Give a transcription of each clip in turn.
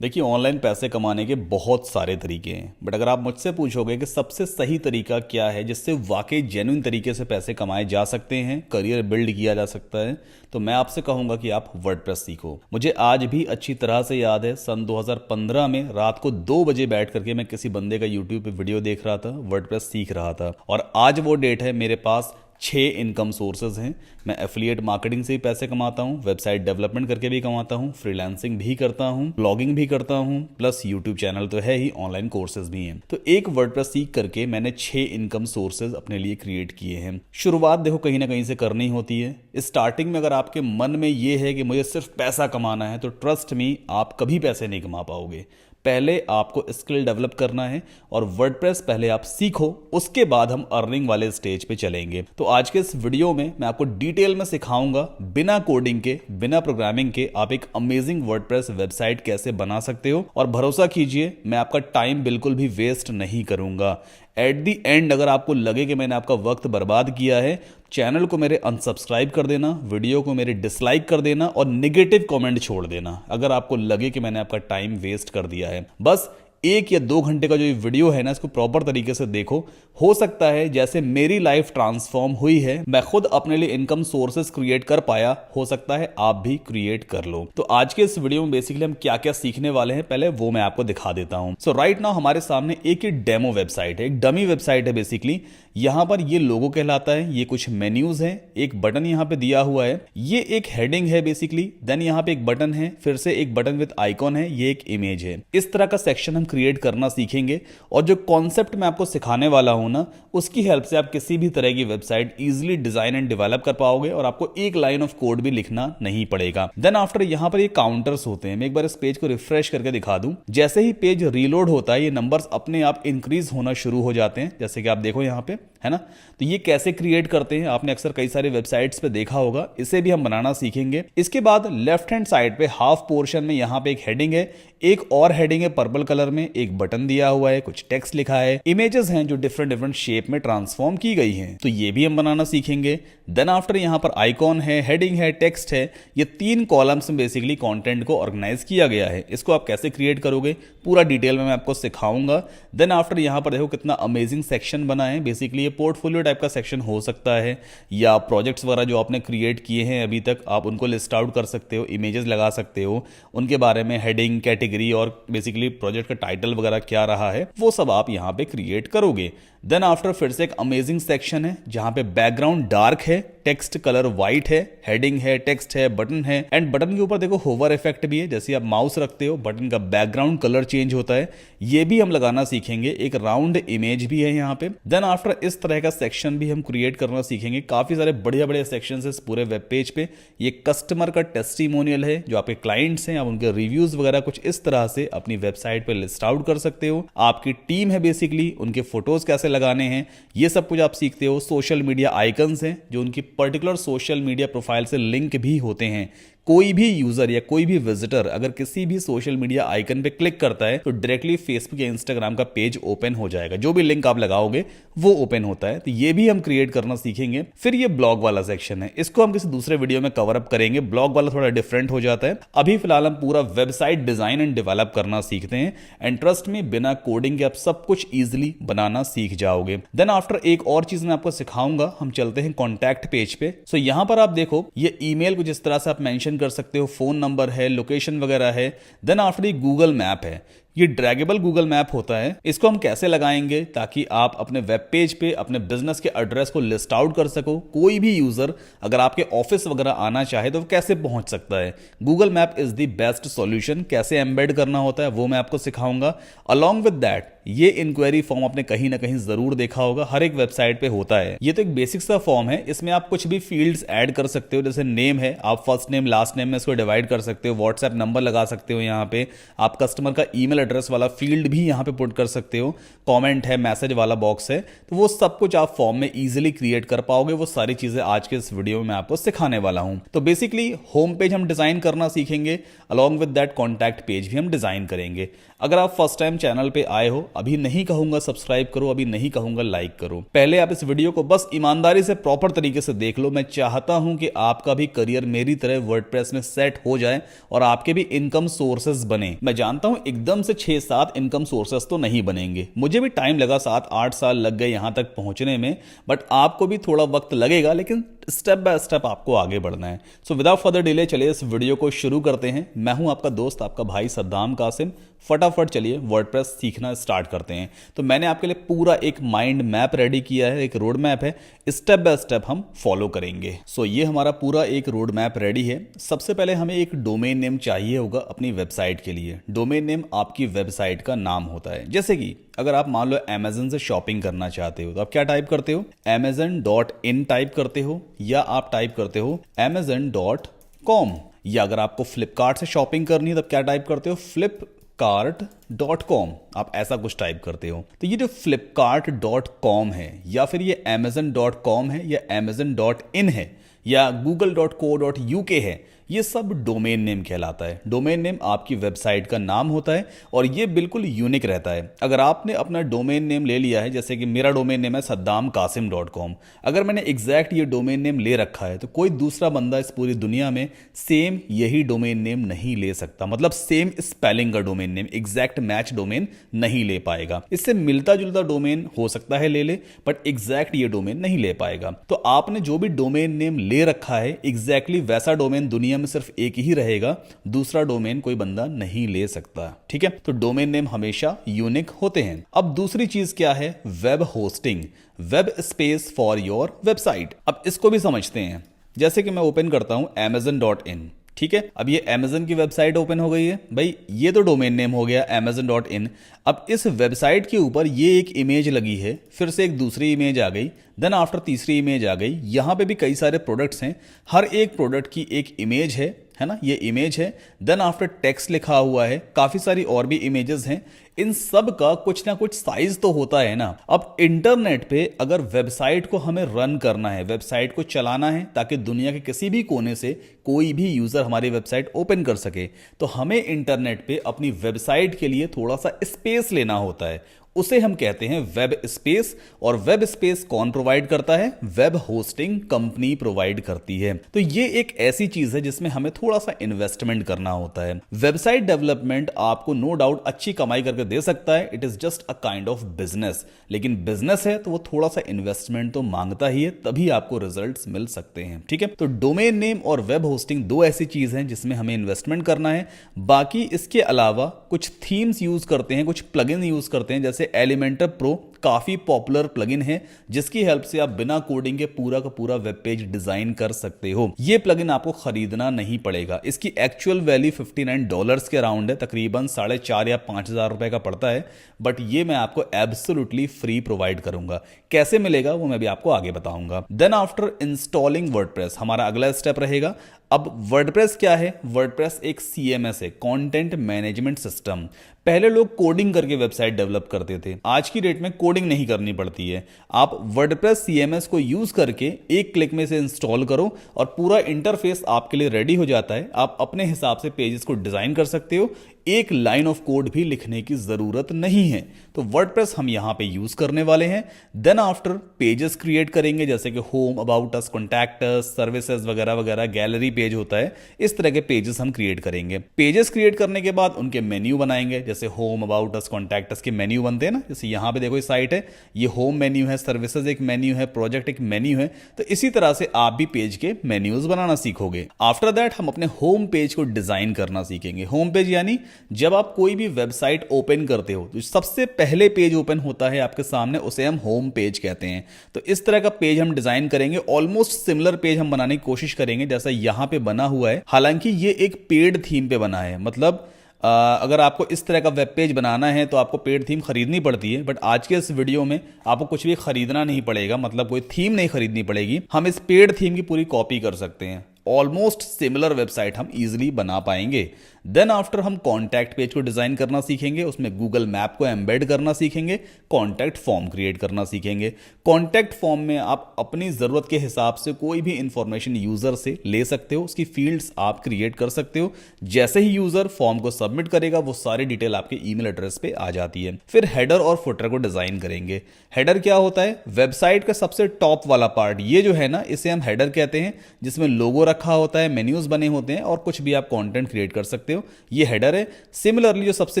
देखिए, ऑनलाइन पैसे कमाने के बहुत सारे तरीके हैं, बट अगर आप मुझसे पूछोगे कि सबसे सही तरीका क्या है जिससे वाकई जेन्युइन तरीके से पैसे कमाए जा सकते हैं, करियर बिल्ड किया जा सकता है, तो मैं आपसे कहूंगा कि आप वर्डप्रेस सीखो। मुझे आज भी अच्छी तरह से याद है, सन 2015 में रात को 2 बजे बैठ करके मैं किसी बंदे का यूट्यूब पे वीडियो देख रहा था, वर्डप्रेस सीख रहा था। और आज वो डेट है, मेरे पास 6 इनकम सोर्सेज हैं। मैं एफिलिएट मार्केटिंग से भी पैसे कमाता हूँ, वेबसाइट डेवलपमेंट करके भी कमाता हूँ, फ्रीलांसिंग भी करता हूँ, ब्लॉगिंग भी करता हूँ, प्लस यूट्यूब चैनल तो है ही, ऑनलाइन कोर्सेज भी हैं। तो एक वर्डप्रेस सीख करके मैंने 6 इनकम सोर्सेज अपने लिए क्रिएट किए हैं। शुरुआत देखो कहीं ना कहीं से करनी होती है। स्टार्टिंग में अगर आपके मन में ये है कि मुझे सिर्फ पैसा कमाना है, तो ट्रस्ट मी, आप कभी पैसे नहीं कमा पाओगे। पहले आपको स्किल डेवलप करना है और वर्डप्रेस पहले आप सीखो, उसके बाद हम अर्निंग वाले स्टेज पे चलेंगे। तो आज के इस वीडियो में मैं आपको डिटेल में सिखाऊंगा, बिना कोडिंग के, बिना प्रोग्रामिंग के आप एक अमेजिंग वर्डप्रेस वेबसाइट कैसे बना सकते हो। और भरोसा कीजिए, मैं आपका टाइम बिल्कुल भी वेस्ट नहीं करूंगा। एट दी एंड अगर आपको लगे कि मैंने आपका वक्त बर्बाद किया है, चैनल को मेरे अनसब्सक्राइब कर देना, वीडियो को मेरे डिसलाइक कर देना और नेगेटिव कमेंट छोड़ देना अगर आपको लगे कि मैंने आपका टाइम वेस्ट कर दिया है। बस 1 या 2 घंटे का जो ये वीडियो है ना, इसको प्रॉपर तरीके से देखो। हो सकता है जैसे मेरी लाइफ ट्रांसफॉर्म हुई है, मैं खुद अपने लिए इनकम सोर्सेज क्रिएट कर पाया, हो सकता है आप भी क्रिएट कर लो। तो आज के इस वीडियो में बेसिकली हम क्या क्या सीखने वाले हैं, पहले वो मैं आपको दिखा देता हूं। सो राइट नाउ हमारे सामने एक डेमो वेबसाइट है, एक डमी वेबसाइट है बेसिकली। यहां पर ये लोगो कहलाता है, ये कुछ मेन्यूज हैं, एक बटन यहां पे दिया हुआ है, ये एक हेडिंग है बेसिकली, देन यहां पे एक बटन है, फिर से एक बटन विद आइकॉन है, ये एक इमेज है। इस तरह का सेक्शन हम क्रिएट करना सीखेंगे और जो कॉन्सेप्ट मैं आपको सिखाने वाला हूं ना, उसकी हेल्प से आप किसी भी तरह की website easily design and develop कर पाओगे और आपको एक लाइन ऑफ कोड भी लिखना नहीं पड़ेगा। देन आफ्टर यहां पर ये काउंटर्स होते हैं। मैं एक बार इस पेज को रिफ्रेश करके दिखा दूं। जैसे ही पेज रीलोड होता है, ये नंबर्स अपने आप इंक्रीज होना शुरू हो जाते हैं, जैसे कि आप देखो यहां पे, है ना। तो ये कैसे क्रिएट करते हैं आपने अक्सर कई सारे वेबसाइट्स पे देखा होगा, इसे भी हम बनाना सीखेंगे। इसके बाद लेफ्ट हैंड साइड पे हाफ पोर्शन में यहां पे एक हेडिंग है, एक और हेडिंग है पर्पल कलर में, एक बटन दिया हुआ है, कुछ टेक्स्ट लिखा है, इमेजेस हैं जो डिफरेंट डिफरेंट शेप में ट्रांसफॉर्म की गई हैं, तो ये भी हम बनाना सीखेंगे। देन आफ्टर यहां पर आइकॉन है, हेडिंग है, टेक्स्ट है, ये 3 कॉलम्स में बेसिकली कंटेंट को ऑर्गेनाइज किया गया है। इसको आप कैसे क्रिएट करोगे पूरा डिटेल में मैं आपको सिखाऊंगा। देन आफ्टर यहां पर देखो कितना अमेजिंग सेक्शन बना है। बेसिकली ये पोर्टफोलियो टाइप का सेक्शन हो सकता है, या प्रोजेक्ट्स वगैरह जो आपने क्रिएट किए हैं अभी तक, आप उनको लिस्ट आउट कर सकते हो, इमेजेस लगा सकते हो, उनके बारे में हेडिंग, कैटेगरी और बेसिकली प्रोजेक्ट का टाइटल वगैरह क्या रहा है, वो सब आप यहां पे क्रिएट करोगे। देन आफ्टर फिर से एक अमेजिंग सेक्शन है जहां पे बैकग्राउंड डार्क है, टेक्स्ट कलर व्हाइट है, हेडिंग है, टेक्स्ट है, बटन है, एंड बटन के ऊपर देखो होवर इफेक्ट भी है, जैसे आप माउस रखते हो बटन का बैकग्राउंड कलर चेंज होता है, ये भी हम लगाना सीखेंगे। एक राउंड इमेज भी है यहाँ पे। देन आफ्टर इस तरह का सेक्शन भी हम क्रिएट करना सीखेंगे। काफी सारे बढ़िया बढ़िया सेक्शन है इस पूरे वेब पेज पे। ये कस्टमर का टेस्टिमोनियल है, जो आपके क्लाइंट्स हैं, आप उनके रिव्यूज वगैरह कुछ इस तरह से अपनी वेबसाइट पे लिस्ट आउट कर सकते हो। आपकी टीम है बेसिकली, उनके फोटोज कैसे लगाने हैं, ये सब कुछ आप सीखते हो। सोशल मीडिया आइकन्स हैं जो उनकी पर्टिकुलर सोशल मीडिया प्रोफाइल से लिंक भी होते हैं। कोई भी यूजर या कोई भी विजिटर अगर किसी भी सोशल मीडिया आइकन पे क्लिक करता है तो डायरेक्टली फेसबुक या इंस्टाग्राम का पेज ओपन हो जाएगा, जो भी लिंक आप लगाओगे वो ओपन होता है। तो ये भी हम क्रिएट करना सीखेंगे। फिर ये ब्लॉग वाला सेक्शन है, इसको हम किसी दूसरे वीडियो में कवर अप करेंगे। ब्लॉग वाला थोड़ा डिफरेंट हो जाता है। अभी फिलहाल हम पूरा वेबसाइट डिजाइन एंड डेवलप करना सीखते हैं, एंड ट्रस्ट में बिना कोडिंग के आप सब कुछ ईजिली बनाना सीख जाओगे। देन आफ्टर एक और चीज मैं आपको सिखाऊंगा। हम चलते हैं कॉन्टैक्ट पेज पे। सो यहां पर आप देखो, ये ईमेल को जिस तरह से आप मेंशन कर सकते हो, फोन नंबर है, लोकेशन वगैरह है। देन आफ्टर ये गूगल मैप है, ये ड्रैगेबल गूगल मैप होता है। इसको हम कैसे लगाएंगे ताकि आप अपने वेब पेज पे अपने बिजनेस के एड्रेस को लिस्ट आउट कर सको। कोई भी यूजर अगर आपके ऑफिस वगैरह आना चाहे तो वो कैसे पहुंच सकता है। Google map is the best solution. कैसे एम्बेड करना होता है वो मैं आपको सिखाऊंगा। अलॉन्ग विद दैट ये इंक्वायरी फॉर्म आपने कहीं ना कहीं जरूर देखा होगा, हर एक वेबसाइट पे होता है। ये तो एक बेसिक सा फॉर्म है, इसमें आप कुछ भी फील्ड्स ऐड कर सकते हो। जैसे नेम है, आप फर्स्ट नेम लास्ट नेम में इसको डिवाइड कर सकते हो, व्हाट्सएप नंबर लगा सकते हो, यहाँ पे आप कस्टमर का ईमेल एड्रेस वाला फील्ड भी यहाँ पे पुट कर सकते हो, कमेंट है, मैसेज वाला बॉक्स है, तो वो सब कुछ आप फॉर्म में इजीली क्रिएट कर पाओगे। वो सारी चीजें आज के इस वीडियो में मैं आपको सिखाने वाला हूँ। तो बेसिकली होम पेज हम डिजाइन करना सीखेंगे, along with that contact page भी हम डिजाइन करेंगे। अगर आप फर्स्ट टाइम चैनल पे आए हो, अभी नहीं कहूंगा सब्सक्राइब करो, अभी नहीं कहूंगा लाइक करो, पहले आप इस वीडियो को बस ईमानदारी से प्रॉपर तरीके से देख लो। मैं चाहता हूं कि आपका भी करियर मेरी तरह वर्डप्रेस में सेट हो जाए और आपके भी इनकम सोर्सेज बने। मैं जानता हूं एकदम से 6-7 इनकम सोर्सेज तो नहीं बनेंगे, मुझे भी टाइम लगा, 7-8 साल लग गए यहां तक पहुंचने में, बट आपको भी थोड़ा वक्त लगेगा, लेकिन स्टेप बाय स्टेप आपको आगे बढ़ना है। सो विदाउट फर्दर डिले चलिए इस वीडियो को शुरू करते हैं। मैं हूं आपका दोस्त, आपका भाई सद्दाम कासिम। फटाफट चलिए वर्डप्रेस सीखना स्टार्ट करते हैं। तो मैंने आपके लिए पूरा एक माइंड मैप रेडी किया है, एक रोड मैप है, स्टेप बाय स्टेप हम फॉलो करेंगे। सो ये हमारा पूरा एक रोड मैप रेडी है। सबसे पहले हमें एक डोमेन नेम चाहिए होगा अपनी वेबसाइट के लिए। डोमेन नेम आपकी वेबसाइट का नाम होता है। जैसे कि अगर आप मान लो अमेजन से शॉपिंग करना चाहते हो तो आप क्या टाइप करते हो, amazon.in टाइप करते हो, या आप टाइप करते हो amazon.com। या अगर आपको फ्लिपकार्ट से शॉपिंग करनी है तो क्या टाइप करते हो, flipkart.com, आप ऐसा कुछ टाइप करते हो। तो ये जो flipkart.com है, या फिर ये amazon.com है, या amazon.in है, या google.co.uk है, ये सब डोमेन नेम कहलाता है। डोमेन नेम आपकी वेबसाइट का नाम होता है और ये बिल्कुल यूनिक रहता है। अगर आपने अपना डोमेन नेम ले लिया है, जैसे कि मेरा डोमेन नेम है saddamkasim.com, अगर मैंने एग्जैक्ट ये डोमेन नेम ले रखा है तो कोई दूसरा बंदा इस पूरी दुनिया में सेम यही डोमेन नेम नहीं ले सकता। मतलब सेम स्पेलिंग का domain name, exact match domain नहीं ले पाएगा। इससे मिलता जुलता डोमेन हो सकता है ले ले, बट एग्जैक्ट ये डोमेन नहीं ले पाएगा। तो आपने जो भी डोमेन नेम ले रखा है, एग्जैक्टली वैसा डोमेन दुनिया में सिर्फ एक ही रहेगा, दूसरा डोमेन कोई बंदा नहीं ले सकता। ठीक है, तो डोमेन नेम हमेशा यूनिक होते हैं। अब दूसरी चीज क्या है, web hosting, web space for your website. अब इसको भी समझते हैं। जैसे कि मैं ओपन करता हूं amazon.in, ठीक है, अब ये अमेजन की वेबसाइट ओपन हो गई है। भाई ये तो डोमेन नेम हो गया amazon.in। अब इस वेबसाइट के ऊपर ये एक इमेज लगी है, फिर से एक दूसरी इमेज आ गई, देन आफ्टर तीसरी इमेज आ गई। यहां पे भी कई सारे प्रोडक्ट्स हैं, हर एक प्रोडक्ट की एक इमेज है ना, ये इमेज है। देन आफ्टर टेक्स्ट लिखा हुआ है, काफी सारी और भी इमेजेस हैं। इन सब का कुछ ना कुछ साइज तो होता है ना। अब इंटरनेट पे अगर वेबसाइट को हमें रन करना है, वेबसाइट को चलाना है, ताकि दुनिया के किसी भी कोने से कोई भी यूजर हमारी वेबसाइट ओपन कर सके, तो हमें इंटरनेट पे अपनी वेबसाइट के लिए थोड़ा सा स्पेस लेना होता है। उसे हम कहते हैं वेब स्पेस। और वेब स्पेस कौन प्रोवाइड करता है, वेब होस्टिंग कंपनी प्रोवाइड करती है। तो ये एक ऐसी चीज है जिसमें हमें थोड़ा सा इन्वेस्टमेंट करना होता है। वेबसाइट डेवलपमेंट आपको नो डाउट अच्छी कमाई करके दे सकता है, it is just a kind of business, लेकिन बिजनेस है तो वो थोड़ा सा इन्वेस्टमेंट तो मांगता ही है, तभी आपको रिजल्ट्स मिल सकते हैं। ठीक है, तो डोमेन नेम और वेब होस्टिंग दो ऐसी चीज हैं जिसमें हमें इन्वेस्टमेंट करना है। बाकी इसके अलावा कुछ थीम्स यूज करते हैं, कुछ प्लगइन यूज करते हैं, जैसे एलिमेंटर प्रो काफी पॉपुलर प्लगइन है, जिसकी हेल्प से आप बिना कोडिंग के पूरा का पूरा वेब पेज डिजाइन कर सकते हो। ये प्लगइन आपको खरीदना नहीं पड़ेगा। इसकी एक्चुअल वैल्यू $59 के अराउंड है, तकरीबन 4,500 या 5,000 रुपए का पड़ता है, बट ये मैं आपको एब्सोल्युटली फ्री प्रोवाइड करूंगा। कैसे मिलेगा वो मैं भी आपको आगे बताऊंगा। देन आफ्टर इंस्टॉलिंग वर्डप्रेस हमारा अगला स्टेप रहेगा। अब वर्डप्रेस क्या है, वर्डप्रेस एक CMS है, कंटेंट मैनेजमेंट सिस्टम। पहले लोग कोडिंग करके वेबसाइट डेवलप करते थे, आज की डेट में कोडिंग नहीं करनी पड़ती है। आप वर्डप्रेस CMS को यूज करके एक क्लिक में से इंस्टॉल करो और पूरा इंटरफेस आपके लिए रेडी हो जाता है। आप अपने हिसाब से पेजेस को डिजाइन कर सकते हो, एक लाइन ऑफ कोड भी लिखने की जरूरत नहीं है। तो वर्डप्रेस हम यहां पे यूज करने वाले हैं। देन आफ्टर पेजेस क्रिएट करेंगे, जैसे कि home, about us, contact us, services वगैरह वगैरह, गैलरी पेज होता है, इस तरह के पेजेस हम क्रिएट करेंगे। पेजेस क्रिएट करने के बाद उनके मेन्यू बनाएंगे, जैसे home, about us, contact us के मेन्यू बनते हैं ना। जैसे यहां पे देखो ये साइट है, ये होम मेन्यू है, सर्विसेज एक मेन्यू है, प्रोजेक्ट एक मेन्यू है। तो इसी तरह से आप भी पेज के मेन्यूज बनाना सीखोगे। आफ्टर दैट हम अपने होम पेज को डिजाइन करना सीखेंगे। होम पेज यानी जब आप कोई भी वेबसाइट ओपन करते हो तो सबसे पहले पेज ओपन होता है आपके सामने, उसे हम होम पेज कहते हैं। तो इस तरह का पेज हम डिजाइन करेंगे। ऑलमोस्ट सिमिलर पेज हम बनाने की कोशिश करेंगे जैसा यहां पे बना हुआ है। हालांकि ये एक पेड थीम पे बना है, मतलब अगर आपको इस तरह का वेब पेज बनाना है तो आपको पेड थीम खरीदनी पड़ती है, बट आज के इस वीडियो में आपको कुछ भी खरीदना नहीं पड़ेगा, मतलब कोई थीम नहीं खरीदनी पड़ेगी। हम इस पेड थीम की पूरी कॉपी कर सकते हैं। ऑलमोस्ट सिमिलर वेबसाइट हम इजीली बना पाएंगे। देन आफ्टर हम कॉन्टैक्ट पेज को डिजाइन करना सीखेंगे, उसमें गूगल मैप को एम्बेड करना सीखेंगे, कॉन्टैक्ट फॉर्म क्रिएट करना सीखेंगे। कॉन्टैक्ट फॉर्म में आप अपनी जरूरत के हिसाब से कोई भी इंफॉर्मेशन यूजर से ले सकते हो, उसकी फील्ड्स आप क्रिएट कर सकते हो। जैसे ही यूजर फॉर्म को सबमिट करेगा वो सारी डिटेल आपके ईमेल एड्रेस पे आ जाती है। फिर हेडर और फुटर को डिजाइन करेंगे। हेडर क्या होता है? वेबसाइट का सबसे टॉप वाला पार्ट, ये जो है ना, इसे हम हेडर कहते हैं, जिसमें लोगो रखा होता है, मेन्यूज बने होते हैं और कुछ भी आप कंटेंट क्रिएट कर सकते हो, ये हेडर है। सिमिलरली जो सबसे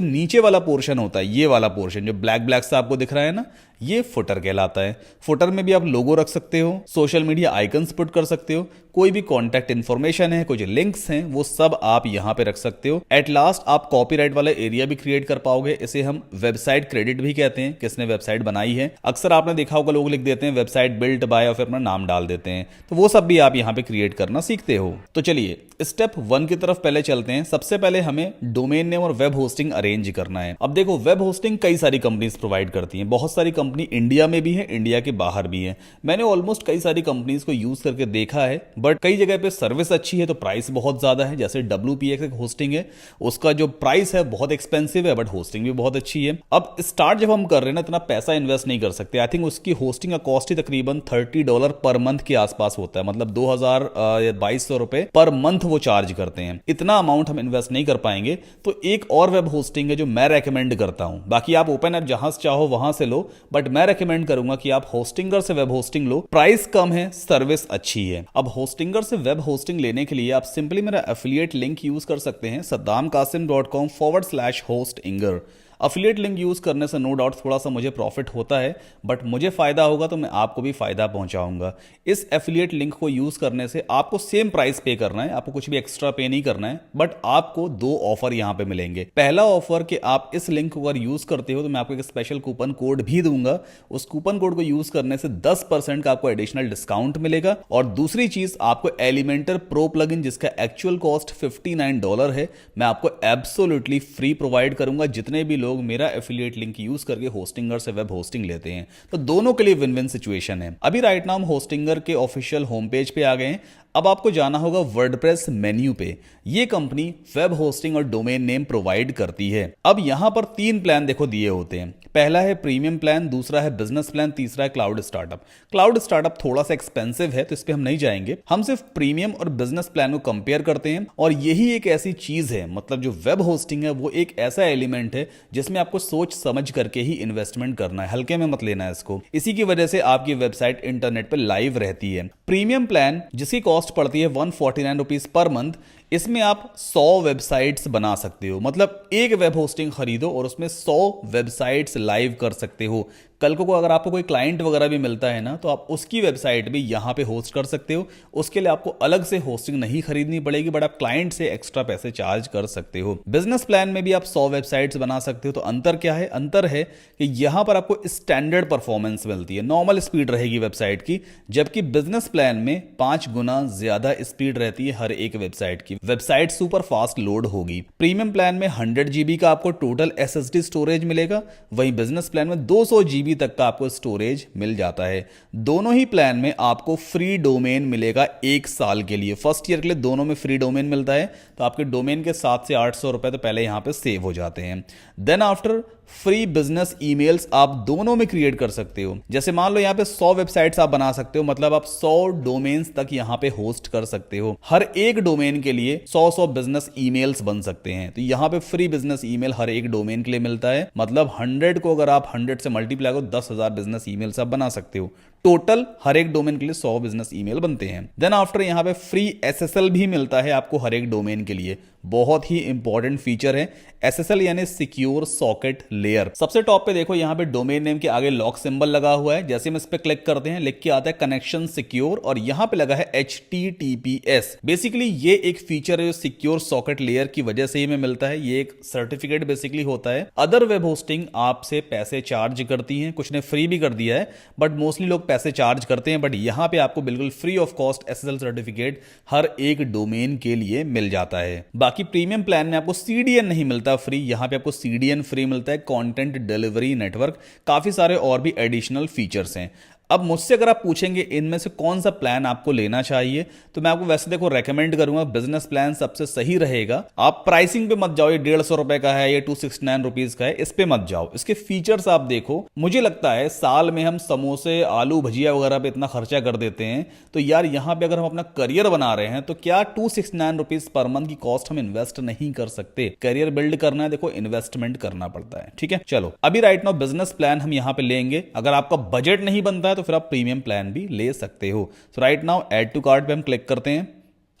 नीचे वाला पोर्शन होता है, ये वाला पोर्शन जो ब्लैक ब्लैक से आपको दिख रहा है ना, ये फुटर कहलाता है। फुटर में भी आप लोगो रख सकते हो, सोशल मीडिया आइकन्स पुट कर सकते हो, कोई भी कॉन्टैक्ट इन्फॉर्मेशन है, कुछ लिंक्स हैं, वो सब आप यहां पे रख सकते हो। एट लास्ट आप कॉपीराइट वाला एरिया भी क्रिएट कर पाओगे। इसे हम वेबसाइट क्रेडिट भी कहते हैं, किसने वेबसाइट बनाई है। अक्सर आपने देखा होगा लोग लिख देते हैं वेबसाइट बिल्ट बाय और फिर अपना नाम डाल देते हैं, तो वो सब भी आप यहां पे क्रिएट करना सीखते हो। तो चलिए स्टेप 1 की तरफ पहले चलते हैं। सबसे पहले हमें डोमेन नेम और वेब होस्टिंग अरेंज करना है। अब देखो, वेब होस्टिंग कई सारी कंपनीज प्रोवाइड करती हैं, बहुत सारी कंपनी इंडिया में भी है, इंडिया के बाहर भी है। मैंने ऑलमोस्ट कई सारी कंपनीज को यूज करके देखा है, बट कई जगह पे सर्विस अच्छी है तो प्राइस बहुत ज्यादा है। जैसे WPX एक होस्टिंग है, उसका जो प्राइस है बहुत एक्सपेंसिव है, बट होस्टिंग भी बहुत अच्छी है। अब स्टार्ट जब हम कर रहे हैं ना, इतना पैसा इन्वेस्ट नहीं कर सकते। आई थिंक उसकी होस्टिंग का कॉस्ट ही तकरीबन $30 पर मंथ के आसपास होता है, मतलब 2200 रुपए पर मंथ वो चार्ज करते हैं। इतना अमाउंट हम इन्वेस्ट नहीं कर पाएंगे। तो एक और वेब होस्टिंग है जो मैं रेकमेंड करता हूं, बाकी आप ओपन ऐप जहां से चाहो वहां से लो, बट मैं रेकमेंड करूंगा कि आप होस्टिंगर से वेब होस्टिंग लो। प्राइस कम है, सर्विस अच्छी है। अब होस्टिंगर से वेब होस्टिंग लेने के लिए आप सिंपली मेरा एफिलिएट लिंक यूज कर सकते हैं, saddamkasim.com/hostinger। अफिलिएट लिंक यूज करने से नो डाउट थोड़ा सा मुझे प्रॉफिट होता है, बट मुझे फायदा होगा तो मैं आपको भी फायदा पहुंचाऊंगा। इस एफिलिएट लिंक को यूज करने से आपको सेम प्राइस पे करना है, आपको कुछ भी एक्स्ट्रा पे नहीं करना है, बट आपको 2 ऑफर यहां पे मिलेंगे। पहला ऑफर कि आप इस लिंक को अगर यूज करते हो तो मैं आपको एक स्पेशल कूपन कोड भी दूंगा। उस कूपन कोड को यूज करने से 10% का आपको एडिशनल डिस्काउंट मिलेगा। और दूसरी चीज, आपको एलिमेंटर प्रो प्लगइन जिसका एक्चुअल कॉस्ट $59 है, मैं आपको एब्सोल्युटली फ्री प्रोवाइड करूंगा जितने भी लोग मेरा एफिलिएट लिंक यूज करके होस्टिंगर से वेब होस्टिंग लेते हैं। तो दोनों के लिए विन विन सिचुएशन है। अभी राइट नाउ हम होस्टिंगर के ऑफिशियल होम पेज पे आ गए हैं। अब आपको जाना होगा वर्डप्रेस मेन्यू पे। ये कंपनी वेब होस्टिंग और डोमेन नेम प्रोवाइड करती है। अब यहां पर 3 प्लान देखो दिए होते हैं। पहला है प्रीमियम प्लान, दूसरा है बिजनेस प्लान, तीसरा है क्लाउड स्टार्टअप। क्लाउड स्टार्टअप थोड़ा सा एक्सपेंसिव है तो इस पे हम नहीं जाएंगे। हम सिर्फ प्रीमियम और बिजनेस प्लान को कंपेयर करते हैं। और यही एक ऐसी चीज है, मतलब जो वेब होस्टिंग है वो एक ऐसा एलिमेंट है जिसमें आपको सोच समझ करके ही इन्वेस्टमेंट करना है, हल्के में मत लेना है इसको। इसी की वजह से आपकी वेबसाइट इंटरनेट पर लाइव रहती है। प्रीमियम प्लान जिसकी कॉस्ट पड़ती है 149 रुपीज पर मंथ, इसमें आप 100 वेबसाइट्स बना सकते हो। मतलब एक वेब होस्टिंग खरीदो और उसमें 100 वेबसाइट्स लाइव कर सकते हो। कल को अगर आपको कोई क्लाइंट वगैरह भी मिलता है ना, तो आप उसकी वेबसाइट भी यहां पे होस्ट कर सकते हो। उसके लिए आपको अलग से होस्टिंग नहीं खरीदनी पड़ेगी, बट आप क्लाइंट से एक्स्ट्रा पैसे चार्ज कर सकते हो। बिजनेस प्लान में भी आप 100 वेबसाइट्स बना सकते हो। तो अंतर क्या है? अंतर है कि यहां पर आपको स्टैंडर्ड परफॉर्मेंस मिलती है, नॉर्मल स्पीड रहेगी वेबसाइट की, जबकि बिजनेस प्लान में 5 गुना ज्यादा स्पीड रहती है हर एक वेबसाइट की। वेबसाइट सुपर फास्ट लोड होगी। प्रीमियम प्लान में 100 GB का आपको टोटल SSD स्टोरेज मिलेगा, वहीं बिजनेस प्लान में 200 GB तक का आपको स्टोरेज मिल जाता है। दोनों ही प्लान में आपको फ्री डोमेन मिलेगा 1 साल के लिए। फर्स्ट ईयर के लिए दोनों में फ्री डोमेन मिलता है, तो आपके डोमेन के 700 से 800 रुपए तो पहले यहां पे सेव हो जाते हैं। Then after free business emails आप दोनों में क्रिएट कर सकते हो। जैसे मान लो यहां पे 100 वेबसाइट्स आप बना सकते हो, मतलब आप 100 डोमेन्स तक यहां पे होस्ट कर सकते हो। हर एक डोमेन के लिए 100 बिजनेस ईमेल्स बन सकते हैं। तो यहां पे फ्री बिजनेस ईमेल हर एक डोमेन के लिए मिलता है। मतलब 100 को अगर आप 100 से मल्टीप्लाई करो, 10,000 बिजनेस ईमेल्स आप बना सकते हो। टोटल हर एक डोमेन के लिए 100 बिजनेस ईमेल बनते हैं। देन आफ्टर यहां पे फ्री SSL भी मिलता है आपको हर एक डोमेन के लिए। बहुत ही इंपॉर्टेंट फीचर है SSL यानी सिक्योर सॉकेट लेयर। सबसे टॉप पे देखो यहां पे डोमेन नेम के आगे लॉक सिंबल लगा हुआ है। जैसे हम इस पे क्लिक करते हैं, लिख के आता है कनेक्शन सिक्योर और यहां पे लगा है HTTPS। बेसिकली ये एक फीचर है जो सिक्योर सॉकेट लेयर की वजह से ही में मिलता है। ये एक सर्टिफिकेट बेसिकली होता है। अदर वेब होस्टिंग आपसे पैसे चार्ज करती हैं, कुछ ने फ्री भी कर दिया है, बट मोस्टली लोग पैसे चार्ज करते हैं। बट यहां पे आपको बिल्कुल free of cost SSL certificate हर एक डोमेन के लिए मिल जाता है। बाकी प्रीमियम प्लान में आपको CDN नहीं मिलता फ्री, यहां पे आपको CDN फ्री मिलता है, कंटेंट डिलीवरी नेटवर्क, काफी सारे और भी एडिशनल फीचर्स हैं। अब मुझसे अगर आप पूछेंगे इनमें से कौन सा प्लान आपको लेना चाहिए, तो मैं आपको वैसे देखो रेकमेंड करूंगा बिजनेस प्लान सबसे सही रहेगा। आप प्राइसिंग पे मत जाओ, ये 150 रुपए का है, ये 269 रुपीज का है, इस पे मत जाओ। इसके फीचर्स आप देखो। मुझे लगता है साल में हम समोसे, आलू भजिया वगैरह पे इतना खर्चा कर देते हैं, तो यार यहाँ पे अगर हम अपना करियर बना रहे हैं तो क्या 269 रुपीज पर मंथ की कॉस्ट हम इन्वेस्ट नहीं कर सकते? करियर बिल्ड करना है, देखो इन्वेस्टमेंट करना पड़ता है। ठीक है, चलो अभी राइट नाउ बिजनेस प्लान हम यहाँ पे लेंगे। अगर आपका बजट नहीं बनता है तो फिर आप प्रीमियम प्लान भी ले सकते हो। So right now add to cart पे हम क्लिक करते हैं।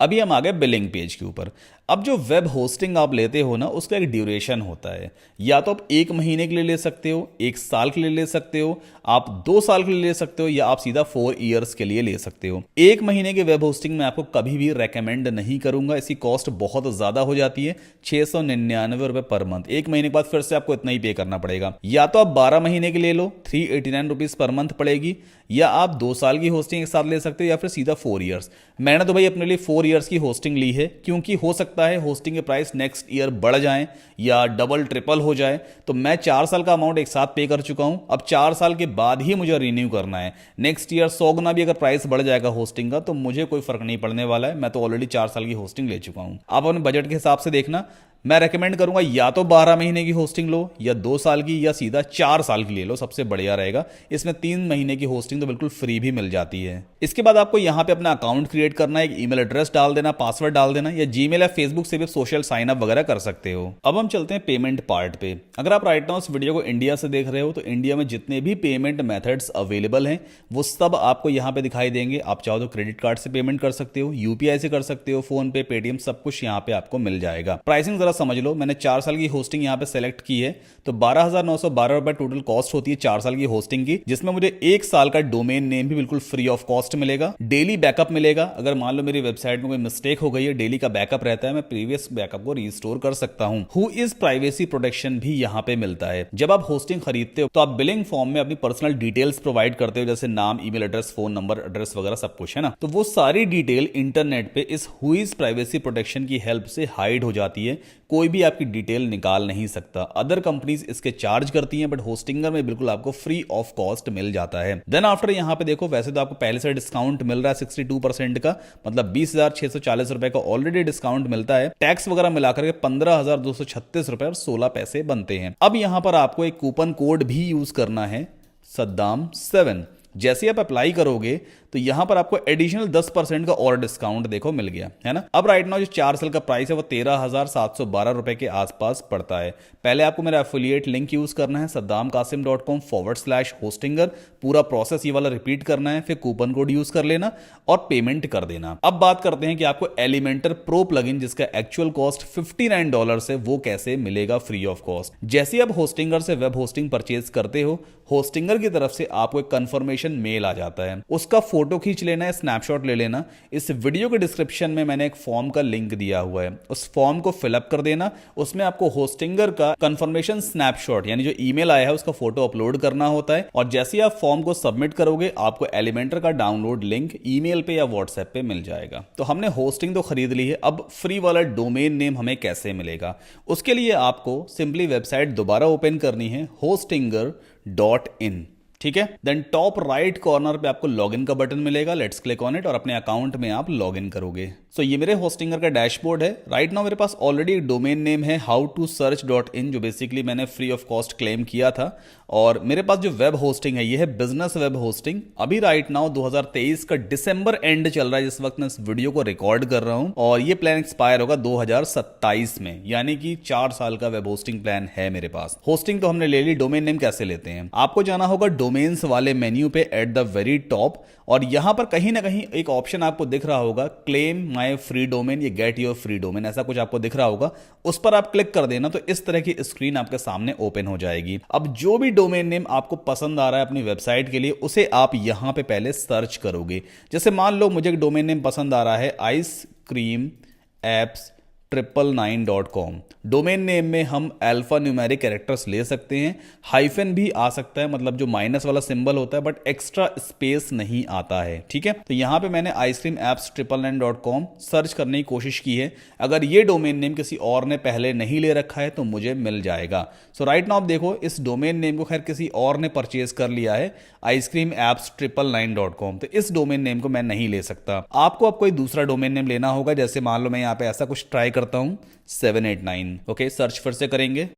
अभी हम आ गए बिलिंग पेज के ऊपर। अब जो वेब होस्टिंग आप लेते हो ना, उसका एक ड्यूरेशन होता है। या तो आप 1 महीने के लिए ले सकते हो, 1 साल के लिए ले सकते हो, आप 2 साल के लिए ले सकते हो, या आप सीधा 4 ईयर्स के लिए ले सकते हो। 1 महीने के वेब होस्टिंग में आपको कभी भी रेकमेंड नहीं करूंगा, इसकी कॉस्ट बहुत ज्यादा हो जाती है, 699 रुपए पर मंथ। 1 महीने के बाद फिर से आपको इतना ही पे करना पड़ेगा। या तो आप 12 महीने के ले लो, 389 रुपीज पर मंथ पड़ेगी, या आप 2 साल की होस्टिंग एक साथ ले सकते हो, या फिर सीधा 4 ईयर्स। मैंने तो भाई अपने लिए 4 ईयर्स की होस्टिंग ली है, क्योंकि हो सकता है होस्टिंग के प्राइस नेक्स्ट ईयर बढ़ जाएं या डबल ट्रिपल हो जाए। तो मैं 4 साल का अमाउंट एक साथ पे कर चुका हूं, अब 4 साल के बाद ही मुझे रिन्यू करना है। नेक्स्ट ईयर 100 गुना भी अगर प्राइस बढ़ जाएगा होस्टिंग का तो मुझे कोई फर्क नहीं पड़ने वाला है, मैं तो ऑलरेडी 4 साल की होस्टिंग ले चुका हूं। आप अपने बजट के हिसाब से देखना। मैं रेकमेंड करूंगा या तो 12 महीने की होस्टिंग लो, या 2 साल की, या सीधा 4 साल की ले लो, सबसे बढ़िया रहेगा। इसमें 3 महीने की होस्टिंग तो बिल्कुल फ्री भी मिल जाती है। इसके बाद आपको यहां पे अपना अकाउंट क्रिएट करना है, एक ईमेल एड्रेस डाल देना, पासवर्ड डाल देना, या जीमेल या फेसबुक से भी सोशल साइन अप वगैरह कर सकते हो। अब हम चलते हैं पेमेंट पार्ट पे। अगर आप राइट नाउ इस वीडियो को इंडिया से देख रहे हो तो इंडिया में जितने भी पेमेंट मेथड्स अवेलेबल हैं वो सब आपको यहां पे दिखाई देंगे। आप चाहो तो क्रेडिट कार्ड से पेमेंट कर सकते हो, यूपीआई से कर सकते हो, फोन पे, पेटीएम, सब कुछ यहां पे आपको मिल जाएगा। प्राइसिंग जरा समझ लो। मैंने 4 साल की होस्टिंग यहां पे सेलेक्ट की है, तो 12,912 रुपए टोटल कॉस्ट होती है 4 साल की होस्टिंग की, जिसमें मुझे 1 साल का डोमेन नेम भी बिल्कुल फ्री ऑफ कॉस्ट मिलेगा। डेली बैकअप मिलेगा, अगर मान लो मेरी वेबसाइट में कोई मिस्टेक हो गई है, डेली का बैकअप रहता है, मैं प्रीवियस बैकअप को रिस्टोर कर सकता हूं। हु इज प्राइवेसी प्रोटेक्शन भी यहां पे मिलता है। जब आप होस्टिंग खरीदते हो तो आप बिलिंग फॉर्म में अपनी पर्सनल डिटेल्स प्रोवाइड करते हो, जैसे नाम, email address, phone number, address वगैरह सब कुछ है ना। तो वो सारी डिटेल इंटरनेट पे इस हु इज प्राइवेसी प्रोटेक्शन की हेल्प से हाइड हो जाती है। कोई भी आपकी डिटेल निकाल नहीं सकता। अदर कंपनीज इसके चार्ज करती हैं, बट होस्टिंगर में बिल्कुल आपको फ्री ऑफ कॉस्ट मिल जाता है। देन आफ्टर यहां पे देखो, वैसे तो आपको पहले से डिस्काउंट मिल रहा है 62% का, मतलब 20,640 रुपए का ऑलरेडी डिस्काउंट मिलता है। टैक्स वगैरह मिलाकर के 15,236 रुपए और 16 पैसे बनते हैं। अब यहां पर आपको एक कूपन कोड भी यूज करना है, सद्दाम7। जैसे आप अप्लाई करोगे तो यहां पर आपको एडिशनल 10% का और डिस्काउंट देखो मिल गया है ना। अब राइट नाउ जो 4 साल का प्राइस है वो 13,712 रुपए के आसपास पड़ता है। पहले आपको मेरा एफिलिएट लिंक यूज करना है, saddamkasim.com/hostinger। पूरा प्रोसेस ये वाला रिपीट करना है, फिर कूपन कोड यूज कर लेना और पेमेंट कर देना। अब बात करते हैं कि आपको एलिमेंटर प्रो प्लगइन, जिसका एक्चुअल कॉस्ट $59 है, वो कैसे मिलेगा फ्री ऑफ कॉस्ट। जैसे आप होस्टिंगर से वेब होस्टिंग परचेज करते हो, होस्टिंगर की तरफ से आपको एक कंफर्मेशन मेल आ जाता है, उसका फोटो खींच लेना है, स्नैपशॉट ले लेना। इस वीडियो के डिस्क्रिप्शन में मैंने एक फॉर्म का लिंक दिया हुआ है, उस फॉर्म को फिलअप कर देना। उसमें आपको होस्टिंगर का कंफर्मेशन स्नैपशॉट यानी जो ईमेल आया है उसका फोटो अपलोड करना होता है, और जैसे ही आप फॉर्म को सबमिट करोगे आपको एलिमेंटर का डाउनलोड लिंक ईमेल पे या व्हाट्सएप पे मिल जाएगा। तो हमने होस्टिंग तो खरीद ली है, अब फ्री वाला डोमेन नेम हमें कैसे मिलेगा? उसके लिए आपको सिंपली वेबसाइट दोबारा ओपन करनी है, hostinger.in। ठीक है, देन टॉप राइट कॉर्नर पे आपको लॉगिन का बटन मिलेगा, लेट्स क्लिक ऑन इट और अपने अकाउंट में आप लॉगिन करोगे। सो ये मेरे होस्टिंगर का डैशबोर्ड है। राइट नाउ मेरे पास ऑलरेडी एक डोमेन नेम है howtosearch.in, जो बेसिकली मैंने फ्री ऑफ कॉस्ट क्लेम किया था। और मेरे पास जो वेब होस्टिंग है ये है बिजनेस वेब होस्टिंग। अभी राइट नाउ 2023 का दिसंबर एंड चल रहा है जिस वक्त मैं इस वीडियो को रिकॉर्ड कर रहा हूं, और ये प्लान एक्सपायर होगा 2027 में, यानी कि 4 साल का वेब होस्टिंग प्लान है मेरे पास। होस्टिंग तो हमने ले ली, डोमेन नेम कैसे लेते हैं? आपको जाना होगा डोमेन्स वाले मेन्यू पे एट द वेरी टॉप, और यहां पर कहीं ना कहीं एक ऑप्शन आपको दिख रहा होगा, क्लेम माय फ्री डोमेन, ये गेट योर फ्री डोमेन, ऐसा कुछ आपको दिख रहा होगा। उस पर आप क्लिक कर देना तो इस तरह की स्क्रीन आपके सामने ओपन हो जाएगी। अब जो भी डोमेन नेम आपको पसंद आ रहा है अपनी वेबसाइट के लिए, उसे आप यहां पे पहले सर्च करोगे। जैसे मान लो मुझे एक डोमेन नेम पसंद आ रहा है ice cream apps 999.com। Domain name में हम अल्फा न्यूमेरिक कैरेक्टर्स ले सकते हैं, हाइफन भी आ सकता है, मतलब जो माइनस वाला सिंबल होता है, बट एक्स्ट्रा स्पेस नहीं आता है। ठीक है, तो यहां पे मैंने icecreamapps999.com सर्च करने की कोशिश की है। अगर ये डोमेन नेम किसी और ने पहले नहीं ले रखा है तो मुझे मिल जाएगा। सो राइट नाउ आप देखो, इस डोमेन नेम को खैर किसी और ने परचेज कर लिया है, icecreamapps999.com, तो इस डोमेन नेम को मैं नहीं ले सकता। आपको अब कोई दूसरा डोमेन नेम लेना होगा, जैसे मान लो मैं यहाँ पे ऐसा कुछ ट्राई करता हूं 789। ओके, सर्च फिर से करेंगे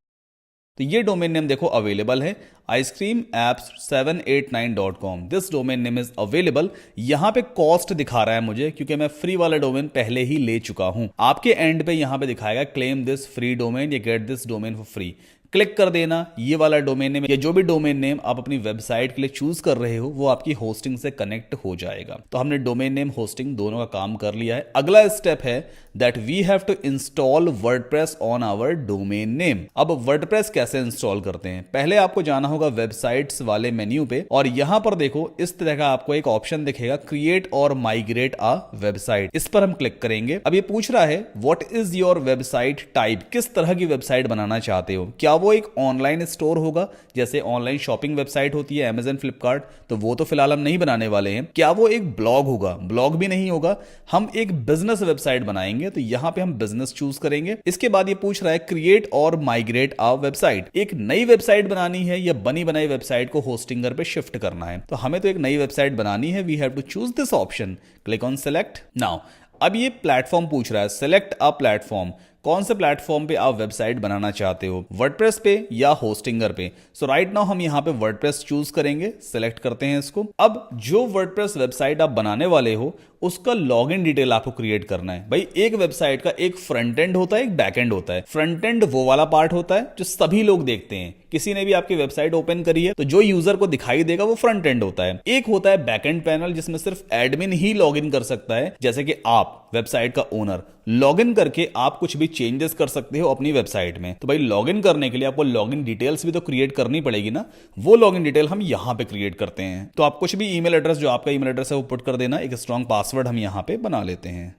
तो ये डोमेन नेम देखो अवेलेबल है, icecreamapps789.com। This domain name is available. यहां पे कॉस्ट दिखा रहा है मुझे, क्योंकि मैं फ्री वाला डोमेन पहले ही ले चुका हूं। आपके एंड पे यहां पे दिखाएगा क्लेम दिस फ्री डोमेन या get this domain for free. Click कर देना। ये वाला डोमेन नेम या जो भी डोमेन नेम आप अपनी वेबसाइट के लिए चूज कर रहे हो वो आपकी होस्टिंग से कनेक्ट हो जाएगा। तो हमने डोमेन नेम होस्टिंग दोनों का काम कर लिया है। अगला स्टेप है that we have to install WordPress on our domain name. अब वर्डप्रेस कैसे इंस्टॉल करते हैं, पहले आपको जाना होगा वेबसाइट्स वाले मेन्यू पे, और यहां पर देखो इस तरह का आपको एक ऑप्शन दिखेगा, क्रिएट और माइग्रेट अ वेबसाइट। इस पर हम क्लिक करेंगे। अब ये पूछ रहा है what is your website type, किस तरह की वेबसाइट बनाना चाहते हो। क्या वो एक ऑनलाइन स्टोर होगा, जैसे ऑनलाइन शॉपिंग वेबसाइट होती है अमेजन, फ्लिपकार्ट, तो वो तो फिलहाल हम नहीं बनाने वाले हैं। क्या वो एक ब्लॉग होगा, ब्लॉग भी नहीं होगा। हम एक बिजनेस वेबसाइट बनाएंगे, तो यहां पे हम बिजनेस चूज करेंगे। इसके बाद ये पूछ रहा है क्रिएट और माइग्रेट अ वेबसाइट। एक नई वेबसाइट बनानी है या बनी बनाई वेबसाइट को होस्टिंगर पे शिफ्ट करना है, तो हमें तो एक नई वेबसाइट बनानी है। We have to choose this option, click on select now. अब ये प्लेटफॉर्म पूछ रहा है, सेलेक्ट अ प्लेटफॉर्म। कौन से प्लेटफॉर्म पे आप वेबसाइट बनाना चाहते हो, वर्डप्रेस पे या होस्टिंगर पे। सो राइट नाउ हम यहां पे वर्डप्रेस चूज करेंगे, सिलेक्ट करते हैं इसको। अब जो वर्डप्रेस वेबसाइट आप बनाने वाले हो उसका लॉगिन डिटेल आपको क्रिएट करना है। भाई एक वेबसाइट का एक फ्रंट एंड होता है, एक बैक एंड होता है। फ्रंट एंड वो वाला पार्ट होता है जो सभी लोग देखते हैं। किसी ने भी आपकी वेबसाइट ओपन करी है तो जो यूजर को दिखाई देगा वो फ्रंट एंड होता है। एक होता है बैक एंड पैनल जिसमें सिर्फ एडमिन ही लॉगिन कर सकता है, जैसे कि आप वेबसाइट का ओनर लॉगिन करके आप कुछ भी चेंजेस कर सकते हो अपनी वेबसाइट में। तो भाई लॉगिन करने के लिए आपको लॉगिन डिटेल्स भी तो क्रिएट करनी पड़ेगी ना, वो लॉगिन डिटेल हम यहां पे क्रिएट करते हैं। तो आप कुछ भी ईमेल एड्रेस, जो आपका ईमेल एड्रेस है वो पुट कर देना। एक स्ट्रॉन्ग पासवर्ड हम यहां पे बना लेते हैं।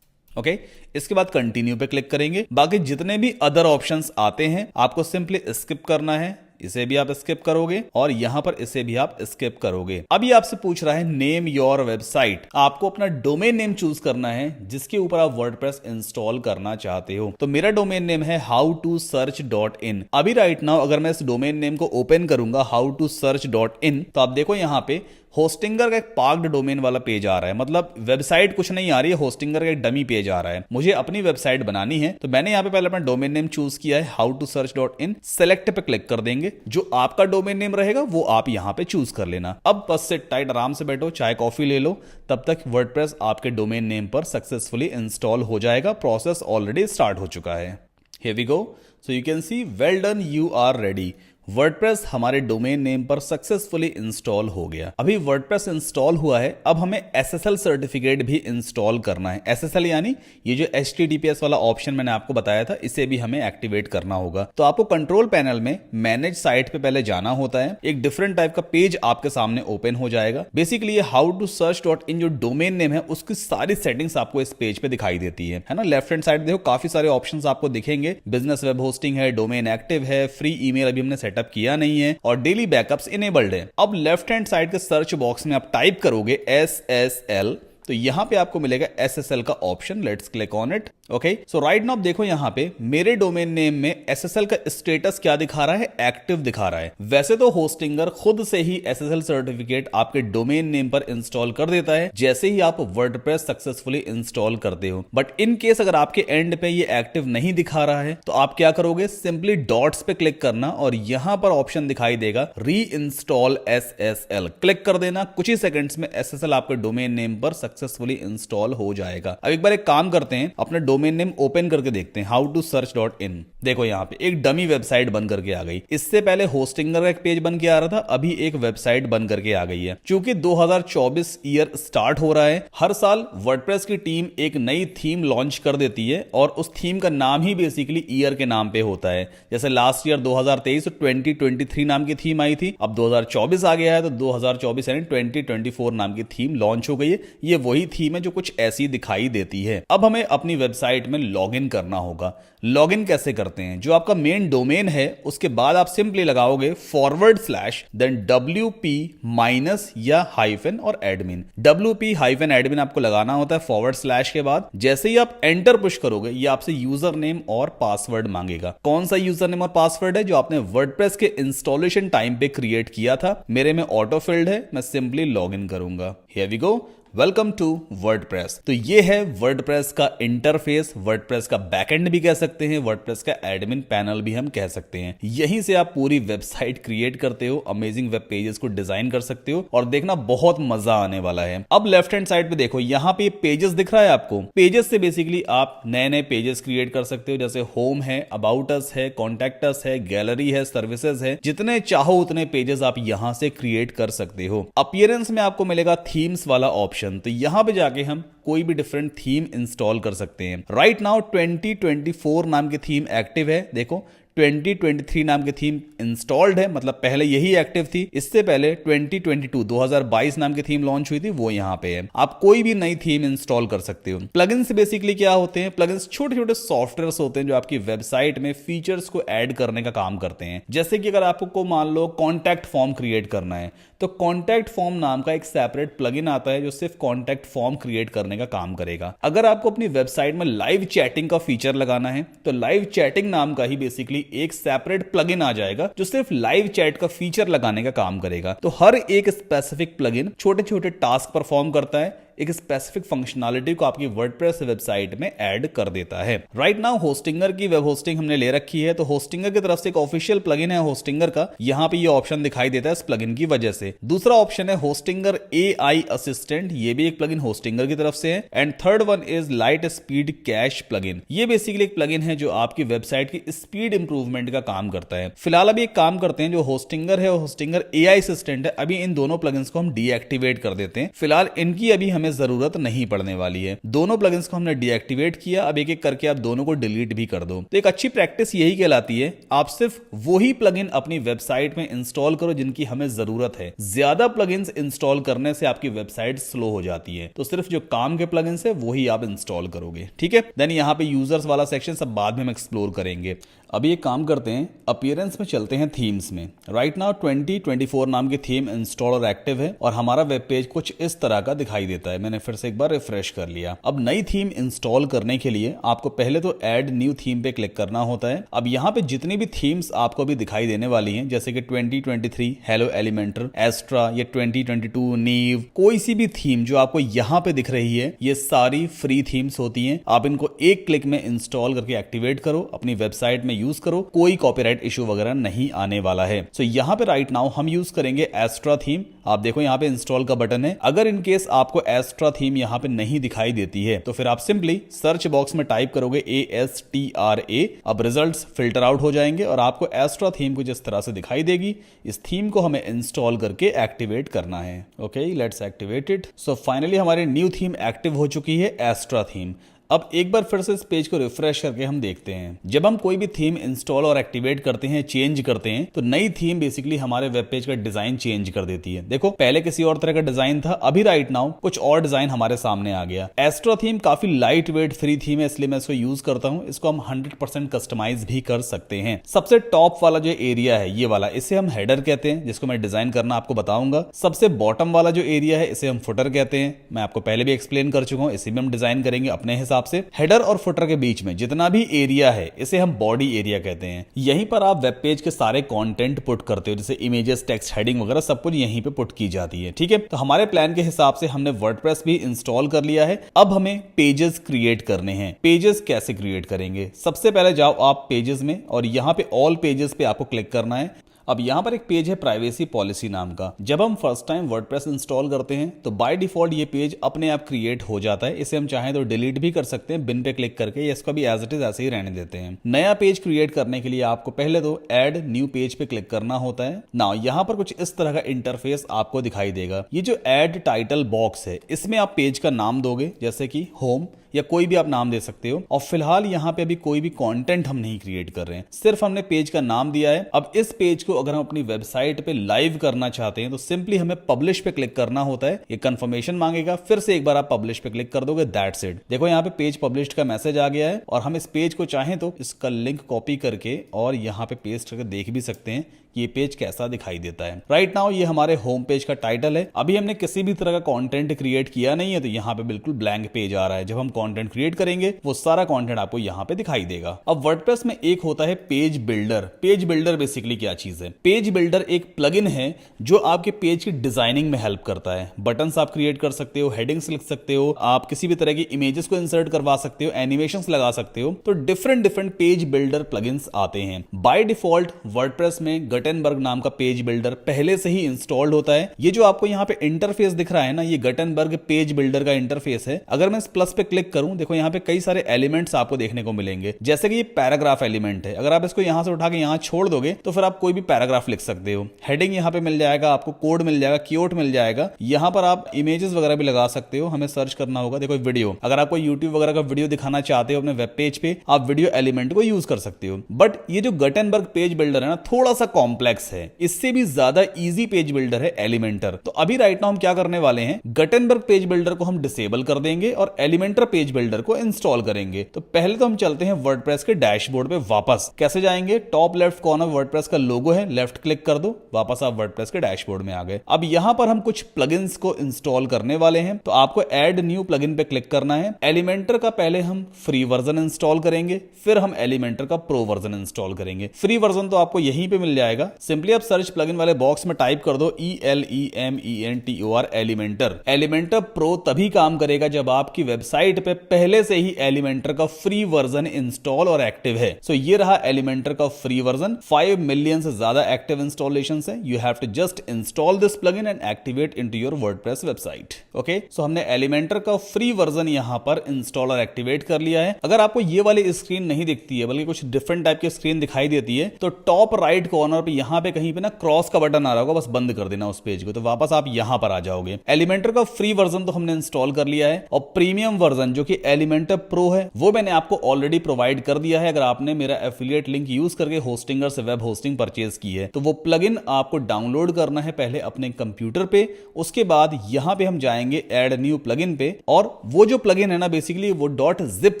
ओके, इसके बाद कंटिन्यू पे क्लिक करेंगे। बाकी जितने भी अदर ऑप्शंस आते हैं आपको सिंपली स्किप करना है। इसे भी आप स्किप करोगे और यहां पर इसे भी आप स्किप करोगे। अभी आपसे पूछ रहा है नेम योर वेबसाइट। आपको अपना डोमेन नेम चूज करना है जिसके ऊपर आप वर्डप्रेस इंस्टॉल करना चाहते हो। तो मेरा डोमेन नेम है howtosearch.in। अभी राइट नाउ अगर मैं इस डोमेन नेम को ओपन करूंगा howtosearch.in, तो आप देखो यहां पे होस्टिंगर का एक पार्क्ड डोमेन वाला पेज आ रहा है, मतलब वेबसाइट कुछ नहीं आ रही है, होस्टिंगर का एक डमी पेज आ रहा है। मुझे अपनी वेबसाइट बनानी है तो मैंने यहाँ पे पहले अपना डोमेन नेम चूज किया है howtosearch.in। सेलेक्ट पे क्लिक कर देंगे। जो आपका डोमेन नेम रहेगा वो आप यहाँ पे चूज कर लेना। अब बस सिट टाइट, आराम से बैठो, चाय कॉफी ले लो, तब तक वर्डप्रेस आपके डोमेन नेम पर सक्सेसफुली इंस्टॉल हो जाएगा। प्रोसेस ऑलरेडी स्टार्ट हो चुका है। Here we go. So you can see, well done, you are ready. WordPress हमारे डोमेन नेम पर सक्सेसफुली इंस्टॉल हो गया। अभी वर्डप्रेस इंस्टॉल हुआ है, अब हमें SSL सर्टिफिकेट भी इंस्टॉल करना है। SSL यानी ये जो HTTPS वाला ऑप्शन मैंने आपको बताया था, इसे भी हमें एक्टिवेट करना होगा। तो आपको कंट्रोल पैनल में मैनेज साइट पे पहले जाना होता है। एक डिफरेंट टाइप का पेज आपके सामने ओपन हो जाएगा। बेसिकली ये howtosearch.in जो डोमेन नेम है उसकी सारी सेटिंग्स आपको इस पेज पे दिखाई देती है ना। लेफ्ट हैंड साइड देखो काफी सारे ऑप्शंस आपको दिखेंगे। बिजनेस वेब होस्टिंग है, डोमेन एक्टिव है, फ्री ईमेल अभी हमने सेटअप किया नहीं है, और डेली बैकअप्स इनेबल्ड है। अब लेफ्ट हैंड साइड के सर्च बॉक्स में आप टाइप करोगे SSL, तो यहां पे आपको मिलेगा SSL का option. Let's click on it. Okay, so right now आप देखो यहां पे मेरे डोमेन नेम में SSL का स्टेटस क्या दिखा रहा है, एक्टिव दिखा रहा है। वैसे तो होस्टिंगर खुद से ही SSL सर्टिफिकेट आपके डोमेन नेम पर इंस्टॉल कर देता है जैसे ही आप वर्डप्रेस सक्सेसफुली इंस्टॉल करते हो, बट इन केस अगर आपके एंड पे ये एक्टिव नहीं दिखा रहा है तो आप क्या करोगे, सिंपली डॉट्स पे क्लिक करना और यहां पर ऑप्शन दिखाई देगा री इंस्टॉल SSL, क्लिक कर देना। कुछ ही सेकंड्स में SSL आपके डोमेन नेम पर सक्सेसफुली इंस्टॉल हो जाएगा। अब एक बार एक काम करते हैं, अपने डोमेन नेम ओपन करके देखते हैं howtosearch.in। देखो यहाँ पे एक डमी वेबसाइट बन करके आ गई। इससे पहले होस्टिंगर का एक पेज बन के आ रहा था, अभी एक वेबसाइट बन करके आ गई है। क्योंकि 2024 ईयर स्टार्ट हो रहा है, हर साल वर्डप्रेस की टीम एक नई थीम लॉन्च कर देती है और उस थीम का नाम ही बेसिकली ईयर के नाम पे होता है। जैसे लास्ट ईयर 2023 तो 2023 नाम की थीम आई थी, अब 2024 आ गया है तो 2024 यानी 2024 नाम की थीम लॉन्च हो गई है। ये वही थीम है जो कुछ ऐसी दिखाई देती है। अब हमें अपनी वेबसाइट में लॉगिन करना होगा। लॉगिन कैसे करते हैं? जो आपका मेन डोमेन है उसके बाद आप सिंपली लगाओगे / देन WP माइनस या हाइफन और एडमिन। WP हाइफन एडमिन आपको लगाना होता है / के बाद। जैसे ही आप एंटर पुश करोगे ये आपसे यूजर नेम और पासवर्ड मांगेगा। कौन सा यूजर नेम और पासवर्ड है? जो आपने वर्डप्रेस के इंस्टॉलेशन टाइम पे क्रिएट किया था। मेरे में ऑटो फिल्ड है, मैं सिंपली लॉग इन करूंगा। Here we go, welcome to WordPress. तो ये है वर्डप्रेस का इंटरफेस, वर्डप्रेस का बैकएंड भी कह सकते हैं, वर्डप्रेस का एडमिन पैनल भी हम कह सकते हैं। यहीं से आप पूरी वेबसाइट क्रिएट करते हो, अमेजिंग वेब पेजेस को डिजाइन कर सकते हो और देखना बहुत मजा आने वाला है। अब लेफ्ट हैंड साइड पे देखो, यहाँ पे पेजेस दिख रहा है आपको। पेजेस से बेसिकली आप नए नए पेजेस क्रिएट कर सकते हो, जैसे होम है, अबाउट अस है, कॉन्टैक्ट अस है, गैलरी है, सर्विसेज है। जितने चाहो उतने पेजेस आप यहां से क्रिएट कर सकते हो। अपीयरेंस में आपको मिलेगा थीम्स वाला ऑप्शन, तो यहां पे जाके हम कोई भी डिफरेंट थीम इंस्टॉल कर सकते हैं। राइट नाउ 2024 नाम की थीम एक्टिव है। देखो 2023 नाम की थीम इंस्टॉल्ड है, मतलब पहले यही एक्टिव थी। इससे पहले 2022 नाम की थीम लॉन्च हुई थी, वो यहां पे है। आप कोई भी नई थीम इंस्टॉल कर सकते हो। प्लगइन्स बेसिकली क्या होते हैं? प्लगइन्स छोटे छोटे सॉफ्टवेयर्स होते हैं जो आपकी वेबसाइट में फीचर्स को ऐड करने का काम करते हैं। जैसे कि अगर आपको मान लो कॉन्टैक्ट फॉर्म क्रिएट करना है, तो कॉन्टैक्ट फॉर्म नाम का एक सेपरेट प्लगइन आता है जो सिर्फ कॉन्टैक्ट फॉर्म क्रिएट करने का काम करेगा। अगर आपको अपनी वेबसाइट में लाइव चैटिंग का फीचर लगाना है, तो लाइव चैटिंग नाम का ही बेसिकली एक सेपरेट प्लगइन आ जाएगा जो सिर्फ लाइव चैट का फीचर लगाने का काम करेगा। तो हर एक स्पेसिफिक प्लगइन छोटे छोटे टास्क परफॉर्म करता है, एक स्पेसिफिक फंक्शनैलिटी को आपकी वर्डप्रेस वेबसाइट में ऐड कर देता है। राइट नाउ होस्टिंगर की वेब होस्टिंग हमने ले रखी है, तो होस्टिंगर की तरफ से एक ऑफिशियल प्लगइन है होस्टिंगर का, यहां पे ये ऑप्शन दिखाई देता है इस प्लगइन की वजह से। दूसरा ऑप्शन है होस्टिंगर AI असिस्टेंट, ये भी एक प्लगइन होस्टिंगर की तरफ से है। And third one is light speed cache plugin. ये बेसिकली एक प्लगइन है जो आपकी वेबसाइट की स्पीड इंप्रूवमेंट का काम करता है। फिलहाल अभी एक काम करते हैं, जो होस्टिंगर है होस्टिंगर AI असिस्टेंट है, अभी इन दोनों प्लगइन्स को हम डीएक्टिवेट कर देते हैं। फिलहाल इनकी अभी हमें जरूरत नहीं पड़ने वाली है। दोनों प्लगइन्स को हमने डीएक्टिवेट किया, अब एक एक करके आप दोनों को डिलीट भी कर दो। तो एक अच्छी प्रैक्टिस यही कहलाती है, आप सिर्फ वही प्लगइन अपनी वेबसाइट में इंस्टॉल करो जिनकी हमें जरूरत है। ज्यादा प्लगइन्स इंस्टॉल करने से आपकी वेबसाइट स्लो हो जाती है, तो सिर्फ जो काम के प्लगइन्स है वही आप इंस्टॉल करोगे, ठीक है। देन यहाँ पे यूजर्स वाला सेक्शन सब बाद में हम एक्सप्लोर करेंगे। अभी एक काम करते हैं, अपीयरेंस में चलते हैं थीम्स में। राइट नाउ 2024 नाम की थीम इंस्टॉल और एक्टिव है और हमारा वेब पेज कुछ इस तरह का दिखाई देता है। मैंने फिर से एक बार रिफ्रेश कर लिया। अब नई थीम इंस्टॉल करने के लिए आपको पहले तो ऐड न्यू थीम पे क्लिक करना होता है। अब यहाँ पे जितनी भी थीम्स आपको अभी दिखाई देने वाली हैं, जैसे कि 2023 हेलो एलिमेंटर, एस्ट्रा, या 2022 नीव, कोई सी भी थीम जो आपको यहाँ पे दिख रही है, ये सारी फ्री थीम्स होती हैं। आप इनको एक क्लिक में इंस्टॉल करके एक्टिवेट करो, अपनी वेबसाइट में यूज करो, कोई कॉपीराइट इशू वगैरह नहीं आने वाला है। सो यहाँ पे राइट नाउ हम यूज करेंगे एस्ट्रा थीम। आप देखो यहाँ पे इंस्टॉल का बटन है। अगर इन केस आपको एस्ट्रा थीम यहाँ पे नहीं दिखाई देती है तो फिर आप सिंपली सर्च बॉक्स में टाइप करोगे ASTRA। अब रिजल्ट्स फिल्टर आउट हो जाएंगे और आपको एस्ट्रा थीम कुछ इस तरह से दिखाई देगी। इस थीम को हमें इंस्टॉल करके एक्टिवेट करना है। Okay, let's activate it. So finally हमारी न्यू थीम एक्टिव हो चुकी है, एस्ट्रा थीम। अब एक बार फिर से इस पेज को रिफ्रेश करके हम देखते हैं, जब हम कोई भी थीम इंस्टॉल और एक्टिवेट करते हैं, चेंज करते हैं, तो नई थीम बेसिकली हमारे वेब पेज का डिजाइन चेंज कर देती है। देखो पहले किसी और तरह का डिजाइन था, अभी राइट नाउ कुछ और डिजाइन हमारे सामने आ गया। एस्ट्रा थीम काफी लाइट वेट फ्री थीम है, इसलिए मैं इसको यूज करता हूं। इसको हम 100% कस्टमाइज भी कर सकते हैं। सबसे टॉप वाला जो एरिया है ये वाला, इसे हम हेडर कहते हैं, जिसको मैं डिजाइन करना आपको बताऊंगा। सबसे बॉटम वाला जो एरिया है इसे हम फुटर कहते हैं, मैं आपको पहले भी एक्सप्लेन कर चुका हूं। इसे भी हम डिजाइन करेंगे अपने हिसाब से। हेडर और फुटर के बीच में जितना भी एरिया है इसे हम बॉडी एरिया कहते हैं। यहीं पर आप वेब पेज के सारे कंटेंट पुट करते हो, जैसे इमेजेस, टेक्स्ट, हेडिंग वगैरह सब कुछ यहीं पे पुट की जाती है, ठीक है। तो हमारे प्लान के हिसाब से हमने वर्डप्रेस भी इंस्टॉल कर लिया है। अब हमें पेजेस क्रिएट करने हैं। पेजेस कैसे क्रिएट करेंगे? सबसे पहले जाओ आप पेजेस में और यहां पे ऑल पेजेस पे आपको क्लिक करना है। अब यहां पर एक पेज है प्राइवेसी पॉलिसी नाम का। जब हम फर्स्ट टाइम वर्डप्रेस इंस्टॉल करते हैं तो बाय डिफॉल्ट ये पेज अपने आप क्रिएट हो जाता है। इसे हम चाहें तो डिलीट भी कर सकते हैं बिन पे क्लिक करके, या इसको भी एज इट इज ऐसे ही रहने देते हैं। नया पेज क्रिएट करने के लिए आपको पहले तो ऐड न्यू पेज पे क्लिक करना होता है। नाउ यहां पर कुछ इस तरह का इंटरफेस आपको दिखाई देगा। ये जो ऐड टाइटल बॉक्स है इसमें आप पेज का नाम दोगे, जैसे कि होम, या कोई भी आप नाम दे सकते हो। और फिलहाल यहाँ पे अभी कोई भी कंटेंट हम नहीं क्रिएट कर रहे हैं, सिर्फ हमने पेज का नाम दिया है। अब इस पेज को अगर हम अपनी वेबसाइट पे लाइव करना चाहते हैं तो सिंपली हमें पब्लिश पे क्लिक करना होता है। ये कंफर्मेशन मांगेगा, फिर से एक बार आप पब्लिश पे क्लिक कर दोगे, दैट्स इट। देखो यहाँ पे पेज पब्लिश्ड का मैसेज आ गया है और हम इस पेज को चाहें तो इसका लिंक कॉपी करके और यहाँ पे पेस्ट करके देख भी सकते हैं कि ये पेज कैसा दिखाई देता है। राइट नाउ ये हमारे होम पेज का टाइटल है। अभी हमने किसी भी तरह का कंटेंट क्रिएट किया नहीं है, तो यहाँ पे बिल्कुल ब्लैंक पेज आ रहा है। जब हम कंटेंट क्रिएट करेंगे वो सारा कंटेंट आपको यहाँ पे दिखाई देगा। अब वर्डप्रेस में एक होता है page builder. Page builder basically क्या चीज है? पेज बिल्डर एक प्लगइन है जो आपके पेज की डिजाइनिंग में हेल्प करता है। बटन्स आप क्रिएट कर सकते हो, हेडिंग्स लिख सकते हो, आप किसी भी तरह की इमेजेस को इंसर्ट करवा सकते हो, एनिमेशंस लगा सकते हो। तो different different page builder plugins आते हैं। बाय डिफॉल्ट वर्डप्रेस में गटेनबर्ग नाम का पेज बिल्डर पहले से ही इंस्टॉल्ड होता है। ये जो आपको यहाँ पे इंटरफेस दिख रहा है ना, ये गटेनबर्ग पेज बिल्डर का इंटरफेस है। अगर मैं इस प्लस पे क्लिक करूं, देखो यहाँ पे कई सारे एलिमेंट्स आपको देखने को मिलेंगे। जैसे कि ये पैराग्राफ एलिमेंट है, अगर आप इसको यहां से उठा के यहां छोड़ दोगे तो फिर आप कोई भी पैराग्राफ लिख सकते हो। हेडिंग यहाँ पे मिल जाएगा, आपको कोड मिल जाएगा, कीवर्ड मिल जाएगा। यहाँ पर आप इमेजेस वगैरह भी लगा सकते हो। हमें सर्च करना होगा, देखो वीडियो, अगर आपको यूट्यूब वगैरह का वीडियो दिखाना चाहते हो अपने वेब पेज पे, आप वीडियो एलिमेंट को यूज कर सकते हो। बट ये जो गटेनबर्ग पेज बिल्डर है ना, थोड़ा सा कॉम्प्लेक्स है। इससे भी ज्यादा इजी पेज बिल्डर है एलिमेंटर। तो अभी राइट नाउ हम क्या करने वाले हैं, गटेनबर्ग पेज बिल्डर को हम डिसेबल कर देंगे और एलिमेंटर पेज बिल्डर को इंस्टॉल करेंगे। तो पहले तो हम चलते हैं वर्डप्रेस के डैशबोर्ड पे वापस। कैसे जाएंगे? टॉप लेफ्ट कॉर्नर वर्डप्रेस का लोगो है, लेफ्ट क्लिक कर दो, वापस आप वर्डप्रेस के डैशबोर्ड में आ गए। अब यहां पर हम कुछ प्लगइन्स को इंस्टॉल करने वाले हैं। तो आपको ऐड न्यू प्लगइन पे क्लिक करना है। एलिमेंटर का पहले हम फ्री वर्जन इंस्टॉल करेंगे, फिर हम एलिमेंटर का प्रो वर्जन इंस्टॉल करेंगे। फ्री वर्जन तो आपको यहीं पे मिल जाएगा। सिंपली आप सर्च प्लगइन वाले बॉक्स में टाइप कर दो ELEMENTOR एलिमेंटर। एलिमेंटर प्रो तभी काम करेगा जब आपकी वेबसाइट पे पहले से ही एलिमेंटर का फ्री वर्जन इंस्टॉल और एक्टिव है। सो ये रहा एलिमेंटर का फ्री वर्जन। 5 मिलियन से ज्यादा एक्टिव इंस्टॉलेशंस है। You have to just install this plugin and activate into your WordPress website. Okay, so हमने एलिमेंटर का फ्री वर्जन यहां पर इंस्टॉल और एक्टिवेट कर लिया है। अगर आपको ये वाली स्क्रीन नहीं दिखती है बल्कि कुछ डिफरेंट टाइप की स्क्रीन दिखाई देती है, तो टॉप राइट कॉर्नर पे यहां पे कहीं पे ना क्रॉस का बटन आ रहा होगा, बस बंद कर देना उस पेज को, तो वापस आप यहां पर आ जाओगे। एलिमेंटर का फ्री वर्जन तो हमने इंस्टॉल कर लिया है और प्रीमियम वर्जन जो कि एलिमेंटर प्रो है वो मैंने आपको ऑलरेडी प्रोवाइड कर दिया है। अगर आपने मेरा एफिलिएट लिंक यूज करके होस्टिंगर से वेब होस्टिंग परचेज की है, तो वो प्लगइन आपको डाउनलोड करना है पहले अपने कंप्यूटर पे। उसके बाद यहां पे हम जाएंगे ऐड न्यू प्लगइन पे, और वो जो प्लगइन है ना बेसिकली वो .zip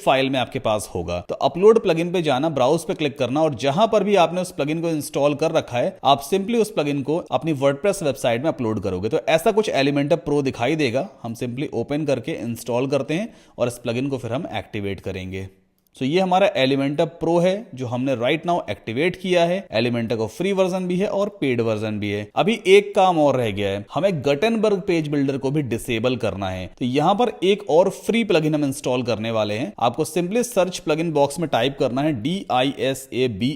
फाइल में आपके पास होगा। तो अपलोड प्लगइन पे जाना, ब्राउज पे क्लिक करना, और जहां पर भी आपने उस प्लगइन को इंस्टॉल कर रखा है आप सिंपली उस प्लगइन को अपनी वर्डप्रेस वेबसाइट में अपलोड करोगे। तो ऐसा कुछ एलिमेंटर प्रो दिखाई देगा। हम सिंपली ओपन करके इंस्टॉल करते हैं और इस प्लगइन को फिर हम एक्टिवेट करेंगे। तो ये हमारा एलिमेंटर प्रो है जो हमने राइट नाउ एक्टिवेट किया है। एलिमेंटर का फ्री वर्जन भी है और पेड वर्जन भी है। अभी एक काम और रह गया है, हमें गटेनबर्ग पेज बिल्डर को भी डिसेबल करना है। तो यहां पर एक और फ्री प्लगइन हम इंस्टॉल करने वाले हैं। आपको सिंपली सर्च प्लगइन बॉक्स में टाइप करना है DISABLEGUTENBERG,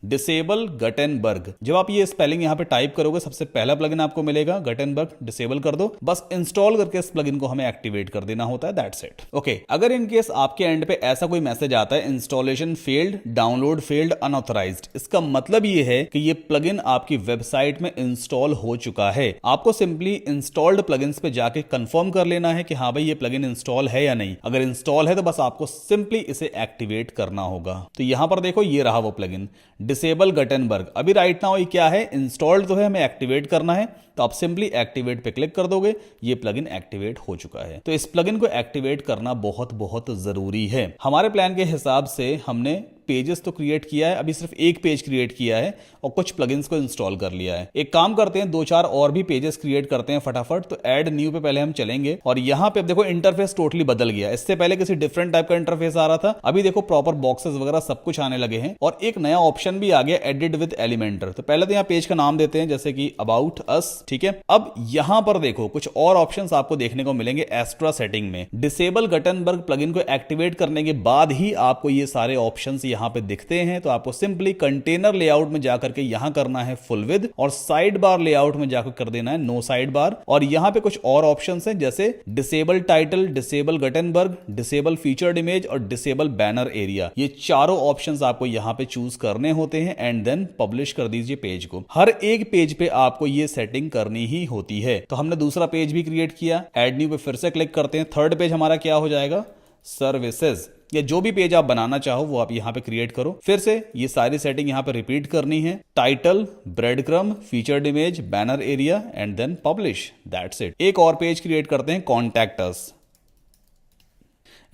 डिसेबल गटेनबर्ग। जब आप ये स्पेलिंग यहां पे टाइप करोगे सबसे पहला प्लगइन आपको मिलेगा गटेनबर्ग, डिसेबल कर दो। बस इंस्टॉल करके इस प्लगइन को हमें एक्टिवेट कर देना होता है, दैट्स इट। ओके, अगर इन केस आपके एंड पे ऐसा कोई मैसेज आता है installation failed, download failed, unauthorized, इसका मतलब ये है कि ये प्लगइन आपकी वेबसाइट में इंस्टॉल हो चुका है। आपको सिंपली इंस्टॉल्ड प्लगइन्स पे जाके कंफर्म कर लेना है कि हाँ भाई ये प्लगइन इंस्टॉल है या नहीं। अगर इंस्टॉल है तो बस आपको सिंपली इसे एक्टिवेट करना होगा। तो यहां पर देखो ये रहा वो प्लगइन डिसेबल गटेनबर्ग। अभी राइट नाउ ये क्या है, इंस्टॉल्ड तो है, हमें एक्टिवेट करना है। तो आप सिंपली एक्टिवेट पे क्लिक कर दोगे, ये प्लगइन एक्टिवेट हो चुका है। तो इस प्लगइन को एक्टिवेट करना बहुत बहुत जरूरी है। हमारे प्लान के हिसाब से हमने पेजेस तो क्रिएट किया है, अभी सिर्फ एक पेज क्रिएट किया है और कुछ प्लगइन्स को इंस्टॉल कर लिया है। एक काम करते हैं, 2-4 और भी पेजेस क्रिएट करते हैं फटाफट। तो ऐड न्यू पे पहले हम चलेंगे और यहां पे अब देखो इंटरफेस टोटली बदल गया। इससे पहले किसी डिफरेंट टाइप का इंटरफेस आ रहा था, अभी देखो प्रॉपर बॉक्सेस वगैरह सब कुछ आने लगे हैं और एक नया ऑप्शन भी आ गया, एडिट विद एलिमेंटर। तो पहले तो यहाँ पेज का नाम देते हैं जैसे कि अबाउट अस, ठीक है। अब यहां पर देखो कुछ और ऑप्शंस आपको देखने को मिलेंगे एक्स्ट्रा सेटिंग में। डिसेबल गटेनबर्ग प्लगइन को एक्टिवेट करने के बाद ही आपको ये सारे ऑप्शंस यहां यहाँ पे दिखते हैं, तो आपको सिंपली कंटेनर लेआउट में जाकर के यहाँ करना है फुल विद और साइड बार लेआउट में जाकर कर देना है नो साइड बार। और यहाँ पे कुछ और ऑप्शंस हैं जैसे disable title, disable Gutenberg, disable featured image और डिसेबल बैनर एरिया। ये चारों ऑप्शंस आपको यहाँ पे चूज करने होते हैं एंड देन पब्लिश कर दीजिए पेज को। हर एक पेज पे आपको ये सेटिंग करनी ही होती है। तो हमने दूसरा पेज भी क्रिएट किया, ऐड न्यू पे फिर से क्लिक करते हैं। थर्ड पेज हमारा क्या हो जाएगा, सर्विसेज, या जो भी पेज आप बनाना चाहो वो आप यहां पे क्रिएट करो। फिर से ये सारी सेटिंग यहां पे रिपीट करनी है, title, breadcrumb, featured image, banner area and then publish, that's it. एक और पेज क्रिएट करते हैं, contact us,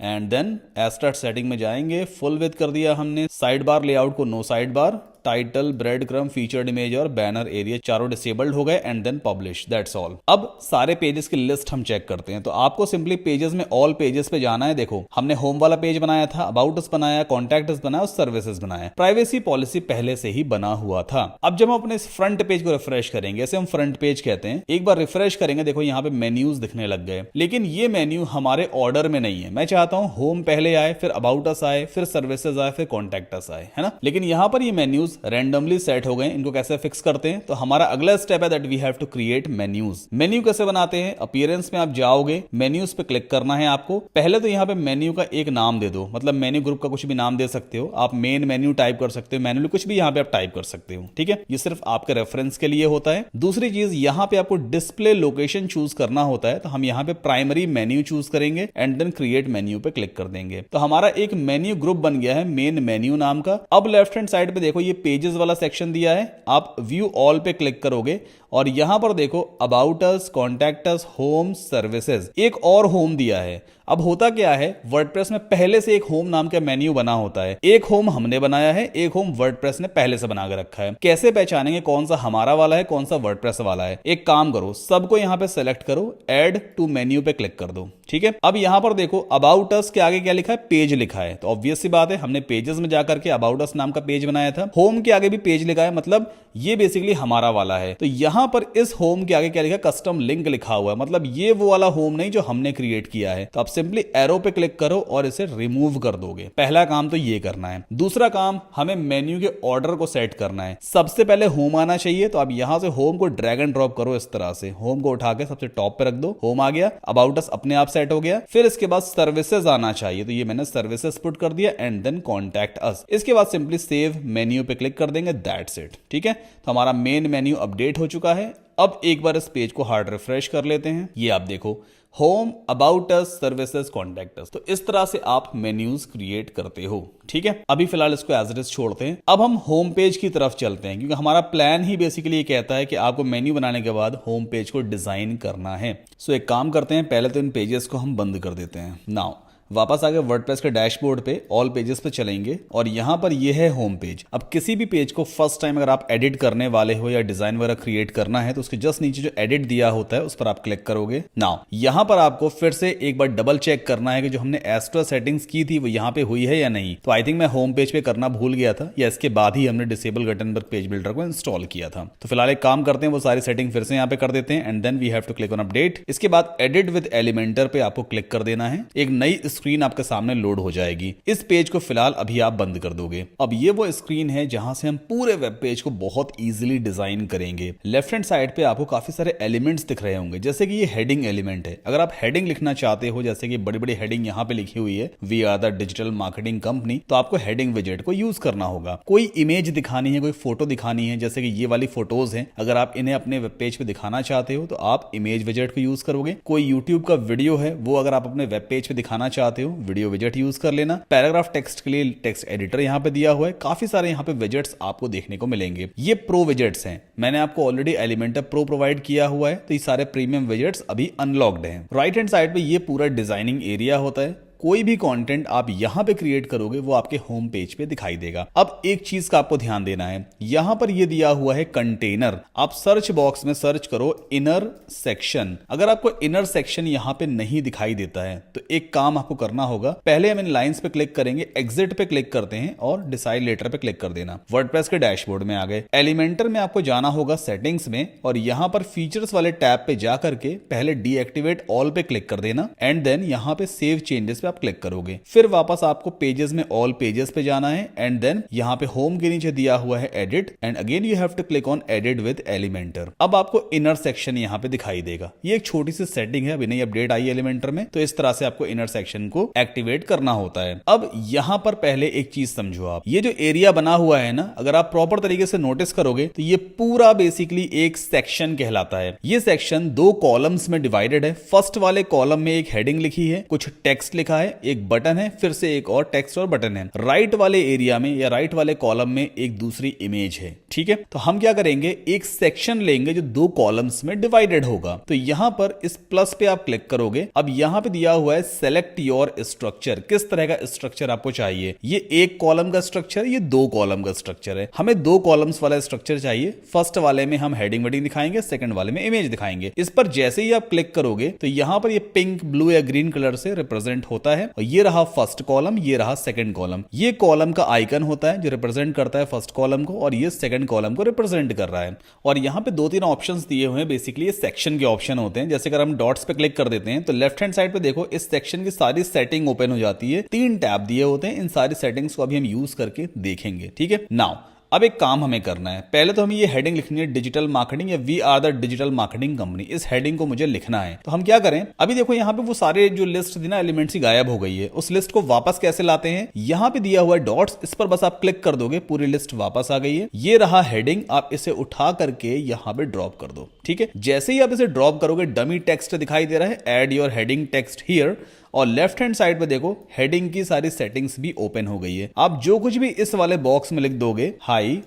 and then Astra setting में जाएंगे, फुल विथ कर दिया हमने, साइड बार लेआउट को no side bar, title, breadcrumb, featured image और बैनर एरिया चारों डिसेबल्ड हो गए and then publish, that's all. अब सारे पेजेस की लिस्ट हम चेक करते हैं। तो आपको सिंपली पेजेस में ऑल पेजेस पे जाना है। देखो हमने होम वाला पेज बनाया था, अबाउट अस बनाया, कॉन्टैक्ट अस बनाया और सर्विसेज बनाया। प्राइवेसी पॉलिसी पहले से ही बना हुआ था। अब जब हम अपने इस फ्रंट पेज को रिफ्रेश करेंगे, ऐसे हम फ्रंट पेज कहते हैं, एक बार रिफ्रेश करेंगे, देखो यहाँ पे मेन्यूज दिखने लग गए, लेकिन ये मेन्यू हमारे ऑर्डर में नहीं है। मैं चाहता हूं होम पहले आए, फिर अबाउट अस आए, फिर सर्विसेज आए, फिर कॉन्टैक्ट अस आए, है ना। लेकिन यहां पर ये मेन्यूज रैंडमली सेट हो गए। इनको कैसे फिक्स करते हैं, तो हमारा अगला स्टेप है that we have to create menus. Menu कैसे बनाते हैं, अपीयरेंस में आप जाओगे, मेन्यूज पे क्लिक करना है आपको। पहले तो यहाँ पे मेन्यू का एक नाम दे दो, मतलब मेन्यू ग्रुप का कुछ भी नाम दे सकते हो आप, मेन मेन्यू टाइप कर सकते हो, मैन्युअली कुछ भी यहाँ पे आप टाइप कर सकते हो, ठीक है। ये सिर्फ आपके रेफरेंस के लिए होता है। दूसरी चीज, यहाँ पे आपको डिस्प्ले लोकेशन चूज करना होता है, तो हम यहाँ पे प्राइमरी मेन्यू चूज करेंगे एंड देन क्रिएट मेन्यू पे क्लिक कर देंगे। तो हमारा एक मेन्यू ग्रुप बन गया है मेन मेन्यू नाम का। अब लेफ्ट हैंड साइड पे देखो ये पेजेस वाला सेक्शन दिया है, आप व्यू ऑल पे क्लिक करोगे और यहां पर देखो about us, contact us, home, services, एक और होम दिया है। अब होता क्या है, वर्डप्रेस में पहले से एक होम नाम का मेन्यू बना होता है। एक होम हमने बनाया है, एक होम वर्डप्रेस ने पहले से बना के रखा है। कैसे पहचानेंगे कौन सा हमारा वाला है, कौन सा वर्डप्रेस वाला है? एक काम करो, सबको यहां पे सेलेक्ट करो, ऐड टू मेन्यू पे क्लिक कर दो, ठीक है। अब यहां पर देखो अबाउट अस के आगे क्या लिखा है, पेज लिखा है। तो ऑब्वियस सी बात है, हमने पेजेस में जाकर के अबाउट अस नाम का पेज बनाया था। होम के आगे भी पेज लिखा है, मतलब ये बेसिकली हमारा वाला है। तो यहां पर इस होम के आगे क्या लिखा है, कस्टम लिंक लिखा हुआ है, मतलब ये वो वाला होम नहीं जो हमने क्रिएट किया है। तो आप सिंपली एरो पे क्लिक करो और इसे रिमूव कर दोगे। पहला काम तो ये करना है। दूसरा काम, हमें मेन्यू के ऑर्डर को सेट करना है। सबसे पहले होम आना चाहिए, तो आप यहां से होम को ड्रैग एंड ड्रॉप करो इस तरह से, होम को उठा के सबसे टॉप पे रख दो, होम आ गया, अबाउट अस अपने आप सेट हो गया। फिर इसके बाद सर्विसेज आना चाहिए, तो ये मैंने सर्विसेज पुट कर दिया एंड देन कॉन्टैक्ट अस। इसके बाद सिंपली सेव मेन्यू पे क्लिक कर देंगे, दैट्स इट, ठीक है। तो हमारा मेन मेन्यू अपडेट हो चुका है। अब एक बार इस पेज को हार्ड रिफ्रेश कर लेते हैं। ये आप देखो, home, about us, services, contact us. तो इस तरह से आप मेन्यूज क्रिएट करते हो, ठीक है। अभी फिलहाल इसको एज इट इज छोड़ते हैं। अब हम होम पेज की तरफ चलते हैं, क्योंकि हमारा प्लान ही बेसिकली ये कहता है कि आपको मेन्यू बनाने के बाद होम पेज को डिजाइन करना है। सो एक काम करते हैं, पहले तो इन पेजेस को हम बंद कर देते हैं। नाउ वापस आगे वर्डप्रेस के डैशबोर्ड पे ऑल पेजेस पे चलेंगे और यहां पर ये है होम पेज। अब किसी भी पेज को फर्स्ट टाइम अगर आप एडिट करने वाले हो या डिजाइन वगैरह क्रिएट करना है, तो उसके जस्ट नीचे जो एडिट दिया होता है उस पर आप क्लिक करोगे। नाउ यहां पर आपको फिर से एक बार डबल चेक करना है कि जो हमने एक्स्ट्रा सेटिंग्स की थी वो यहां पे हुई है या नहीं। तो आई थिंक मैं होम पेज पे करना भूल गया था, या इसके बाद ही हमने डिसेबल गटनबर्ग पेज बिल्डर को इंस्टॉल किया था। तो फिलहाल एक काम करते हैं, वो सारी सेटिंग फिर से यहाँ पे कर देते हैं and then we have to click on update. इसके बाद एडिट विद एलिमेंटर पे आपको क्लिक कर देना है। एक नई स्क्रीन आपके सामने लोड हो जाएगी। इस पेज को फिलहाल अभी आप बंद कर दोगे। अब ये वो स्क्रीन है जहां से हम पूरे वेब पेज को बहुत इजीली डिजाइन करेंगे। लेफ्ट हैंड साइड पे आपको काफी सारे एलिमेंट्स दिख रहे होंगे, जैसे कि ये हेडिंग एलिमेंट है। अगर आप हेडिंग लिखना चाहते हो, जैसे कि बड़ी बड़ी हेडिंग यहां पे लिखी हुई है, we are the digital marketing company, तो आपको हेडिंग विजेट को यूज करना होगा। कोई इमेज दिखानी है, कोई फोटो दिखानी है, जैसे कि ये वाली फोटोज हैं, अगर आप इन्हें अपने वेब पेज पे दिखाना चाहते हो तो आप इमेज विजेट को यूज करोगे। कोई यूट्यूब का वीडियो है, वो अगर आप अपने वेब पेज पे दिखाना चाहते हो, वीडियो विजेट यूज कर लेना। पैराग्राफ टेक्स्ट के लिए टेक्स्ट एडिटर यहां पे दिया हुआ है। काफी सारे यहां पे विजेट्स आपको देखने को मिलेंगे। ये प्रो विजेट्स हैं, मैंने आपको ऑलरेडी एलिमेंटर प्रो प्रोवाइड किया हुआ है, तो ये सारे प्रीमियम विजेट्स अभी अनलॉक्ड हैं। राइट हैंड साइड पे ये पूरा डिजाइनिंग एरिया होता है। कोई भी कंटेंट आप यहां पे क्रिएट करोगे वो आपके होम पेज पे दिखाई देगा। अब एक चीज का आपको ध्यान देना है, यहां पर ये दिया हुआ है कंटेनर। आप सर्च बॉक्स में सर्च करो इनर सेक्शन। अगर आपको इनर सेक्शन यहां पे नहीं दिखाई देता है तो एक काम आपको करना होगा, पहले हम इन लाइंस पे क्लिक करेंगे, एग्जिट पे क्लिक करते हैं और डिसाइड लेटर पे क्लिक कर देना। वर्डप्रेस के डैशबोर्ड में आ गए। एलिमेंटर में आपको जाना होगा सेटिंग्स में और यहां पर फीचर्स वाले टैब पे जाकर के पहले डीएक्टिवेट ऑल पे क्लिक कर देना एंड देन यहां पे सेव चेंजेस पे आप क्लिक करोगे। फिर वापस आपको पेजेस में ऑल पेजेस पे जाना है एंड देन यहाँ पे होम के नीचे दिया हुआ है edit and again you have to click on edit with Elementor. अब आपको इनर सेक्शन यहाँ पे दिखाई देगा। ये एक छोटी सी सेटिंग है, अभी नई अपडेट आई एलिमेंटर में, तो इस तरह से आपको इनर सेक्शन को एक्टिवेट करना होता है। अब यहाँ पर पहले एक चीज समझो आप, ये जो एरिया बना हुआ है ना, अगर आप प्रॉपर तरीके से नोटिस करोगे तो ये पूरा बेसिकली एक सेक्शन कहलाता है। ये सेक्शन दो कॉलम्स में डिवाइडेड है। फर्स्ट वाले कॉलम में एक हेडिंग लिखी है, कुछ टेक्स्ट लिखा है, एक बटन है, फिर से एक और टेक्स्ट और बटन है। राइट वाले एरिया में या राइट वाले कॉलम में एक दूसरी इमेज है। ठीक है, तो हम क्या करेंगे, एक सेक्शन लेंगे जो दो कॉलम्स में डिवाइडेड होगा। तो यहां पर इस प्लस पे आप क्लिक करोगे। अब यहां पे दिया हुआ है सेलेक्ट योर स्ट्रक्चर, किस तरह का स्ट्रक्चर आपको चाहिए। ये एक कॉलम का स्ट्रक्चर, ये दो कॉलम का स्ट्रक्चर है। हमें दो कॉलम्स वाला स्ट्रक्चर चाहिए। फर्स्ट वाले में हम हेडिंग वेडिंग दिखाएंगे, सेकंड वाले में इमेज दिखाएंगे। इस पर जैसे ही आप क्लिक करोगे तो यहां पर ये पिंक, ब्लू या ग्रीन कलर से रिप्रेजेंट होता है। और ये रहा फर्स्ट कॉलम, ये रहा सेकंड कॉलम। ये कॉलम का आइकन होता है जो रिप्रेजेंट करता है फर्स्ट कॉलम को, और ये सेकंड कॉलम को रिप्रेजेंट कर रहा है। और यहां पे दो तीन ऑप्शंस दिए हुए हैं, बेसिकली ये सेक्शन के ऑप्शन होते हैं। जैसे अगर हम डॉट्स पे क्लिक कर देते हैं तो लेफ्ट हैंड साइड पे देखो इस सेक्शन की सारी सेटिंग ओपन हो जाती है। तीन टैब दिए होते हैं, इन सारी सेटिंग्स को अभी हम यूज करके देखेंगे। ठीक है, नाउ अब एक काम हमें करना है। पहले तो हमें ये हेडिंग लिखनी है, डिजिटल मार्केटिंग या we are the digital marketing company. इस हेडिंग को मुझे लिखना है। तो हम क्या करें, अभी देखो यहाँ पे वो सारे जो लिस्ट थी ना एलिमेंट्स ही गायब हो गई है। उस लिस्ट को वापस कैसे लाते हैं, यहाँ पे दिया हुआ है डॉट्स, इस पर बस आप क्लिक कर दोगे, पूरी लिस्ट वापस आ गई है। ये रहा हेडिंग, आप इसे उठा करके यहाँ पे ड्रॉप कर दो। ठीक है, जैसे ही आप इसे ड्रॉप करोगे डमी टेक्स्ट दिखाई दे रहा है, add your heading text here, और लेफ्ट हैंड साइड पे देखो हेडिंग की सारी सेटिंग्स भी ओपन हो गई है। आप जो कुछ भी इस वाले बॉक्स में लिख दोगे, हाई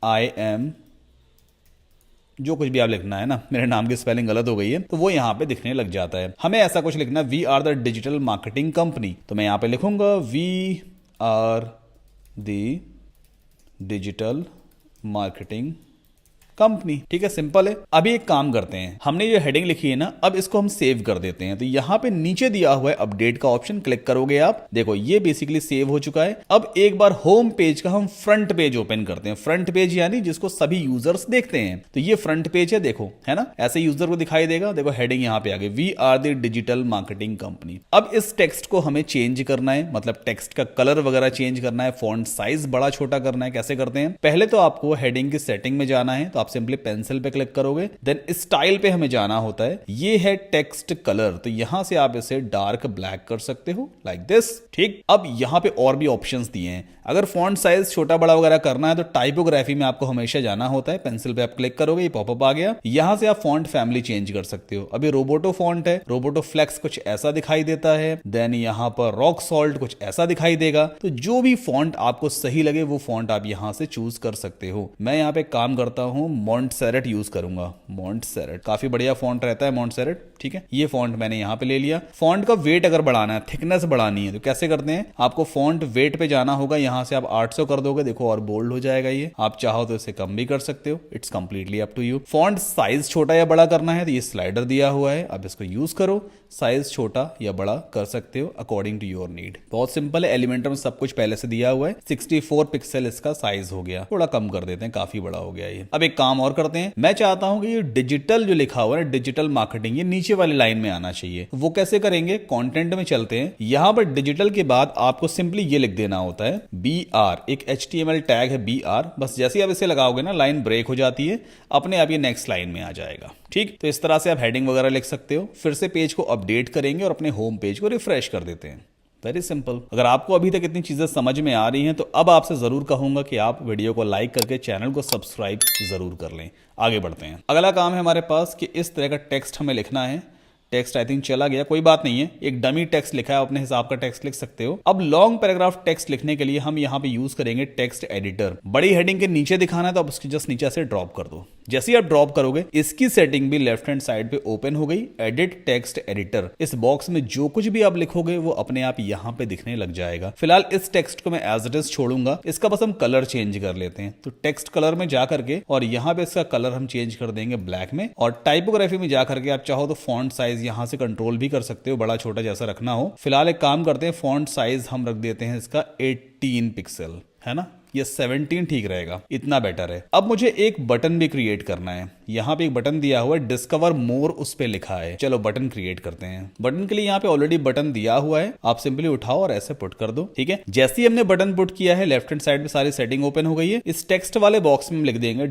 आई एम, जो कुछ भी आप लिखना है ना, मेरे नाम की स्पेलिंग गलत हो गई है तो वो यहां पे दिखने लग जाता है। हमें ऐसा कुछ लिखना, we are the digital marketing company, तो मैं यहां पे लिखूंगा we are the digital marketing company. ठीक है, सिंपल है। अभी एक काम करते हैं, हमने जो हेडिंग लिखी है ना, अब इसको हम सेव कर देते हैं। तो यहाँ पे नीचे दिया हुआ है अपडेट का ऑप्शन, क्लिक करोगे आप, देखो ये बेसिकली सेव हो चुका है। अब एक बार होम पेज का हम फ्रंट पेज ओपन करते हैं। फ्रंट पेज यानी जिसको सभी यूजर्स देखते हैं, तो ये फ्रंट पेज है, देखो है ना, ऐसे यूजर को दिखाई देगा। देखो हेडिंग यहाँ पे आ गई, we are the digital marketing company. अब इस टेक्स्ट को हमें चेंज करना है, मतलब टेक्स्ट का कलर वगैरह चेंज करना है, फॉन्ट साइज बड़ा छोटा करना है। कैसे करते हैं, पहले तो आपको हेडिंग की सेटिंग में जाना है, तो आप सिंपली पेंसिल पे क्लिक करोगे, देन स्टाइल पे हमें जाना होता है। ये है टेक्स्ट कलर, तो यहां से आप इसे डार्क ब्लैक कर सकते हो लाइक दिस। ठीक, अब यहां पे और भी ऑप्शंस दिए हैं। अगर फॉन्ट साइज छोटा बड़ा वगैरह करना है तो टाइपोग्राफी में आपको हमेशा जाना होता है। पेंसिल पे आप क्लिक करोगे, ये पॉपअप आ गया। यहां से आप फॉन्ट फैमिली चेंज कर सकते हो। अभी रोबोटो फॉन्ट है, रोबोटो फ्लेक्स कुछ ऐसा दिखाई देता है, देन यहां पर रॉक सॉल्ट कुछ ऐसा दिखाई देगा। तो जो भी फॉन्ट आपको सही लगे वो फॉन्ट आप यहां से चूज कर सकते हो। मैं यहां पे काम करता हूं, मॉन्टसेरेट यूज करूंगा। मॉन्टसेरेट काफी बढ़िया फॉन्ट रहता है, मॉन्टसेरेट। ठीक है, ये फॉन्ट मैंने यहां पे ले लिया। फॉन्ट का वेट अगर बढ़ाना है, थिकनेस बढ़ानी है, तो कैसे करते हैं, आपको फॉन्ट वेट पे जाना होगा। यहां से आप 800 कर दोगे, देखो और बोल्ड हो जाएगा ये। आप चाहो तो इसे कम भी कर सकते हो, it's completely up to you. Font size छोटा या बड़ा करना है तो ये स्लाइडर दिया हुआ है, आप इसको यूज करो, साइज छोटा या बड़ा कर सकते हो अकॉर्डिंग टू योर नीड। बहुत सिंपल है, एलिमेंटर में सब कुछ पहले से दिया हुआ है। 64 पिक्सल इसका साइज हो गया, थोड़ा कम कर देते हैं, काफी बड़ा हो गया ये। अब एक काम और करते हैं, मैं चाहता हूं कि ये डिजिटल जो लिखा हुआ है, डिजिटल मार्केटिंग, ये नीचे वाली लाइन में आना चाहिए। वो कैसे करेंगे, कंटेंट में चलते हैं। यहां पर डिजिटल के बाद आपको सिंपली ये लिख देना होता है BR, एक HTML टैग है BR। बस जैसे ही आप इसे लगाओगे ना, लाइन ब्रेक हो जाती है, अपने आप ये नेक्स्ट लाइन में आ जाएगा। ठीक, तो इस तरह से आप हेडिंग वगैरह लिख सकते हो। फिर से पेज को अपडेट करेंगे और अपने होम पेज को रिफ्रेश कर देते हैं। Very simple. अगर आपको अभी तक इतनी चीजें समझ में आ रही हैं तो अब आपसे जरूर कहूंगा कि आप वीडियो को लाइक करके चैनल को सब्सक्राइब जरूर कर लें। आगे बढ़ते हैं, अगला काम है हमारे पास कि इस तरह का टेक्स्ट हमें लिखना है। टेक्स्ट आई थिंक चला गया, कोई बात नहीं है, एक डमी टेक्स्ट लिखा है, अपने हिसाब का टेक्स्ट लिख सकते हो। अब लॉन्ग पैराग्राफ टेक्स्ट लिखने के लिए हम यहाँ पे यूज करेंगे टेक्स्ट एडिटर। बड़ी हेडिंग के नीचे दिखाना है तो आप उसके जस्ट नीचे से ड्रॉप कर दो। जैसे ही आप ड्रॉप करोगे, इसकी सेटिंग भी लेफ्ट हैंड साइड पे ओपन हो गई, एडिट टेक्स्ट एडिटर। इस बॉक्स में जो कुछ भी आप लिखोगे वो अपने आप यहाँ पे दिखने लग जाएगा। फिलहाल इस टेक्स्ट को मैं एज इट इज छोड़ूंगा, इसका बस हम कलर चेंज कर लेते हैं। तो टेक्स्ट कलर में जा करके और यहाँ पे इसका कलर हम चेंज कर देंगे ब्लैक में, और टाइपोग्राफी में जा करके आप चाहो तो फॉन्ट साइज यहाँ से कंट्रोल भी कर सकते हो, बड़ा छोटा जैसा रखना हो। फिलहाल एक काम करते हैं, फॉन्ट साइज हम रख देते हैं इसका 18 पिक्सल, है ना, ये 17 ठीक रहेगा, इतना बेटर है। अब मुझे एक बटन भी क्रिएट करना है। यहाँ पे एक बटन दिया हुआ है, डिस्कवर मोर उस पे लिखा है। चलो बटन क्रिएट करते हैं। बटन के लिए यहाँ पे ऑलरेडी बटन दिया हुआ है, आप सिंपली उठाओ और ऐसे पुट कर दो। ठीक है, जैसे ही हमने बटन पुट किया है लेफ्ट हैंड साइड में सारी सेटिंग ओपन हो गई है। इस टेक्स्ट वाले बॉक्स में लिख देंगे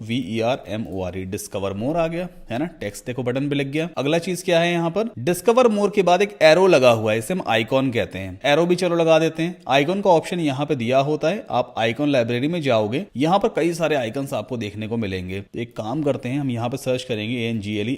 DISCOVERMORE, डिस्कवर मोर आ गया है ना। टेक्स्ट देखो बटन पे लग गया। अगला चीज क्या है, यहाँ पर डिस्कवर मोर के बाद एक एरो लगा हुआ है, इसे हम आइकॉन कहते हैं। एरो भी चलो लगा देते हैं। आइकॉन का ऑप्शन यहाँ पे दिया होता है, आप आइकॉन लाइब्रेरी में जाओगे, यहाँ पर कई सारे आइकन्स आपको देखने को मिलेंगे। एक काम करते हैं, हम यहाँ पे सर्च करेंगे ANGLE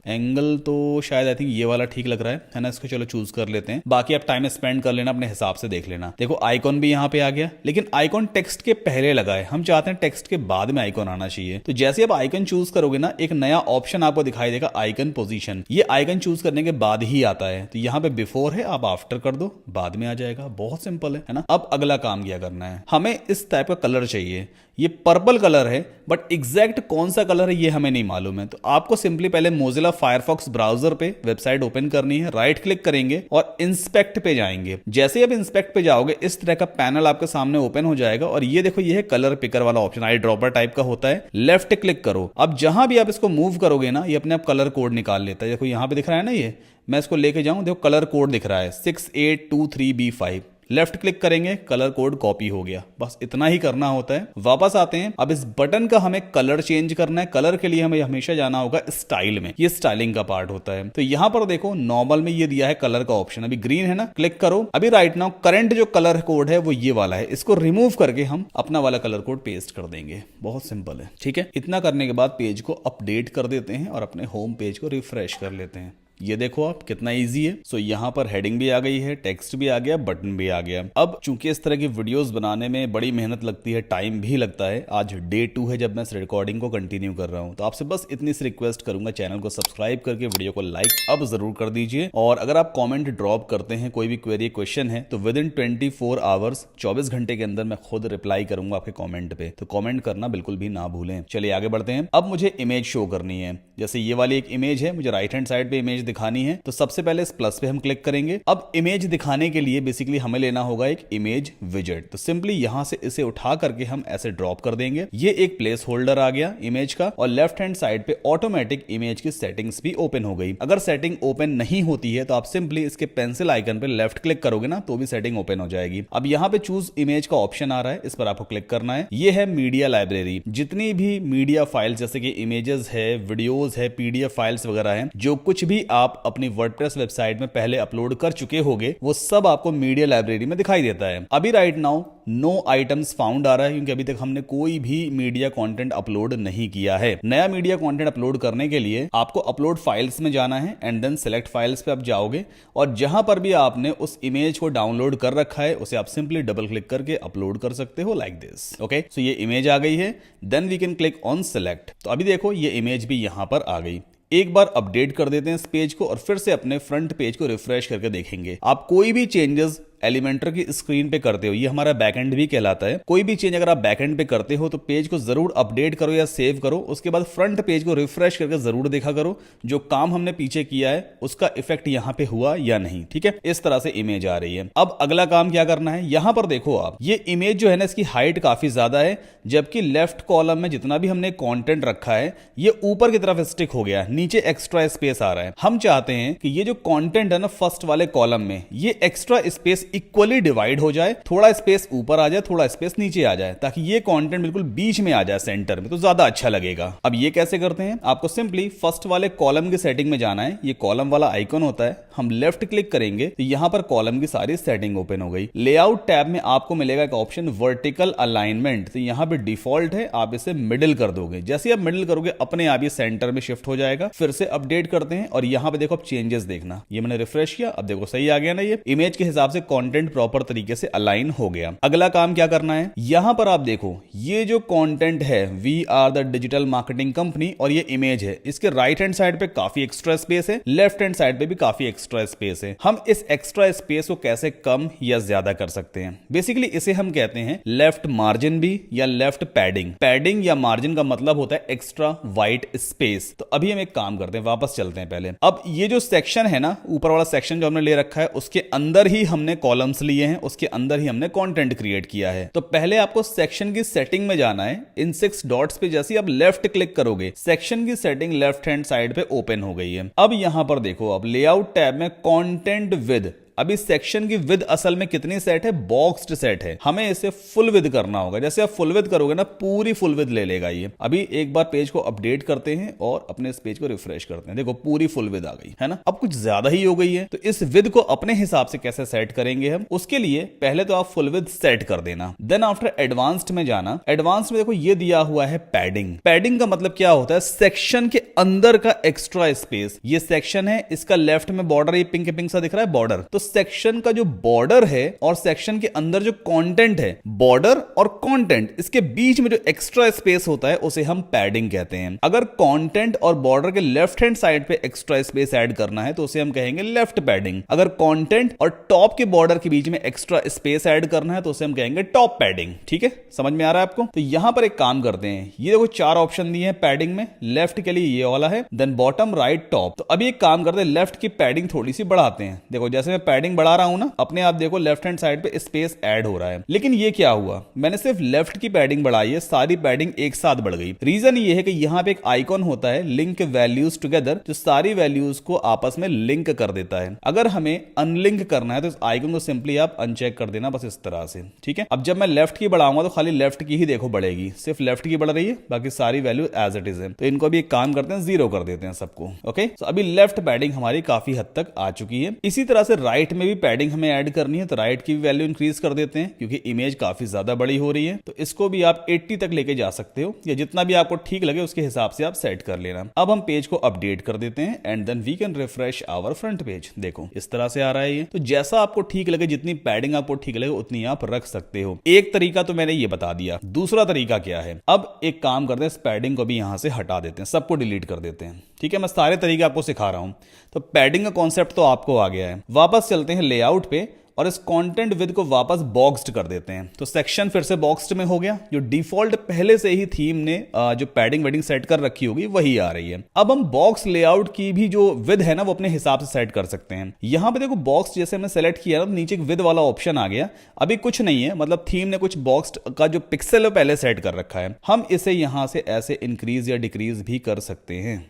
एंगल तो शायद आई थिंक ये वाला ठीक लग रहा है ना। इसको चलो चूज कर लेते हैं, बाकी आप टाइम स्पेंड कर लेना, अपने हिसाब से देख लेना। देखो आइकॉन भी यहाँ पे आ गया, लेकिन आइकॉन टेक्स्ट के पहले लगा है, हम चाहते हैं टेक्स्ट के बाद में आइकॉन आना चाहिए। तो जैसे आप आइकन चूज करोगे ना, एक नया ऑप्शन आपको दिखाई देगा आइकन पोजीशन। ये आइकन चूज करने के बाद ही आता है। तो यहाँ पे बिफोर है, आप आफ्टर कर दो, बाद में आ जाएगा। बहुत सिंपल है ना। अब अगला काम क्या करना है, हमें इस टाइप का कलर चाहिए। ये पर्पल कलर है, बट एग्जैक्ट कौन सा कलर है ये हमें नहीं मालूम है। तो आपको सिंपली पहले मोजिला फायरफॉक्स ब्राउजर पे वेबसाइट ओपन करनी है, राइट क्लिक करेंगे और इंस्पेक्ट पे जाएंगे। जैसे ही आप इंस्पेक्ट पे जाओगे, इस तरह का पैनल आपके सामने ओपन हो जाएगा और ये देखो, ये है कलर पिकर वाला ऑप्शन, आई ड्रॉपर टाइप का होता है। लेफ्ट क्लिक करो। अब जहां भी आप इसको मूव करोगे ना, ये अपने आप कलर कोड निकाल लेता है। देखो यहाँ पे दिख रहा है ना, ये मैं इसको लेके जाऊं, देखो कलर कोड दिख रहा है 6823B5। लेफ्ट क्लिक करेंगे, कलर कोड कॉपी हो गया। बस इतना ही करना होता है। वापस आते हैं, अब इस बटन का हमें कलर चेंज करना है। कलर के लिए हमें हमेशा जाना होगा स्टाइल में, ये स्टाइलिंग का पार्ट होता है। तो यहां पर देखो नॉर्मल में ये दिया है कलर का ऑप्शन, अभी ग्रीन है ना, क्लिक करो। अभी राइट नाउ करंट जो कलर कोड है वो ये वाला है, इसको रिमूव करके हम अपना वाला कलर कोड पेस्ट कर देंगे। बहुत सिंपल है। ठीक है, इतना करने के बाद पेज को अपडेट कर देते हैं और अपने होम पेज को रिफ्रेश कर लेते हैं। ये देखो आप कितना इजी है। सो यहाँ पर हेडिंग भी आ गई है, टेक्स्ट भी आ गया, बटन भी आ गया। अब चूंकि इस तरह की वीडियोस बनाने में बड़ी मेहनत लगती है, टाइम भी लगता है। आज डे 2 है जब मैं इस रिकॉर्डिंग को कंटिन्यू कर रहा हूँ। तो आपसे बस इतनी सी रिक्वेस्ट करूंगा, चैनल को सब्सक्राइब करके वीडियो को लाइक अब जरूर कर दीजिए। और अगर आप कॉमेंट ड्रॉप करते हैं, कोई भी क्वेरी क्वेश्चन है, तो विद इन 24 आवर्स 24 घंटे के अंदर मैं खुद रिप्लाई करूंगा आपके कॉमेंट पे। तो कॉमेंट करना बिल्कुल भी ना भूलें। चलिए आगे बढ़ते हैं। अब मुझे इमेज शो करनी है। जैसे ये वाली एक इमेज है, मुझे राइट हैंड साइड पे इमेज दिखानी है। तो सबसे पहले इस प्लस पे हम क्लिक करेंगे। अब इमेज दिखाने के लिए बेसिकली हमें लेना होगा एक इमेज विजेट। तो सिंपली यहां से इसे उठा करके हम ऐसे ड्रॉप कर देंगे। ये एक प्लेस होल्डर आ गया इमेज का, और लेफ्ट हैंड साइड पे ऑटोमेटिक इमेज की सेटिंग्स भी ओपन हो गई। अगर सेटिंग ओपन नहीं होती है तो आप सिंपली इसके पेंसिल आइकन पे लेफ्ट क्लिक करोगे ना, तो भी सेटिंग ओपन हो जाएगी। अब यहां पे चूज इमेज का ऑप्शन आ रहा है, इस पर आपको क्लिक करना है। ये है मीडिया लाइब्रेरी। जितनी भी मीडिया फाइल्स जैसे कि इमेजेस है, वीडियोस है, PDF फाइल्स वगैरह है, जो कुछ भी आप अपनी वर्डप्रेस वेबसाइट में पहले अपलोड कर चुके होंगे, वो सब आपको मीडिया लाइब्रेरी में दिखाई देता है। अभी right now no items found आ रहा है, क्योंकि अभी तक हमने कोई भी मीडिया कंटेंट अपलोड नहीं किया है। नया मीडिया कंटेंट अपलोड करने के लिए आपको अपलोड फाइल्स में जाना है एंड देन सिलेक्ट फाइल्स पे आप जाओगे, और जहां पर भी आपने उस इमेज को डाउनलोड कर रखा है उसे आप सिंपली डबल क्लिक करके अपलोड कर सकते हो, लाइक दिस। ओके, सो ये इमेज आ गई है। Then we can click on select. तो अभी देखो ये इमेज भी यहां पर आ गई। एक बार अपडेट कर देते हैं इस पेज को और फिर से अपने फ्रंट पेज को रिफ्रेश करके देखेंगे। आप कोई भी चेंजेस एलिमेंटर की स्क्रीन पे करते हो, ये हमारा बैकएंड भी कहलाता है। कोई भी चेंज अगर आप बैकएंड पे करते हो तो पेज को जरूर अपडेट करो या सेव करो। उसके बाद फ्रंट पेज को रिफ्रेश करके जरूर देखा करो, जो काम हमने पीछे किया है उसका इफेक्ट यहाँ पे हुआ या नहीं। ठीक है, इस तरह से इमेज आ रही है। अब अगला काम क्या करना है, यहां पर देखो आप, ये इमेज जो है ना, इसकी हाइट काफी ज्यादा है, जबकि लेफ्ट कॉलम में जितना भी हमने कंटेंट रखा है ये ऊपर की तरफ स्टिक हो गया, नीचे एक्स्ट्रा स्पेस आ रहा है। हम चाहते हैं कि ये जो कंटेंट है ना फर्स्ट वाले कॉलम में, ये एक्स्ट्रा स्पेस इक्वली डिवाइड हो जाए, थोड़ा स्पेस ऊपर आ जाए, थोड़ा स्पेस नीचे आ जाए, ताकि ये कंटेंट बिल्कुल बीच में आ जाए सेंटर में, तो ज्यादा अच्छा लगेगा। अब ये कैसे करते हैं, आपको सिंपली फर्स्ट वाले कॉलम की सेटिंग में जाना है। ये कॉलम वाला आइकन होता है, हम लेफ्ट क्लिक करेंगे तो यहां पर कॉलम की सारी सेटिंग ओपन हो गई। लेआउट टैब में आपको मिलेगा एक ऑप्शन वर्टिकल अलाइनमेंट, तो यहां पे डिफॉल्ट है, आप इसे मिडिल कर दोगे। जैसे ही आप मिडिल करोगे अपने आप ये सेंटर में शिफ्ट हो जाएगा। फिर से अपडेट करते हैं और यहां पे देखो अब चेंजेस देखना, ये मैंने रिफ्रेश किया, अब देखो सही आ गया ना, ये इमेज के हिसाब से कंटेंट प्रॉपर तरीके से अलाइन हो गया। अगला काम क्या करना है, यहां पर आप देखो ये जो कंटेंट है we are the digital marketing company और ये इमेज है, इसके राइट हैंड साइड पे काफी एक्स्ट्रा स्पेस है, लेफ्ट हैंड साइड पे भी काफी एक्स्ट्रा एक्स्ट्रा स्पेस है, हम इस एक्स्ट्रा स्पेस को कैसे कम या ज्यादा कर सकते हैं। बेसिकली इसे हम कहते हैं लेफ्ट मार्जिन भी या लेफ्ट पैडिंग। पैडिंग या मार्जिन का मतलब होता है एक्स्ट्रा वाइट स्पेस। तो अभी हम एक काम करते हैं, वापस चलते हैं पहले। अब ये जो सेक्शन है ना, ऊपर वाला सेक्शन जो हमने ले रखा है, उसके अंदर ही हमने कॉलम्स लिए हैं, उसके अंदर ही हमने कंटेंट क्रिएट किया है। तो पहले आपको सेक्शन की सेटिंग में जाना है। इन 6 डॉट्स पे जैसे आप लेफ्ट क्लिक करोगे, सेक्शन की सेटिंग लेफ्ट हैंड साइड पे ओपन हो गई है। अब यहां पर देखो, अब लेआउट टैब में कंटेंट विद, अभी सेक्शन की विद असल में कितनी सेट है, बॉक्स्ड सेट है। हमें इसे फुल विद करना होगा। जैसे आप फुल विद करोगे ना, पूरी फुल विद ले लेगा ये। अभी एक बार पेज को अपडेट करते हैं और अपने इस पेज को रिफ्रेश करते हैं। देखो पूरी फुल विद आ गई है ना। अब कुछ ज्यादा ही हो गई है, तो इस विद को अपने हिसाब से कैसे सेट करेंगे हम, उसके लिए पहले तो आप फुल विद सेट कर देना। देन आफ्टर एडवांस्ड में जाना। एडवांस्ड में देखो ये दिया हुआ है पैडिंग। पैडिंग का मतलब क्या होता है, सेक्शन के अंदर का एक्स्ट्रा स्पेस। ये सेक्शन है, इसका लेफ्ट में बॉर्डर, ये पिंक पिंक सा दिख रहा है बॉर्डर, तो सेक्शन का जो बॉर्डर है और सेक्शन के अंदर जो कंटेंट है, बॉर्डर और कंटेंट, इसके बीच में जो एक्स्ट्रा स्पेस होता है उसे हम पैडिंग कहते हैं। अगर कंटेंट और बॉर्डर के लेफ्ट हैंड साइड पे एक्स्ट्रा स्पेस ऐड करना है तो उसे हम कहेंगे लेफ्ट पैडिंग। अगर कंटेंट और टॉप के बॉर्डर के बीच में एक्स्ट्रा स्पेस ऐड करना है तो उसे हम कहेंगे टॉप पैडिंग। ठीक है, समझ में आ रहा है आपको। तो यहां पर एक काम करते हैं, ये देखो 4 ऑप्शन दिए हैं पैडिंग में। लेफ्ट के लिए ये वाला है, देन बॉटम, राइट, टॉप। तो अभी एक काम करते हैं, लेफ्ट की पैडिंग थोड़ी सी बढ़ाते हैं। देखो जैसे मैं पैडिंग बढ़ा रहा हूं ना, अपने आप देखो लेफ्ट हैंड साइड पे स्पेस ऐड हो रहा है। लेकिन ये क्या हुआ, मैंने सिर्फ लेफ्ट की पैडिंग बढ़ाई है, सारी पैडिंग एक साथ बढ़ गई। रीजन ये है कि यहां पे एक आइकॉन होता है लिंक वैल्यूज टुगेदर, जो सारी वैल्यूज को आपस में लिंक कर देता है। अगर हमें अनलिंक करना है तो इस आइकॉन को सिंपली आप अनचेक कर देना, बस इस तरह से। ठीक है, अब जब मैं लेफ्ट की बढ़ाऊंगा तो खाली लेफ्ट की ही देखो बढ़ेगी, सिर्फ लेफ्ट की बढ़ रही है, बाकी सारी वैल्यू एज इट इज है। तो इनको भी एक काम करते हैं, 0 कर देते हैं सबको। ओके, तो अभी लेफ्ट पैडिंग हमारी काफी हद तक आ चुकी है। इसी तरह से राइट में भी पैडिंग हमें ऐड करनी है, तो राइट की भी वैल्यू इंक्रीज कर देते हैं क्योंकि इमेज काफी ज्यादा बड़ी हो रही है। तो इसको भी आप 80 तक लेके जा सकते हो, या जितना भी आपको ठीक लगे उसके हिसाब से आप सेट कर लेना। अब हम पेज को अपडेट कर देते हैं and then we can refresh our front page. देखो इस तरह से आ रहा है ये। तो जैसा आपको ठीक लगे, जितनी पैडिंग आपको ठीक लगे उतनी आप रख सकते हो। एक तरीका तो मैंने ये बता दिया, दूसरा तरीका क्या है, अब एक काम करते हैं, इस पैडिंग को भी यहां से हटा देते हैं, सबको डिलीट कर देते हैं। ठीक है, मैं सारे तरीके आपको सिखा रहा हूं। तो पैडिंग का कॉन्सेप्ट तो आपको आ गया है। वापस चलते हैं लेआउट पे और इस कंटेंट विद को वापस बॉक्स्ड कर देते हैं। तो सेक्शन फिर से बॉक्स्ड में हो गया, जो डिफॉल्ट पहले से ही थीम ने जो पैडिंग वेडिंग सेट कर रखी होगी वही आ रही है। अब हम बॉक्स लेआउट की भी जो विद है ना, वो अपने हिसाब से सेट कर सकते हैं। यहां पे देखो बॉक्स जैसे हमने सेलेक्ट किया ना, तो नीचे एक विद वाला ऑप्शन आ गया। अभी कुछ नहीं है, मतलब थीम ने कुछ बॉक्स का जो पिक्सल है पहले सेट कर रखा है। हम इसे यहां से ऐसे इंक्रीज या डिक्रीज भी कर सकते हैं।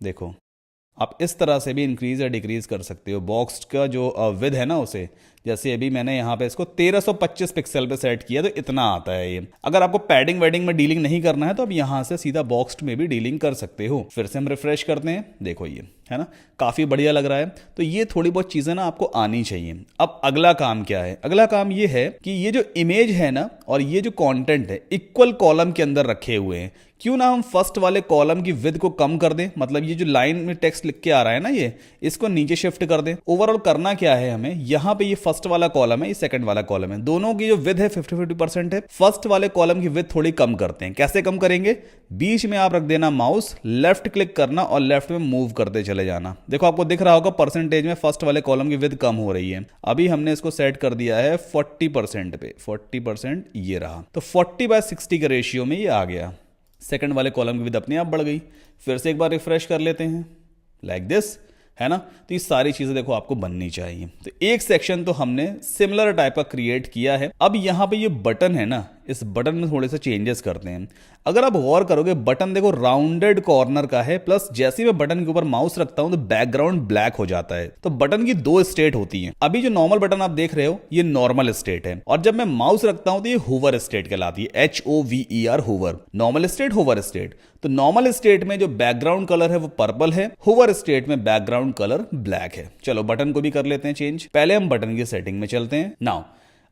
देखो आप इस तरह से भी इंक्रीज या डिक्रीज कर सकते हो बॉक्स का जो विद है ना उसे। जैसे अभी मैंने यहाँ पे इसको 1325 पिक्सल पे सेट किया, तो इतना आता है ये। अगर आपको पैडिंग वेडिंग में डीलिंग नहीं करना है तो अब यहाँ से सीधा बॉक्स्ड में भी डीलिंग कर सकते हो। फिर से हम रिफ्रेश करते हैं, देखो ये है ना, काफी बढ़िया लग रहा है। तो ये थोड़ी बहुत चीजें ना आपको आनी चाहिए। अब अगला काम क्या है, अगला काम ये है कि ये जो इमेज है ना और ये जो कंटेंट है इक्वल कॉलम के अंदर रखे हुए हैं। क्यों ना हम फर्स्ट वाले कॉलम की विड्थ को कम कर दें, मतलब ये जो लाइन में टेक्स्ट लिख के आ रहा है ना, ये इसको नीचे शिफ्ट कर दें। ओवरऑल करना क्या है हमें, यहाँ पे ये फर्स्ट वाला कॉलम है, ये सेकंड वाला कॉलम है, दोनों की जो विड्थ है 50-50% है। फर्स्ट वाले कॉलम की विड्थ थोड़ी कम करते हैं। कैसे कम करेंगे, बीच में आप रख देना माउस, लेफ्ट क्लिक करना और लेफ्ट में मूव करते चले जाना। देखो आपको दिख रहा होगा परसेंटेज में फर्स्ट वाले कॉलम की विड्थ कम हो रही है। अभी हमने इसको सेट कर दिया है 40% पे, 40% ये रहा। तो 40/60 के रेशियो में ये आ गया। सेकंड वाले कॉलम की विड्थ अपने आप बढ़ गई। फिर से एक बार रिफ्रेश कर लेते हैं, लाइक दिस, है ना। तो ये सारी चीजें देखो आपको बननी चाहिए। तो एक सेक्शन तो हमने सिमिलर टाइप का क्रिएट किया है। अब यहाँ पे ये बटन है ना, इस बटन में थोड़े से चेंजेस करते हैं। अगर आप गौर करोगे बटन देखो राउंडेड कॉर्नर का है, प्लस जैसे ही मैं बटन के ऊपर माउस रखता हूं तो बैकग्राउंड ब्लैक हो जाता है। तो बटन की 2 स्टेट होती हैं। अभी जो नॉर्मल बटन आप देख रहे हो ये नॉर्मल स्टेट है, और जब मैं माउस रखता हूं तो ये होवर स्टेट कहलाती है, HOVER, hover. Normal state, hover state. तो नॉर्मल स्टेट में जो बैकग्राउंड कलर है वो पर्पल है, होवर स्टेट में बैकग्राउंड कलर ब्लैक है। चलो बटन को भी कर लेते हैं चेंज। पहले हम बटन की सेटिंग में चलते हैं। नाउ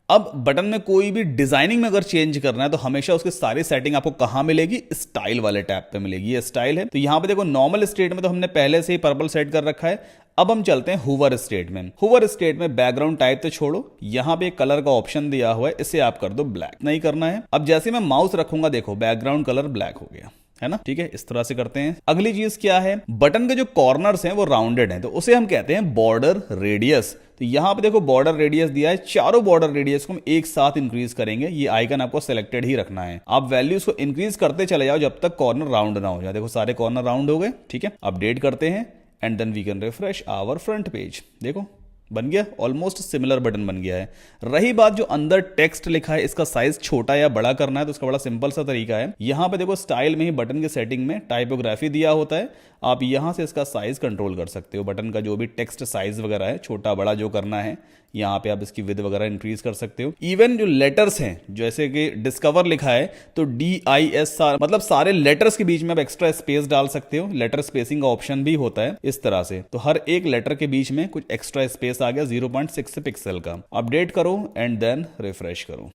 अब बटन में कोई भी डिजाइनिंग में अगर चेंज करना है तो हमेशा उसकी सारी सेटिंग आपको कहां मिलेगी, स्टाइल वाले टैब पे मिलेगी। ये स्टाइल है। तो यहां पे देखो नॉर्मल स्टेट में तो हमने पहले से ही पर्पल सेट कर रखा है। अब हम चलते हैं होवर स्टेट में। होवर स्टेट में बैकग्राउंड टाइप तो छोड़ो, यहां पे एक कलर का ऑप्शन दिया हुआ है, इसे आप कर दो ब्लैक। नहीं करना है। अब जैसे मैं माउस रखूंगा देखो बैकग्राउंड कलर ब्लैक हो गया, है ना, ठीक है, इस तरह से करते हैं। अगली चीज क्या है, बटन के जो कॉर्नर्स हैं वो राउंडेड हैं, तो उसे हम कहते हैं बॉर्डर रेडियस। तो यहां पे देखो बॉर्डर रेडियस दिया है, चारों बॉर्डर रेडियस को हम एक साथ इंक्रीज करेंगे। ये आइकन आपको सिलेक्टेड ही रखना है, आप वैल्यूज को इंक्रीज करते चले जाओ जब तक कॉर्नर राउंड ना हो जाए। देखो सारे कॉर्नर राउंड हो गए, ठीक है। अपडेट करते हैं and then we can refresh our front page. देखो बन गया, ऑलमोस्ट सिमिलर बटन बन गया है। रही बात जो अंदर टेक्स्ट लिखा है, इसका साइज छोटा या बड़ा करना है तो उसका बड़ा सिंपल सा तरीका है। यहां पे देखो स्टाइल में ही बटन के सेटिंग में टाइपोग्राफी दिया होता है, आप यहां से इसका साइज कंट्रोल कर सकते हो। बटन का जो भी टेक्स्ट साइज वगैरह है, छोटा बड़ा जो करना है, यहाँ पे आप इसकी विड्थ वगैरह इंक्रीज कर सकते हो। इवन जो लेटर्स हैं, जैसे कि डिस्कवर लिखा है तो DISR, मतलब सारे लेटर्स के बीच में आप एक्स्ट्रा स्पेस डाल सकते हो। लेटर स्पेसिंग का ऑप्शन भी होता है इस तरह से, तो हर एक लेटर के बीच में कुछ एक्स्ट्रा स्पेस आ गया 0.6 पिक्सल का। अपडेट करो एंड देन रिफ्रेश करो,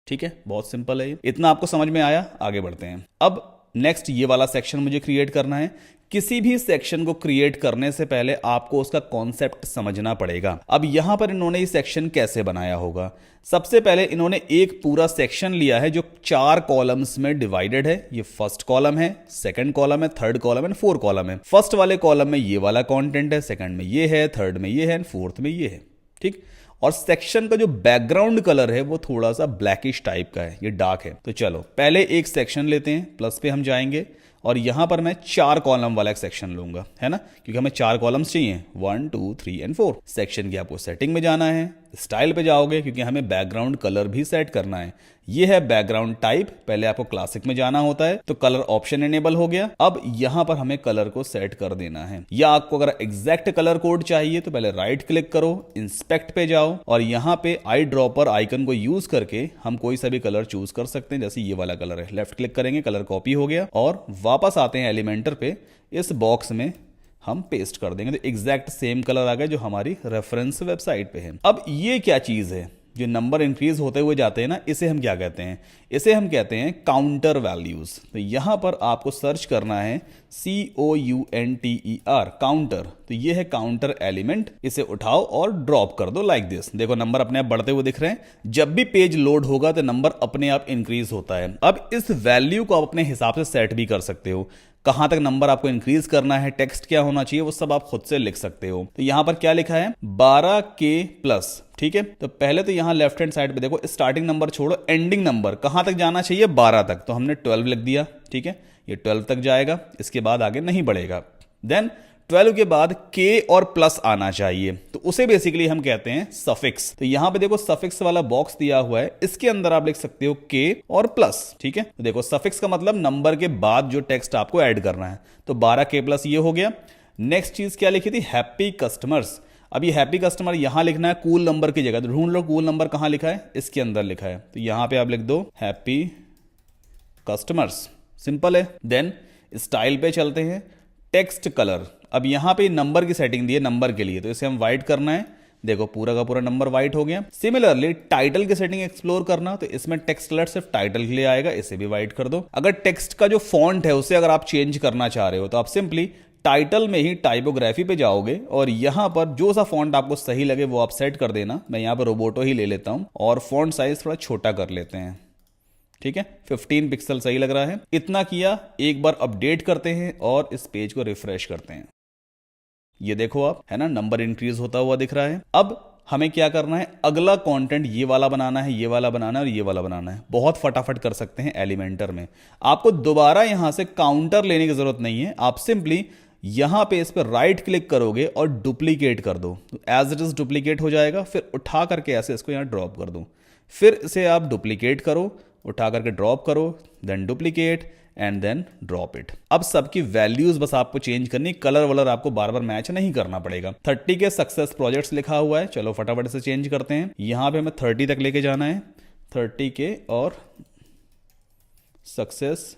ठीक है, बहुत सिंपल है ये। इतना आपको समझ में आया, आगे बढ़ते हैं। अब नेक्स्ट ये वाला सेक्शन मुझे क्रिएट करना है। किसी भी सेक्शन को क्रिएट करने से पहले आपको उसका कॉन्सेप्ट समझना पड़ेगा। अब यहां पर इन्होंने ये सेक्शन कैसे बनाया होगा, सबसे पहले इन्होंने एक पूरा सेक्शन लिया है जो 4 कॉलम्स में डिवाइडेड है। ये फर्स्ट कॉलम है, सेकंड कॉलम है, थर्ड कॉलम एंड 4 कॉलम है। फर्स्ट वाले कॉलम में ये वाला कंटेंट है, सेकंड में ये है, थर्ड में ये है एंड फोर्थ में ये है, ठीक। और सेक्शन का जो बैकग्राउंड कलर है वो थोड़ा सा ब्लैकिश टाइप का है, ये डार्क है। तो चलो पहले एक सेक्शन लेते हैं, प्लस पे हम जाएंगे और यहां पर मैं 4 कॉलम वाला एक सेक्शन लूंगा, है ना, क्योंकि हमें 4 कॉलम्स चाहिए, 1 2 3 एंड 4। सेक्शन की आपको सेटिंग में जाना है, स्टाइल पे जाओगे क्योंकि हमें बैकग्राउंड कलर भी सेट करना है। ये है बैकग्राउंड टाइप, पहले आपको क्लासिक में जाना होता है तो कलर ऑप्शन इनेबल हो गया। अब यहां पर हमें कलर को सेट कर देना है, या आपको अगर एग्जैक्ट कलर कोड चाहिए तो पहले राइट क्लिक करो, इंस्पेक्ट पे जाओ और यहां पे आई ड्रॉपर आइकन को यूज करके हम कोई सा भी कलर चूज कर सकते हैं। जैसे ये वाला कलर है, लेफ्ट क्लिक करेंगे, कलर कॉपी हो गया और वापस आते हैं एलिमेंटर पे, इस बॉक्स में हम पेस्ट कर देंगे तो एग्जैक्ट सेम कलर आ गया जो हमारी रेफरेंस वेबसाइट पे है। अब ये क्या चीज है, जो नंबर इंक्रीज होते हुए जाते हैं ना, इसे हम क्या कहते हैं, इसे हम कहते हैं काउंटर वैल्यूज। तो यहां पर आपको सर्च करना है COUNTER, काउंटर। तो ये है काउंटर एलिमेंट, इसे उठाओ और ड्रॉप कर दो लाइक दिस। देखो नंबर अपने आप बढ़ते हुए दिख रहे हैं। जब भी पेज लोड होगा तो नंबर अपने आप इंक्रीज होता है। अब इस वैल्यू को आप अपने हिसाब से सेट भी कर सकते हो, कहां तक नंबर आपको इंक्रीज करना है, टेक्स्ट क्या होना चाहिए, वो सब आप खुद से लिख सकते हो। तो यहां पर क्या लिखा है, 12K+, ठीक है। तो पहले तो यहां लेफ्ट हैंड साइड पे देखो, स्टार्टिंग नंबर छोड़ो, एंडिंग नंबर कहां तक जाना चाहिए, 12 तक, तो हमने 12 लिख दिया, ठीक है। ये 12 तक जाएगा, इसके बाद आगे नहीं बढ़ेगा। देन 12 के बाद K और प्लस आना चाहिए, तो उसे बेसिकली हम कहते हैं सफिक्स। तो यहां पे देखो सफिक्स वाला बॉक्स दिया हुआ है, इसके अंदर आप लिख सकते हो K और प्लस, ठीक है। तो देखो सफिक्स का मतलब नंबर के बाद जो टेक्स्ट आपको ऐड करना है, तो 12K+ ये हो गया। नेक्स्ट चीज क्या लिखी थी, हैप्पी कस्टमर्स। अब ये हैप्पी कस्टमर यहां लिखना है कूल नंबर की जगह, तो ढूंढ लो कूल नंबर कहां लिखा है, इसके अंदर लिखा है, तो यहां पे आप लिख दो हैप्पी कस्टमर्स, सिंपल है। देन स्टाइल पे चलते हैं, टेक्स्ट कलर। अब यहां पे नंबर की सेटिंग दी है नंबर के लिए, तो इसे हम व्हाइट करना है। देखो पूरा का पूरा नंबर व्हाइट हो गया। सिमिलरली टाइटल की सेटिंग एक्सप्लोर करना, तो इसमें टेक्स्ट कलर सिर्फ टाइटल के लिए आएगा, इसे भी व्हाइट कर दो। अगर टेक्स्ट का जो फॉन्ट है उसे अगर आप चेंज करना चाह रहे हो तो आप सिंपली टाइटल में ही टाइपोग्राफी पे जाओगे और यहां पर जो सा फॉन्ट आपको सही लगे वो आप सेट कर देना। मैं यहां पर रोबोटो ही ले लेता हूं और फॉन्ट साइज थोड़ा छोटा कर लेते हैं, ठीक है, 15 पिक्सल सही लग रहा है। इतना किया, एक बार अपडेट करते हैं और इस पेज को रिफ्रेश करते हैं। ये देखो आप, है ना, नंबर इंक्रीज होता हुआ दिख रहा है। अब हमें क्या करना है, अगला कंटेंट ये वाला बनाना है, ये वाला बनाना है और ये वाला बनाना है। बहुत फटाफट कर सकते हैं एलिमेंटर में। आपको दोबारा यहां से काउंटर लेने की जरूरत नहीं है, आप सिंपली यहां पे इस पर राइट क्लिक करोगे और डुप्लीकेट कर दो, एज इट इज डुप्लीकेट हो जाएगा। फिर उठा करके ऐसे इसको यहां ड्रॉप कर दो, फिर इसे आप डुप्लीकेट करो, उठा करके ड्रॉप करो, then duplicate and then drop it. अब सबकी वैल्यूज बस आपको चेंज करनी, कलर वलर आपको बार बार मैच नहीं करना पड़ेगा। 30 के सक्सेस प्रोजेक्ट्स लिखा हुआ है, चलो फटाफट से चेंज करते हैं। यहां पे हमें 30 तक लेके जाना है, 30 के और सक्सेस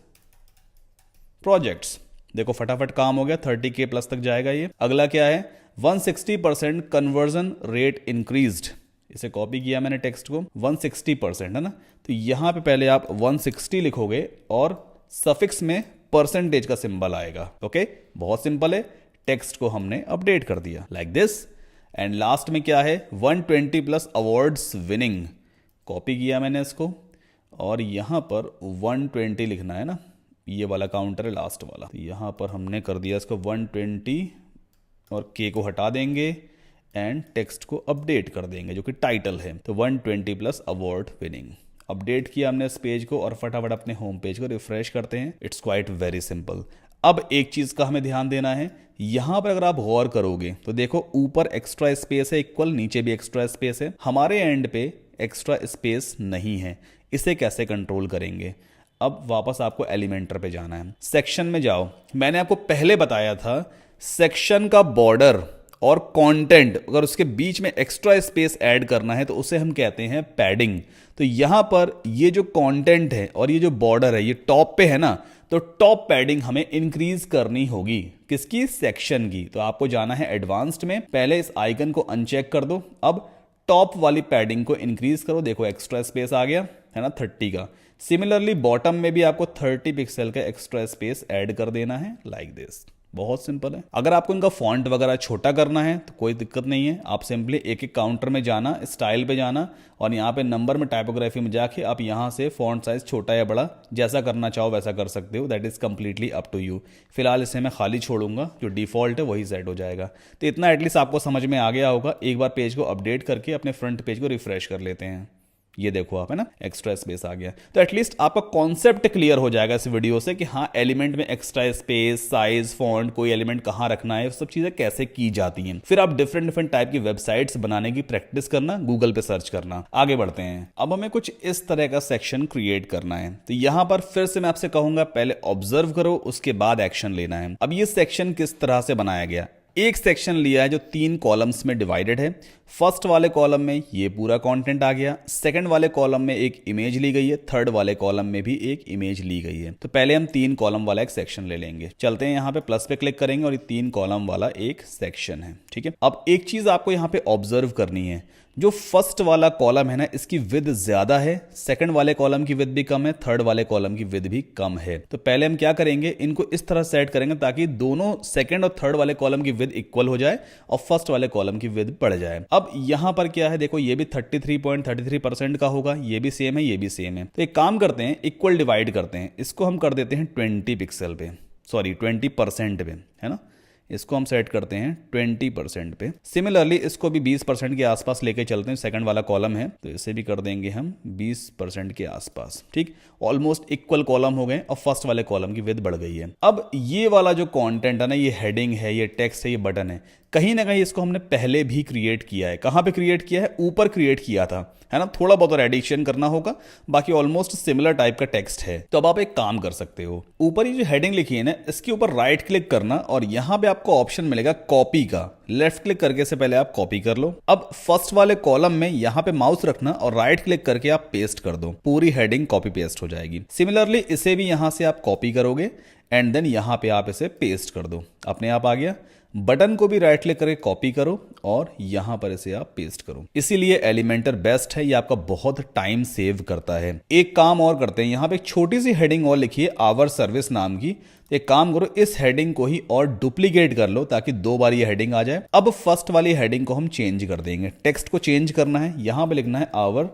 प्रोजेक्ट्स। देखो फटाफट काम हो गया, 30K+ तक जाएगा ये। अगला क्या है, 160% कन्वर्जन रेट इंक्रीज्ड। इसे कॉपी किया मैंने टेक्स्ट को, 160% है ना, तो यहां पे पहले आप 160 लिखोगे और सफिक्स में परसेंटेज का सिंबल आएगा। ओके, बहुत सिंपल है। टेक्स्ट को हमने अपडेट कर दिया लाइक दिस। एंड लास्ट में क्या है, 120+ अवार्ड्स विनिंग। कॉपी किया मैंने इसको और यहां पर 120 लिखना है ना, ये वाला काउंटर है लास्ट वाला। तो यहाँ पर हमने कर दिया इसको 120 और के को हटा देंगे एंड टेक्स्ट को अपडेट कर देंगे जो कि टाइटल है। तो 120 प्लस अवार्ड विनिंग अपडेट किया हमने इस पेज को और फटाफट अपने होम पेज को रिफ्रेश करते हैं। It's quite very simple. अब एक चीज का हमें ध्यान देना है, यहां पर अगर आप गौर करोगे तो देखो ऊपर एक्स्ट्रा स्पेस है इक्वल, नीचे भी एक्स्ट्रा स्पेस है, हमारे एंड पे एक्स्ट्रा स्पेस नहीं है। इसे कैसे कंट्रोल करेंगे? अब वापस आपको एलिमेंटर पे जाना है, सेक्शन में जाओ। मैंने आपको पहले बताया था सेक्शन का बॉर्डर और कंटेंट अगर उसके बीच में एक्स्ट्रा स्पेस ऐड करना है तो उसे हम कहते हैं पैडिंग। तो यहां पर ये जो कंटेंट है और ये जो बॉर्डर है ये टॉप पे है ना, तो टॉप पैडिंग हमें इंक्रीज करनी होगी। किसकी? सेक्शन की। तो आपको जाना है एडवांस्ड में, पहले इस आइकन को अनचेक कर दो, अब टॉप वाली पैडिंग को इंक्रीज करो। देखो एक्स्ट्रा स्पेस आ गया है ना 30 का। सिमिलरली बॉटम में भी आपको 30 पिक्सल का एक्स्ट्रा स्पेस ऐड कर देना है लाइक दिस। बहुत सिंपल है। अगर आपको इनका फॉन्ट वगैरह छोटा करना है तो कोई दिक्कत नहीं है, आप सिंपली एक एक काउंटर में जाना, स्टाइल पे जाना और यहाँ पे नंबर में टाइपोग्राफी में जाके आप यहाँ से फॉन्ट साइज छोटा या बड़ा जैसा करना चाहो वैसा कर सकते हो। That is completely up to you. फिलहाल इसे मैं खाली छोड़ूंगा, जो डिफॉल्ट है वही सेट हो जाएगा। तो इतना एटलीस्ट आपको समझ में आ गया होगा। एक बार पेज को अपडेट करके अपने फ्रंट पेज को रिफ्रेश कर लेते हैं। ये देखो आप, है ना, एक्स्ट्रा स्पेस आ गया। तो एटलीस्ट आपका कॉन्सेप्ट क्लियर हो जाएगा इस वीडियो से कि हाँ एलिमेंट में एक्स्ट्रा स्पेस, साइज, फॉन्ट, कोई एलिमेंट कहाँ रखना है, सब चीजें कैसे की जाती हैं। फिर आप डिफरेंट डिफरेंट टाइप की वेबसाइट्स बनाने की प्रैक्टिस करना, गूगल पे सर्च करना। आगे बढ़ते हैं। अब हमें कुछ इस तरह का सेक्शन क्रिएट करना है। तो यहां पर फिर से मैं आपसे कहूंगा पहले ऑब्जर्व करो, उसके बाद एक्शन लेना है। अब ये सेक्शन किस तरह से बनाया गया? एक सेक्शन लिया है जो 3 कॉलम्स में डिवाइडेड है। फर्स्ट वाले कॉलम में ये पूरा कंटेंट आ गया, सेकंड वाले कॉलम में एक इमेज ली गई है, थर्ड वाले कॉलम में भी एक इमेज ली गई है। तो पहले हम 3 कॉलम वाला एक सेक्शन ले लेंगे। चलते हैं यहाँ पे प्लस पे क्लिक करेंगे और ये 3 कॉलम वाला एक सेक्शन है। ठीक है, अब एक चीज आपको यहाँ पे ऑब्जर्व करनी है, जो फर्स्ट वाला कॉलम है ना इसकी विड्थ ज्यादा है, सेकंड वाले कॉलम की विड्थ भी कम है, थर्ड वाले कॉलम की विड्थ भी कम है। तो पहले हम क्या करेंगे, इनको इस तरह सेट करेंगे ताकि दोनों सेकंड और थर्ड वाले कॉलम की विड्थ इक्वल हो जाए और फर्स्ट वाले कॉलम की विड्थ बढ़ जाए। अब यहां पर क्या है, देखो ये भी 33.33% का होगा, ये भी सेम है, ये भी सेम है। तो एक काम करते हैं, इक्वल डिवाइड करते हैं, इसको हम कर देते हैं 20 पिक्सल पे, सॉरी 20% पे, है ना। इसको हम सेट करते हैं 20% पे। सिमिलरली इसको भी 20% के आसपास लेके चलते हैं, सेकंड वाला कॉलम है तो इसे भी कर देंगे हम 20% के आसपास। ठीक, ऑलमोस्ट इक्वल कॉलम हो गए और फर्स्ट वाले कॉलम की विड्थ बढ़ गई है। अब ये वाला जो कंटेंट है ना, ये हेडिंग है, ये टेक्स्ट है, ये बटन है, कहीं ना कहीं इसको हमने पहले भी क्रिएट किया है। कहां पे क्रिएट किया है? ऊपर क्रिएट किया था, है ना। थोड़ा बहुत और एडिशन करना होगा, बाकी ऑलमोस्ट सिमिलर टाइप का टेक्स्ट है। तो अब आप एक काम कर सकते हो, ऊपर ये जो हेडिंग लिखी है ना इसके ऊपर राइट क्लिक करना और यहां पे आपको ऑप्शन मिलेगा कॉपी का। लेफ्ट क्लिक करके से पहले आप कॉपी कर लो। अब फर्स्ट वाले कॉलम में यहां पे माउस रखना और राइट क्लिक करके आप पेस्ट कर दो, पूरी हेडिंग कॉपी पेस्ट हो जाएगी। सिमिलरली इसे भी यहां से आप कॉपी करोगे एंड देन यहां पे आप इसे पेस्ट कर दो, अपने आप आ गया। बटन को भी राइट क्लिक करके कॉपी करो और यहां पर इसे आप पेस्ट करो। इसीलिए एलिमेंटर बेस्ट है, ये आपका बहुत टाइम सेव करता है। एक काम और करते हैं, यहां पे एक छोटी सी हेडिंग और लिखिए आवर सर्विस नाम की। एक काम करो, इस हेडिंग को ही और डुप्लीकेट कर लो ताकि 2 बार ये हेडिंग आ जाए। अब फर्स्ट वाली हेडिंग को हम चेंज कर देंगे, टेक्स्ट को चेंज करना है, यहां पे लिखना है आवर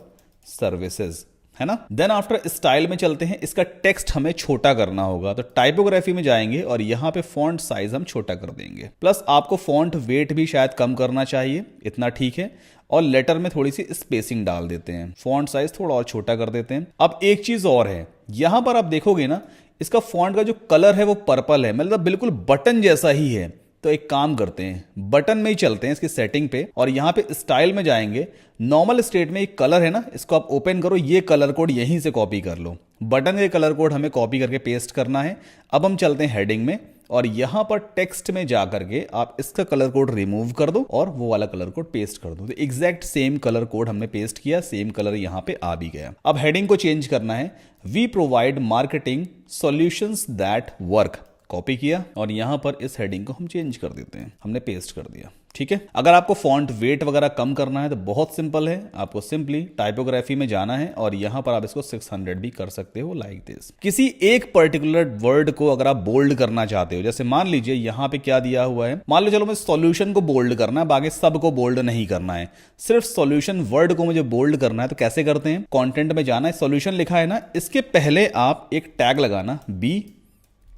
सर्विसेज, है ना। देन आफ्टर स्टाइल में चलते हैं, इसका टेक्स्ट हमें छोटा करना होगा तो टाइपोग्राफी में जाएंगे और यहां पे फॉन्ट साइज हम छोटा कर देंगे। प्लस आपको फॉन्ट वेट भी शायद कम करना चाहिए, इतना ठीक है। और लेटर में थोड़ी सी स्पेसिंग डाल देते हैं, फॉन्ट साइज थोड़ा और छोटा कर देते हैं। अब एक चीज और है, यहां पर आप देखोगे ना इसका फॉन्ट का जो कलर है वो पर्पल है, मतलब बिल्कुल बटन जैसा ही है। तो एक काम करते हैं, बटन में ही चलते हैं इसकी सेटिंग पे और यहां पे स्टाइल में जाएंगे। नॉर्मल स्टेट में एक कलर है ना, इसको आप ओपन करो, ये कलर कोड यहीं से कॉपी कर लो। बटन के कलर कोड हमें कॉपी करके पेस्ट करना है। अब हम चलते हैं हेडिंग में और यहां पर टेक्स्ट में जा करके आप इसका कलर कोड रिमूव कर दो और वो वाला कलर कोड पेस्ट कर दो। तो एग्जैक्ट सेम कलर कोड हमने पेस्ट किया, सेम कलर यहां पे आ भी गया। अब हेडिंग को चेंज करना है, we provide marketing solutions that work, copy किया और यहां पर इस हेडिंग को हम चेंज कर देते हैं, हमने पेस्ट कर दिया। ठीक है, अगर आपको फॉन्ट वेट वगैरह कम करना है तो बहुत सिंपल है, आपको सिंपली टाइपोग्राफी में जाना है और यहां पर आप इसको 600 भी कर सकते हो लाइक दिस। किसी एक पर्टिकुलर वर्ड को अगर आप बोल्ड करना चाहते हो, जैसे मान लीजिए यहां पे क्या दिया हुआ है, मान लो चलो मैं सॉल्यूशन को बोल्ड करना है, बाकी सबको बोल्ड नहीं करना है, सिर्फ सॉल्यूशन वर्ड को मुझे बोल्ड करना है। तो कैसे करते हैं, कंटेंट में जाना है, सॉल्यूशन लिखा है ना, इसके पहले आप एक टैग लगाना, बी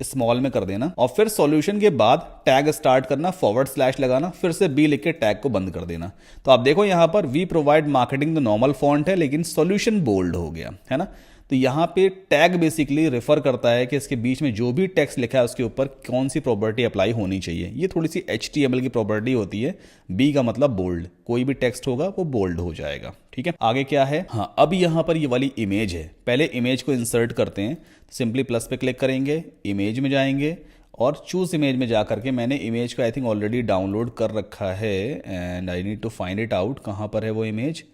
स्मॉल में कर देना और फिर सॉल्यूशन के बाद टैग स्टार्ट करना, फॉरवर्ड स्लैश लगाना, फिर से बी लिख के टैग को बंद कर देना। तो आप देखो यहाँ पर we provide marketing the normal font है लेकिन सॉल्यूशन बोल्ड हो गया है ना। तो यहाँ पे टैग बेसिकली रेफर करता है कि इसके बीच में जो भी टेक्स्ट लिखा है उसके ऊपर कौन सी प्रॉपर्टी अप्लाई होनी चाहिए। ये थोड़ी सी HTML की प्रॉपर्टी होती है। बी का मतलब बोल्ड, कोई भी टेक्स्ट होगा वो बोल्ड हो जाएगा। ठीक है, आगे क्या है, हाँ अब यहाँ पर ये वाली इमेज है। पहले इमेज को इंसर्ट करते हैं, सिंपली प्लस पे क्लिक करेंगे, इमेज में जाएंगे और चूज इमेज में जा करके मैंने इमेज को आई थिंक ऑलरेडी डाउनलोड कर रखा है and I need to find it out, कहाँ पर है वो इमेज।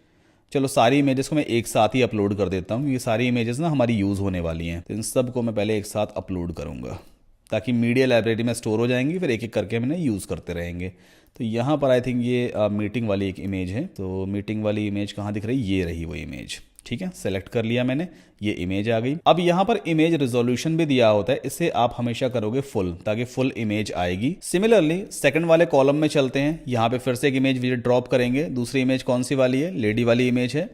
चलो सारी इमेजेस को मैं एक साथ ही अपलोड कर देता हूँ, ये सारी इमेजेस ना हमारी यूज़ होने वाली हैं, तो इन सब को मैं पहले एक साथ अपलोड करूँगा ताकि मीडिया लाइब्रेरी में स्टोर हो जाएंगी, फिर एक एक करके मैंने यूज़ करते रहेंगे। तो यहाँ पर आई थिंक ये मीटिंग वाली एक इमेज है, तो मीटिंग वाली इमेज कहाँ दिख रही है, ये रही वो इमेज। ठीक है, सेलेक्ट कर लिया मैंने, ये इमेज आ गई। अब यहाँ पर इमेज रिजोल्यूशन भी दिया होता है, इसे आप हमेशा करोगे फुल ताकि फुल इमेज आएगी। सिमिलरली सेकंड वाले कॉलम में चलते हैं, यहाँ पे फिर से एक इमेज ड्रॉप करेंगे। दूसरी इमेज कौन सी वाली है, लेडी वाली इमेज है।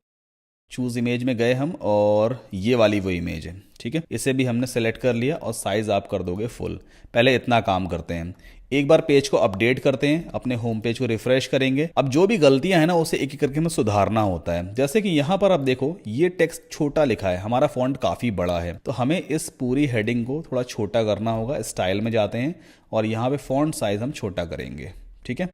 चूज इमेज में गए हम और ये वाली वो इमेज है। ठीक है, इसे भी हमने सेलेक्ट कर लिया और साइज आप कर दोगे फुल। पहले इतना काम करते हैं, एक बार पेज को अपडेट करते हैं, अपने होम पेज को रिफ्रेश करेंगे। अब जो भी गलतियां हैं ना उसे एक एक करके हमें सुधारना होता है। जैसे कि यहाँ पर आप देखो ये टेक्स्ट छोटा लिखा है, हमारा फॉन्ट काफी बड़ा है, तो हमें इस पूरी हेडिंग को थोड़ा छोटा करना होगा। स्टाइल में जाते हैं और यहाँ पे फॉन्ट साइज हम छोटा करेंगे। ठीक है,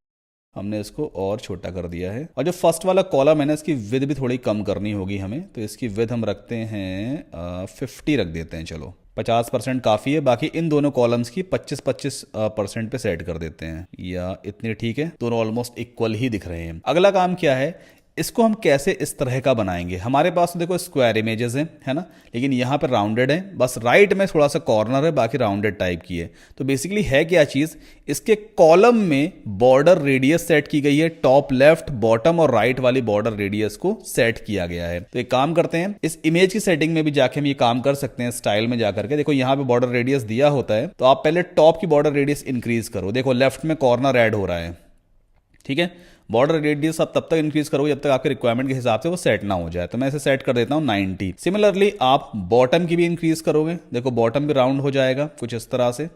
हमने इसको और छोटा कर दिया है। और जो फर्स्ट वाला कॉलम है ना इसकी विड्थ भी थोड़ी कम करनी होगी हमें, तो इसकी विड्थ हम रखते हैं 50 रख देते हैं। चलो 50% काफ़ी है, बाकी इन दोनों कॉलम्स की 25% पे सेट कर देते हैं, या इतनी ठीक है, दोनों ऑलमोस्ट इक्वल ही दिख रहे हैं। अगला काम क्या है, इसको हम कैसे इस तरह का बनाएंगे। हमारे पास तो देखो स्क्वायर इमेजेस हैं, है ना, लेकिन यहाँ पर राउंडेड है, बस राइट में थोड़ा सा कॉर्नर है, बाकी राउंडेड टाइप की है। तो बेसिकली है क्या चीज़, इसके कॉलम में बॉर्डर रेडियस सेट की गई है, टॉप लेफ्ट बॉटम और राइट वाली बॉर्डर रेडियस को सेट किया गया है। तो एक काम करते हैं, इस इमेज की सेटिंग में भी जाके हम ये काम कर सकते हैं। स्टाइल में जाकर के देखो यहाँ पे बॉर्डर रेडियस दिया होता है, तो आप पहले टॉप की बॉर्डर रेडियस इंक्रीज करो। देखो लेफ्ट में कॉर्नर ऐड हो रहा है। ठीक है, बॉर्डर रेडियस आप तब तक इंक्रीज करोगे जब तक आपके रिक्वायरमेंट के हिसाब से वो सेट ना हो जाए। तो मैं इसे सेट कर देता हूँ 90। सिमिलरली आप बॉटम की भी इंक्रीज करोगे, देखो बॉटम भी राउंड हो जाएगा कुछ इस तरह से।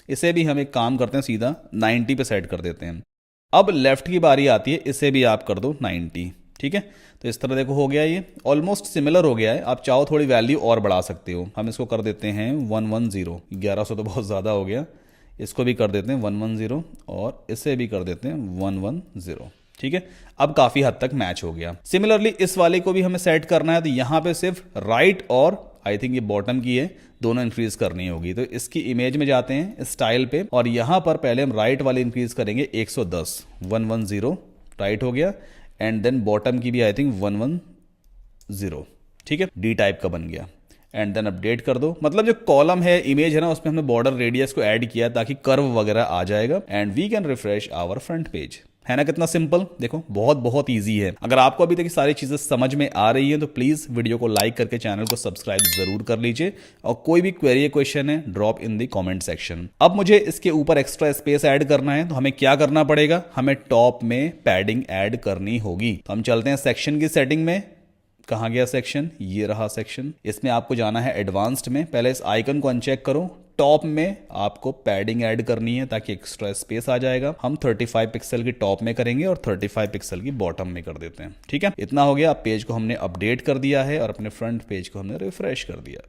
इसे भी हम एक काम करते हैं, सीधा 90 पे सेट कर देते हैं। अब लेफ्ट की बारी आती है, इसे भी आप कर दो 90। ठीक है, तो इस तरह देखो हो गया, ये ऑलमोस्ट सिमिलर हो गया है। आप चाहो थोड़ी वैल्यू और बढ़ा सकते हो, हम इसको कर देते हैं 110। 1100 तो बहुत ज़्यादा हो गया, इसको भी कर देते हैं 110 और इसे भी कर देते हैं 110। ठीक है, अब काफी हद तक मैच हो गया। सिमिलरली इस वाले को भी हमें सेट करना है, तो यहाँ पे सिर्फ राइट और आई थिंक ये बॉटम की है, दोनों इंक्रीज करनी होगी। तो इसकी इमेज में जाते हैं, स्टाइल पे, और यहाँ पर पहले हम राइट वाले इंक्रीज करेंगे 110, 110 राइट हो गया, एंड देन बॉटम की भी आई थिंक 110। ठीक है, डी टाइप का बन गया, एंड देन अपडेट कर दो। मतलब जो कॉलम है, इमेज है ना, उसमें हमने बॉर्डर रेडियस को ऐड किया ताकि कर्व वगैरह आ जाएगा, and we can refresh our front page. है ना कितना सिंपल, देखो बहुत बहुत इजी है। अगर आपको अभी तक सारी चीजें समझ में आ रही है तो प्लीज वीडियो को लाइक करके चैनल को सब्सक्राइब जरूर कर लीजिए, और कोई भी क्वेरी या क्वेश्चन है drop in the comment section. अब मुझे इसके ऊपर एक्स्ट्रा स्पेस ऐड करना है, तो हमें क्या करना पड़ेगा, हमें टॉप में पैडिंग ऐड करनी होगी। तो हम चलते हैं सेक्शन की सेटिंग में। कहाँ गया सेक्शन, ये रहा सेक्शन। इसमें आपको जाना है एडवांस्ड में, पहले इस आइकन को अनचेक करो। टॉप में आपको पैडिंग ऐड करनी है ताकि एक्स्ट्रा स्पेस आ जाएगा। हम 35 पिक्सल की टॉप में करेंगे और 35 पिक्सल की बॉटम में कर देते हैं। ठीक है, इतना हो गया। पेज को हमने अपडेट कर दिया है और अपने फ्रंट पेज को हमने रिफ्रेश कर दिया,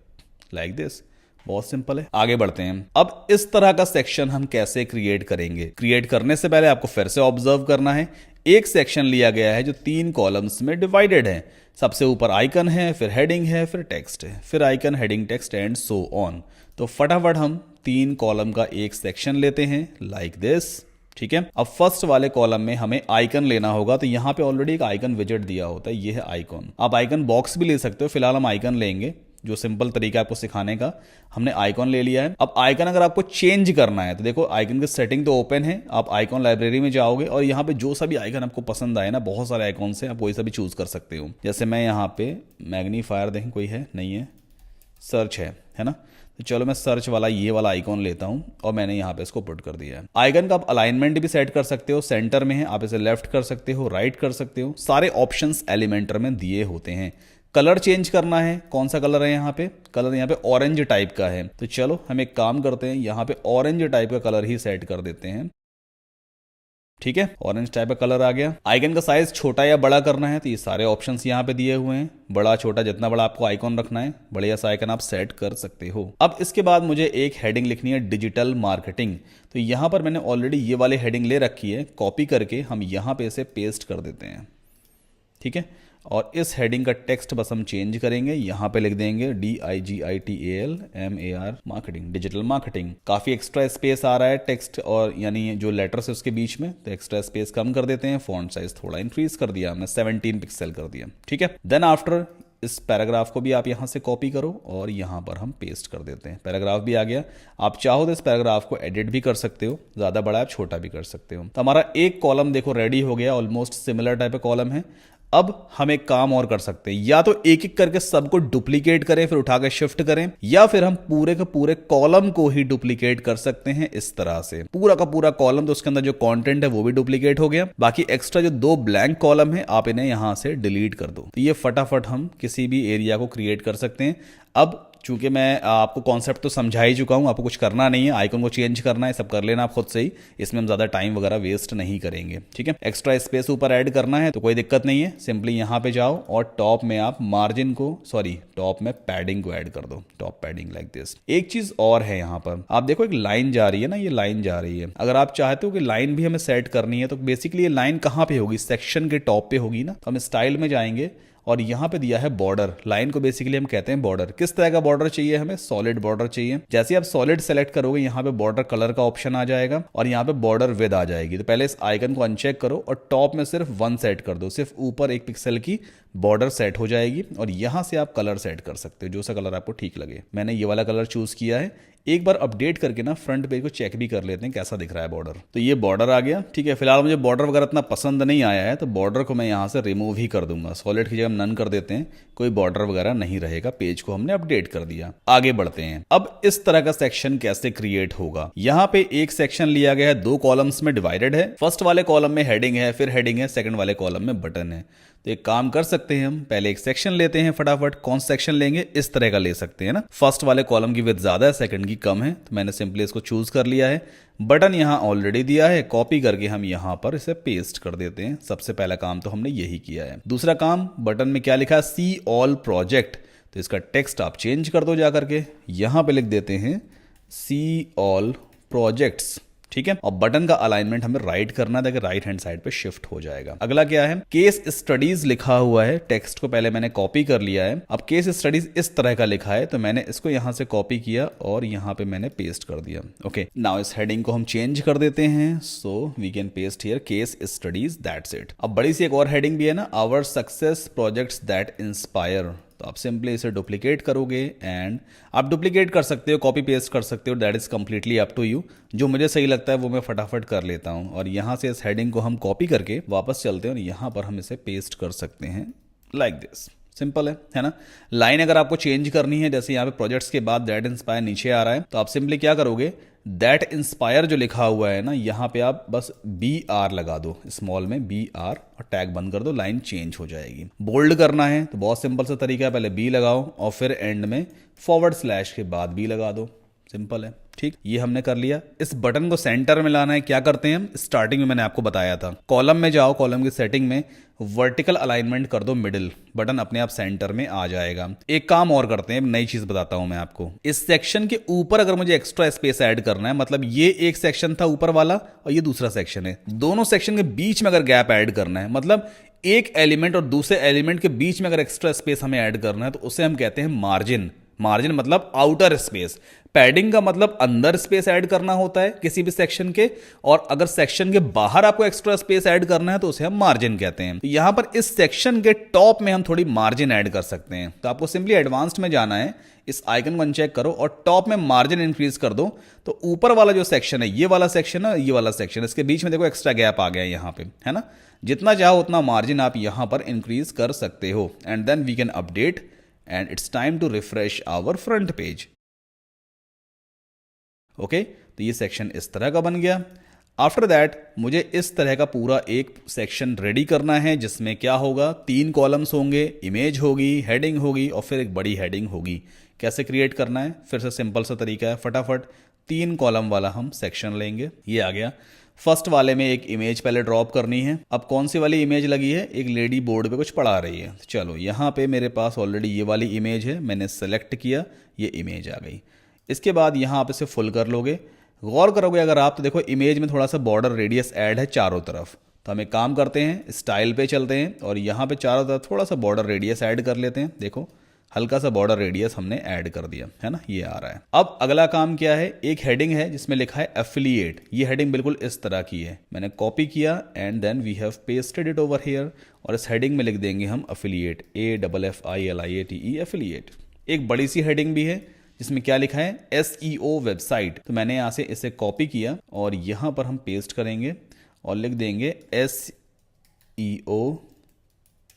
लाइक दिस। बहुत सिंपल है, आगे बढ़ते हैं। अब इस तरह का सेक्शन हम कैसे क्रिएट करेंगे। क्रिएट करने से पहले आपको फिर से ऑब्जर्व करना है, एक सेक्शन लिया गया है जो 3 कॉलम्स में डिवाइडेड है। सबसे ऊपर आइकन है, फिर हेडिंग है, फिर टेक्स्ट है, फिर icon, heading, text and so on. तो फटाफट हम 3 कॉलम का एक सेक्शन लेते हैं, लाइक दिस। ठीक है, अब फर्स्ट वाले कॉलम में हमें आइकन लेना होगा, तो यहाँ पे ऑलरेडी एक आइकन विजेट दिया होता है, ये है आइकन। आप आइकन बॉक्स भी ले सकते हो, फिलहाल हम आइकन लेंगे, जो सिंपल तरीका है आपको सिखाने का। हमने आइकॉन ले लिया है। अब आइकन अगर आपको चेंज करना है तो देखो आइकन की सेटिंग तो ओपन है, आप आइकॉन लाइब्रेरी में जाओगे और यहाँ पे जो सा भी आइकन आपको पसंद आए ना, बहुत सारे आइकॉन से आप कोई सा भी चूज कर सकते हो। जैसे मैं यहाँ पे मैग्नीफायर, देखें कोई है नहीं है, सर्च है ना, तो चलो मैं सर्च वाला ये वाला आइकॉन लेता हूं और मैंने यहाँ पे इसको पुट कर दिया है। आइकन का आप अलाइनमेंट भी सेट कर सकते हो, सेंटर में है, आप इसे लेफ्ट कर सकते हो, राइट कर सकते हो, सारे ऑप्शंस एलिमेंटर में दिए होते हैं। कलर चेंज करना है, कौन सा कलर है यहाँ पे, कलर यहाँ पे ऑरेंज टाइप का है, तो चलो हम एक काम करते हैं, यहाँ पे ऑरेंज टाइप का कलर ही सेट कर देते हैं। ठीक है, ऑरेंज टाइप का कलर आ गया। आइकन का साइज छोटा या बड़ा करना है तो ये सारे ऑप्शंस यहाँ पे दिए हुए हैं, बड़ा छोटा, जितना बड़ा आपको आइकॉन रखना है बढ़िया सा आइकन आप सेट कर सकते हो। अब इसके बाद मुझे एक हेडिंग लिखनी है, डिजिटल मार्केटिंग। तो यहाँ पर मैंने ऑलरेडी ये वाली हेडिंग ले रखी है, कॉपी करके हम यहाँ पे इसे पेस्ट कर देते हैं। ठीक है, और इस हेडिंग का टेक्स्ट बस हम चेंज करेंगे, यहाँ पे लिख देंगे DIGITAL MAR marketing, digital marketing. काफ़ी एक्स्ट्रा स्पेस आ रहा है टेक्स्ट और यानी जो लेटर्स है उसके बीच में, तो एक्स्ट्रा स्पेस कम कर देते हैं। फॉन्ट साइज थोड़ा इंक्रीज कर दिया हमने, 17 पिक्सल कर दिया। ठीक है, देन आफ्टर इस पैराग्राफ को भी आप यहाँ से कॉपी करो और यहाँ पर हम पेस्ट कर देते हैं। पैराग्राफ भी आ गया। आप चाहो तो इस पैराग्राफ को एडिट भी कर सकते हो, ज़्यादा बड़ा आप छोटा भी कर सकते हो। तो हमारा एक कॉलम देखो रेडी हो गया, ऑलमोस्ट सिमिलर टाइप का कॉलम है। अब हम एक काम और कर सकते हैं, या तो एक एक करके सबको डुप्लीकेट करें फिर उठाकर शिफ्ट करें, या फिर हम पूरे के पूरे कॉलम को ही डुप्लीकेट कर सकते हैं इस तरह से। पूरा का पूरा कॉलम, तो उसके अंदर जो कंटेंट है वो भी डुप्लीकेट हो गया, बाकी एक्स्ट्रा जो 2 ब्लैंक कॉलम है आप इन्हें यहां से डिलीट कर दो। तो ये फटाफट हम किसी भी एरिया को क्रिएट कर सकते हैं। अब चूंकि मैं आपको कॉन्सेप्ट तो समझा ही चुका हूं, आपको कुछ करना नहीं है, आइकन को चेंज करना है, सब कर लेना आप खुद से ही, इसमें हम ज़्यादा टाइम वगैरह वेस्ट नहीं करेंगे। ठीक है, एक्स्ट्रा स्पेस ऊपर ऐड करना है तो कोई दिक्कत नहीं है, सिंपली यहाँ पे जाओ और टॉप में आप मार्जिन को, टॉप में पैडिंग को ऐड कर दो, टॉप पैडिंग लाइक दिस। एक चीज़ और है, यहाँ पर आप देखो एक लाइन जा रही है ना, ये लाइन जा रही है। अगर आप चाहते हो कि लाइन भी हमें सेट करनी है तो बेसिकली ये लाइन कहाँ पे होगी, सेक्शन के टॉप पे होगी ना। तो हम स्टाइल में जाएंगे और यहाँ पे दिया है बॉर्डर। लाइन को बेसिकली हम कहते हैं बॉर्डर। किस तरह का बॉर्डर चाहिए हमें, सॉलिड बॉर्डर चाहिए। जैसे आप सॉलिड सेलेक्ट करोगे यहाँ पे बॉर्डर कलर का ऑप्शन आ जाएगा और यहाँ पे बॉर्डर विद आ जाएगी। तो पहले इस आइकन को अनचेक करो और टॉप में सिर्फ 1 सेट कर दो, सिर्फ ऊपर 1 पिक्सल की बॉर्डर सेट हो जाएगी। और यहाँ से आप कलर सेट कर सकते हो, जो सा कलर आपको ठीक लगे। मैंने ये वाला कलर चूज किया है। एक बार अपडेट करके ना फ्रंट पेज को चेक भी कर लेते हैं कैसा दिख रहा है बॉर्डर। तो ये बॉर्डर आ गया। ठीक है, फिलहाल मुझे बॉर्डर वगैरह इतना पसंद नहीं आया है तो बॉर्डर को मैं यहाँ से रिमूव ही कर दूंगा। सॉलिड की जगह हम नन कर देते हैं, कोई बॉर्डर वगैरह नहीं रहेगा। पेज को हमने अपडेट कर दिया। आगे बढ़ते हैं। अब इस तरह का सेक्शन कैसे क्रिएट होगा। यहाँ पे एक सेक्शन लिया गया है, 2 कॉलम्स में डिवाइडेड है। फर्स्ट वाले कॉलम में हेडिंग है, फिर हेडिंग है, सेकंड वाले कॉलम में बटन है। तो एक काम कर सकते हैं, हम पहले एक सेक्शन लेते हैं फटाफट। कौन सेक्शन लेंगे, इस तरह का ले सकते हैं ना। फर्स्ट वाले कॉलम की विड्थ ज्यादा है, सेकंड की कम है, तो मैंने सिंपली इसको चूज कर लिया है। बटन यहाँ ऑलरेडी दिया है, कॉपी करके हम यहाँ पर इसे पेस्ट कर देते हैं। सबसे पहला काम तो हमने यही किया है। दूसरा काम, बटन में क्या लिखा है, सी ऑल प्रोजेक्ट। तो इसका टेक्स्ट आप चेंज कर दो जा करके, यहाँ पे लिख देते हैं सी ऑल प्रोजेक्ट्स। ठीक है, और बटन का अलाइनमेंट हमें राइट करना है ताकि राइट हैंड साइड पे शिफ्ट हो जाएगा। अगला क्या है, केस स्टडीज लिखा हुआ है। टेक्स्ट को पहले मैंने कॉपी कर लिया है। अब केस स्टडीज इस तरह का लिखा है तो मैंने इसको यहां से कॉपी किया और यहां पे मैंने पेस्ट कर दिया। ओके, नाउ इस हेडिंग को हम चेंज कर देते हैं। So we can paste here case studies, that's it. अब बड़ी सी एक और हेडिंग भी है ना, our success projects that inspire. तो आप सिंपली इसे डुप्लीकेट करोगे एंड आप डुप्लीकेट कर सकते हो, कॉपी पेस्ट कर सकते हो, that is completely up to you. जो मुझे सही लगता है वो मैं फटाफट कर लेता हूं। और यहां से इस हेडिंग को हम कॉपी करके वापस चलते हैं और यहां पर हम इसे पेस्ट कर सकते हैं लाइक दिस। सिंपल है ना। लाइन अगर आपको चेंज करनी है, जैसे यहाँ पे प्रोजेक्ट्स के बाद दैट इंस्पायर नीचे आ रहा है, तो आप सिंपली क्या करोगे, दैट इंस्पायर जो लिखा हुआ है ना, यहाँ पे आप बस BR लगा दो, स्मॉल में BR, और टैग बंद कर दो, लाइन चेंज हो जाएगी। बोल्ड करना है तो बहुत सिंपल सा तरीका है, पहले B लगाओ और फिर एंड में / के बाद B लगा दो। सिंपल है। ठीक, ये हमने कर लिया। इस बटन को सेंटर में लाना है। क्या करते हैं हम, स्टार्टिंग में मैंने आपको बताया था, कॉलम में जाओ, कॉलम की सेटिंग में वर्टिकल अलाइनमेंट कर दो मिडिल, बटन अपने आप सेंटर में आ जाएगा। एक काम और करते हैं, नई चीज बताता हूं मैं आपको। इस सेक्शन के ऊपर अगर मुझे एक्स्ट्रा स्पेस ऐड करना है, मतलब ये एक सेक्शन था ऊपर वाला और ये दूसरा सेक्शन है, दोनों सेक्शन के बीच में अगर गैप ऐड करना है, मतलब एक एलिमेंट और दूसरे एलिमेंट के बीच में अगर एक्स्ट्रा स्पेस हमें ऐड करना है, तो उसे हम कहते हैं मार्जिन। मार्जिन मतलब आउटर स्पेस। पैडिंग का मतलब अंदर स्पेस ऐड करना होता है किसी भी सेक्शन के, और अगर सेक्शन के बाहर आपको एक्स्ट्रा स्पेस ऐड करना है तो उसे हम मार्जिन कहते हैं। तो यहां पर इस सेक्शन के टॉप में हम थोड़ी मार्जिन ऐड कर सकते हैं। तो आपको सिंपली एडवांस्ड में जाना है, इस आइकन को अनचेक करो और टॉप में मार्जिन इंक्रीज कर दो। तो ऊपर वाला जो सेक्शन है, ये वाला सेक्शन है, ये वाला सेक्शन, इसके बीच में देखो एक्स्ट्रा गैप आ गया है यहाँ पे, है ना। जितना चाहो उतना मार्जिन आप यहां पर इंक्रीज कर सकते हो। And then we can update and it's time to refresh our front page. Okay, तो ये सेक्शन इस तरह का बन गया। आफ्टर दैट मुझे इस तरह का पूरा एक सेक्शन रेडी करना है जिसमें क्या होगा, 3 कॉलम्स होंगे, इमेज होगी, हेडिंग होगी और फिर एक बड़ी हेडिंग होगी। कैसे क्रिएट करना है, फिर से सिंपल सा तरीका है, फटाफट 3 कॉलम वाला हम सेक्शन लेंगे। ये आ गया। फर्स्ट वाले में एक इमेज पहले ड्रॉप करनी है। अब कौन सी वाली इमेज लगी है, एक लेडी बोर्ड पे कुछ पढ़ा रही है। चलो यहाँ पे मेरे पास ऑलरेडी ये वाली इमेज है, मैंने सेलेक्ट किया, ये इमेज आ गई। इसके बाद यहाँ आप इसे फुल कर लोगे। गौर करोगे अगर आप तो देखो इमेज में थोड़ा सा बॉर्डर रेडियस ऐड है चारों तरफ। तो हम एक काम करते हैं, स्टाइल पे चलते हैं और यहाँ पे चारों तरफ थोड़ा सा बॉर्डर रेडियस ऐड कर लेते हैं। देखो हल्का सा बॉर्डर रेडियस हमने ऐड कर दिया है ना, ये आ रहा है। अब अगला काम क्या है, एक हेडिंग है जिसमें लिखा है एफिलिएट। ये हेडिंग बिल्कुल इस तरह की है, मैंने कॉपी किया and then we have pasted it over here और इस हेडिंग में लिख देंगे हम एफिलिएट, AFFILIATE एफिलिएट। एक बड़ी सी हेडिंग भी है जिसमें क्या लिखा है, SEO वेबसाइट। तो मैंने यहाँ से इसे कॉपी किया और यहाँ पर हम पेस्ट करेंगे और लिख देंगे SEO